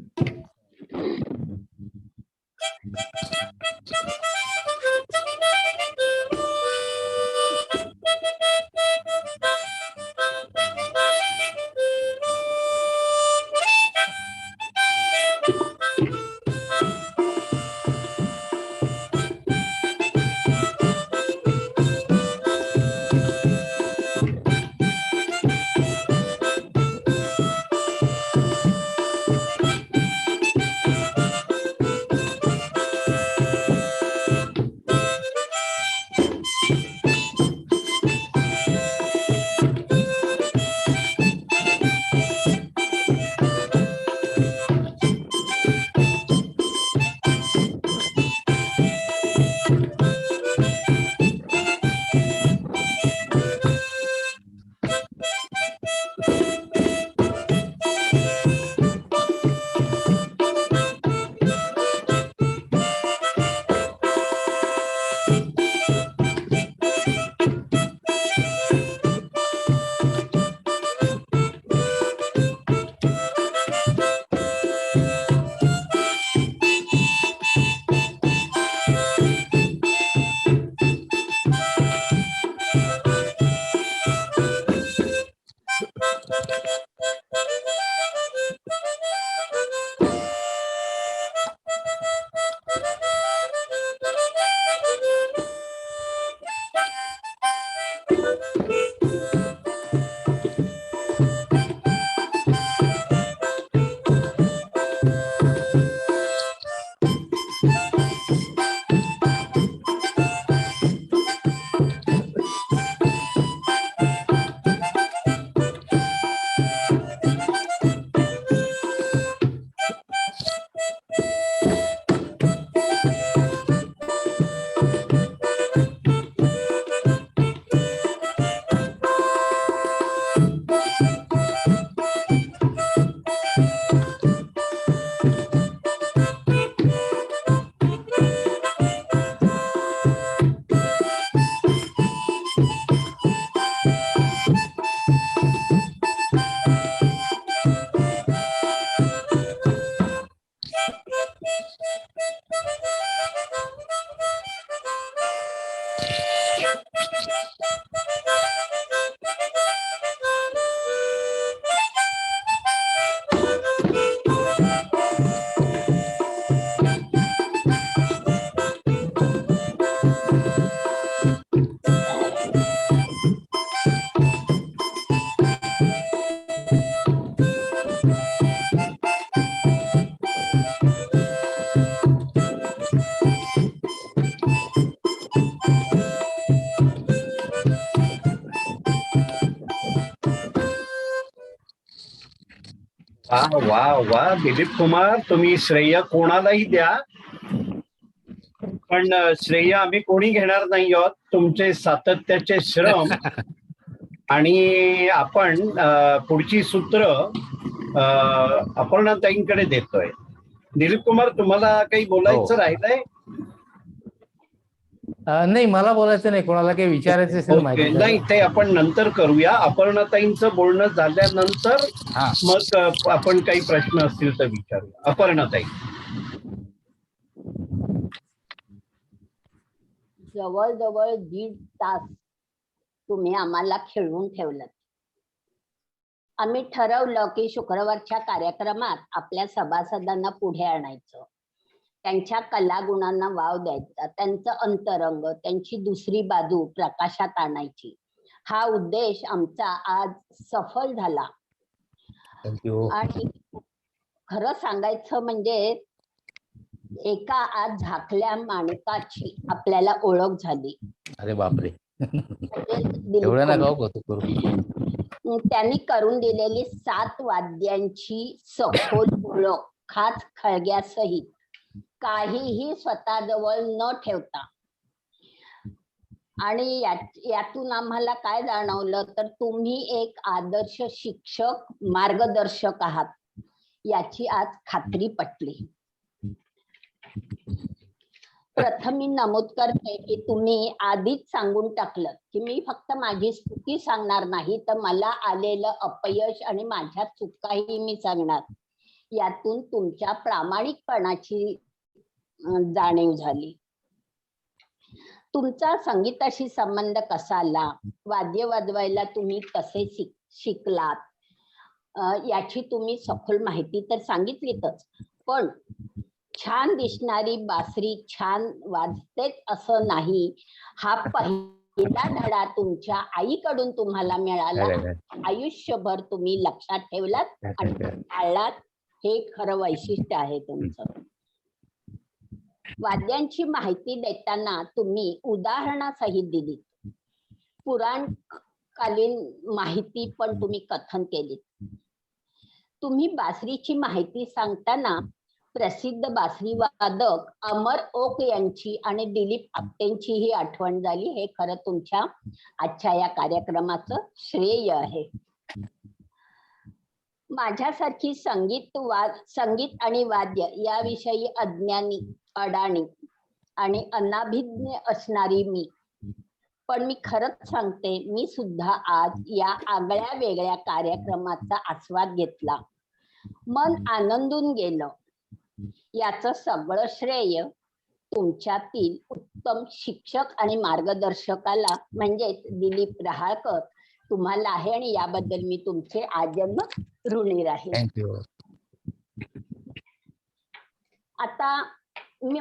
वा वा दिलीप कुमार, तुम्ही श्रेय कोणालाही द्या, पण श्रेय आम्ही कोणी घेणार नाही आहोत. तुमचे सातत्याचे श्रम आणि आपण पुढची सूत्र अपर्णाताईंकडे देतोय. दिलीप कुमार, तुम्हाला काही बोलायचं राहिलंय? नाही, मला बोलायचं नाही. कोणाला काही विचारायचं असेल माहिती नाही, ते आपण नंतर करूया. अपर्णाताईंचं बोलणं झाल्यानंतर मग आपण काही प्रश्न असतील तर विचारूया. अपर्णाताई. जवळजवळ 1.5 तास तुम्ही आम्हाला खेळवून ठेवलं. आम्ही ठरवलं की शुक्रवारच्या कार्यक्रमात आपल्या सभासदांना पुढे आणायचं, त्यांच्या कलागुणांना वाव द्यायचा, त्यांचं अंतरंग, त्यांची दुसरी बाजू प्रकाशात आणायची. हा उद्देश आमचा आज सफल झाला. थँक्यू. आणि खरं सांगायचं म्हणजे एका आज झाकल्या माणसाची आपल्याला ओळख झाली. अरे बापरे, दिलीप एवढं ना कुमार. गाव करू. त्यांनी करून दिलेली 7 वाद्यांची सखोल ओळख खाच खळग्यासहित काहीही स्वतःजवळ न ठेवता, आणि यातून आम्हाला काय जाणवलं तर तुम्ही एक आदर्श शिक्षक मार्गदर्शक आहात याची आज खात्री पटली. प्रथम मी नमूद करते की तुम्ही आधीच सांगून टाकलं की मी फक्त माझी स्तुती सांगणार नाही तर मला आलेलं अपयश आणि माझ्या चुकाही मी सांगणार. यातून तुमच्या प्रामाणिकपणाची जाणीव झाली. तुमचा संगीताशी संबंध कसा आला, वाद्य वाजवायला तुम्ही कसे शिकलात, याची तुम्ही सखोल माहिती तर सांगितलीतच, पण छान दिसणारी बासरी छान वाजतेच असं नाही, हा पहिला धडा तुमच्या आईकडून तुम्हाला मिळाला. आयुष्यभर तुम्ही लक्षात ठेवलात आणि पाळलात. हे खरं वैशिष्ट्य आहे तुमचं. वाद्यांची माहिती देताना तुम्ही उदाहरणासहित दिली. पुराणकालीन माहिती पण तुम्ही कथन केली. तुम्ही बासरीची माहिती सांगताना प्रसिद्ध बासरी वादक अमर ओक यांची आणि दिलीप आपटेंची ही आठवण झाली. हे खरं तुमच्या आजच्या या कार्यक्रमाचं श्रेय आहे. माझ्यासारखी संगीत आणि वाद्य याविषयी अज्ञानी, अडाणी आणि अनाभिज्ञ असणारी मी, पण मी खरंच सांगते, मी सुद्धा आज या आगळ्या वेगळ्या कार्यक्रमाचा आस्वाद घेतला. मन आनंदून गेलं. याचं सगळं श्रेय तुमच्यातील उत्तम शिक्षक आणि मार्गदर्शकाला म्हणजेच दिलीप रहाळकर तुम्हाला आहे, आणि याबद्दल मी तुमचे आजन्म ऋणी राहील. थँक्यू. आता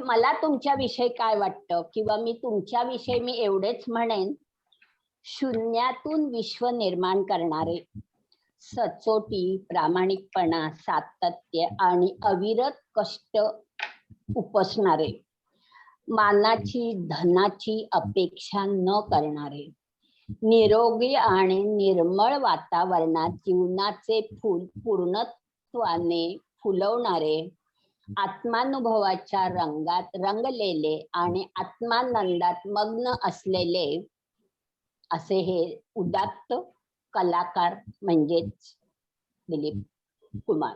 मला तुमच्याविषयी काय वाटतं किंवा मी तुमच्याविषयी मी एवढेच म्हणेन, शून्यातून विश्व निर्माण करणारे, सचोटी, प्रामाणिकपणा, सातत्य आणि अविरत कष्ट उपसणारे, मानाची धनाची अपेक्षा न करणारे, निरोगी आणि निर्मळ वातावरणात जीवनाचे फूल पूर्णत्वाने फुलवणारे, आत्मानुभवाच्या रंगात रंगलेले आणि आत्मानंदात मग्न असलेले असे हे उदात्त कलाकार म्हणजेच दिलीप कुमार.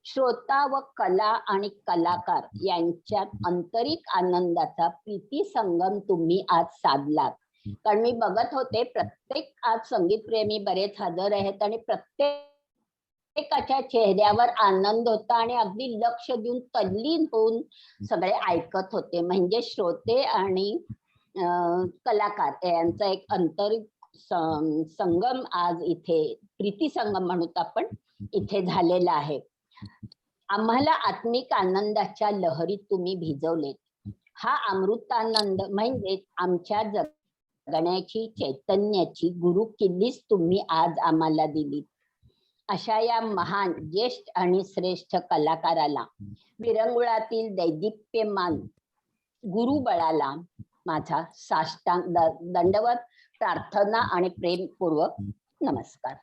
श्रोता व कला आणि कलाकार यांच्यात आंतरिक आनंदाचा प्रीती संगम तुम्ही आज साधलात. कारण मी बघत होते, प्रत्येक आज संगीतप्रेमी बरेच हजर आहेत आणि प्रत्येकाच्या चेहऱ्यावर आनंद होता आणि अगदी लक्ष देऊन तल्लीन होऊन सगळे ऐकत होते. म्हणजे श्रोते आणि कलाकार यांचा एक आंतरिक संगम आज इथे, प्रीती संगम म्हणूत आपण, इथे झालेला आहे. आम्हाला आत्मिक आनंदाच्या लहरीत तुम्ही भिजवलेत. हा अमृतानंद म्हणजे आमच्या जगण्याची, चैतन्याची गुरु किल्लीच तुम्ही आज आम्हाला दिली. अशा या महान, ज्येष्ठ आणि श्रेष्ठ कलाकाराला, विरंगुळातील दैदिप्यमान गुरुबळाला माझा साष्टांग दंडवत प्रार्थना आणि प्रेमपूर्वक नमस्कार.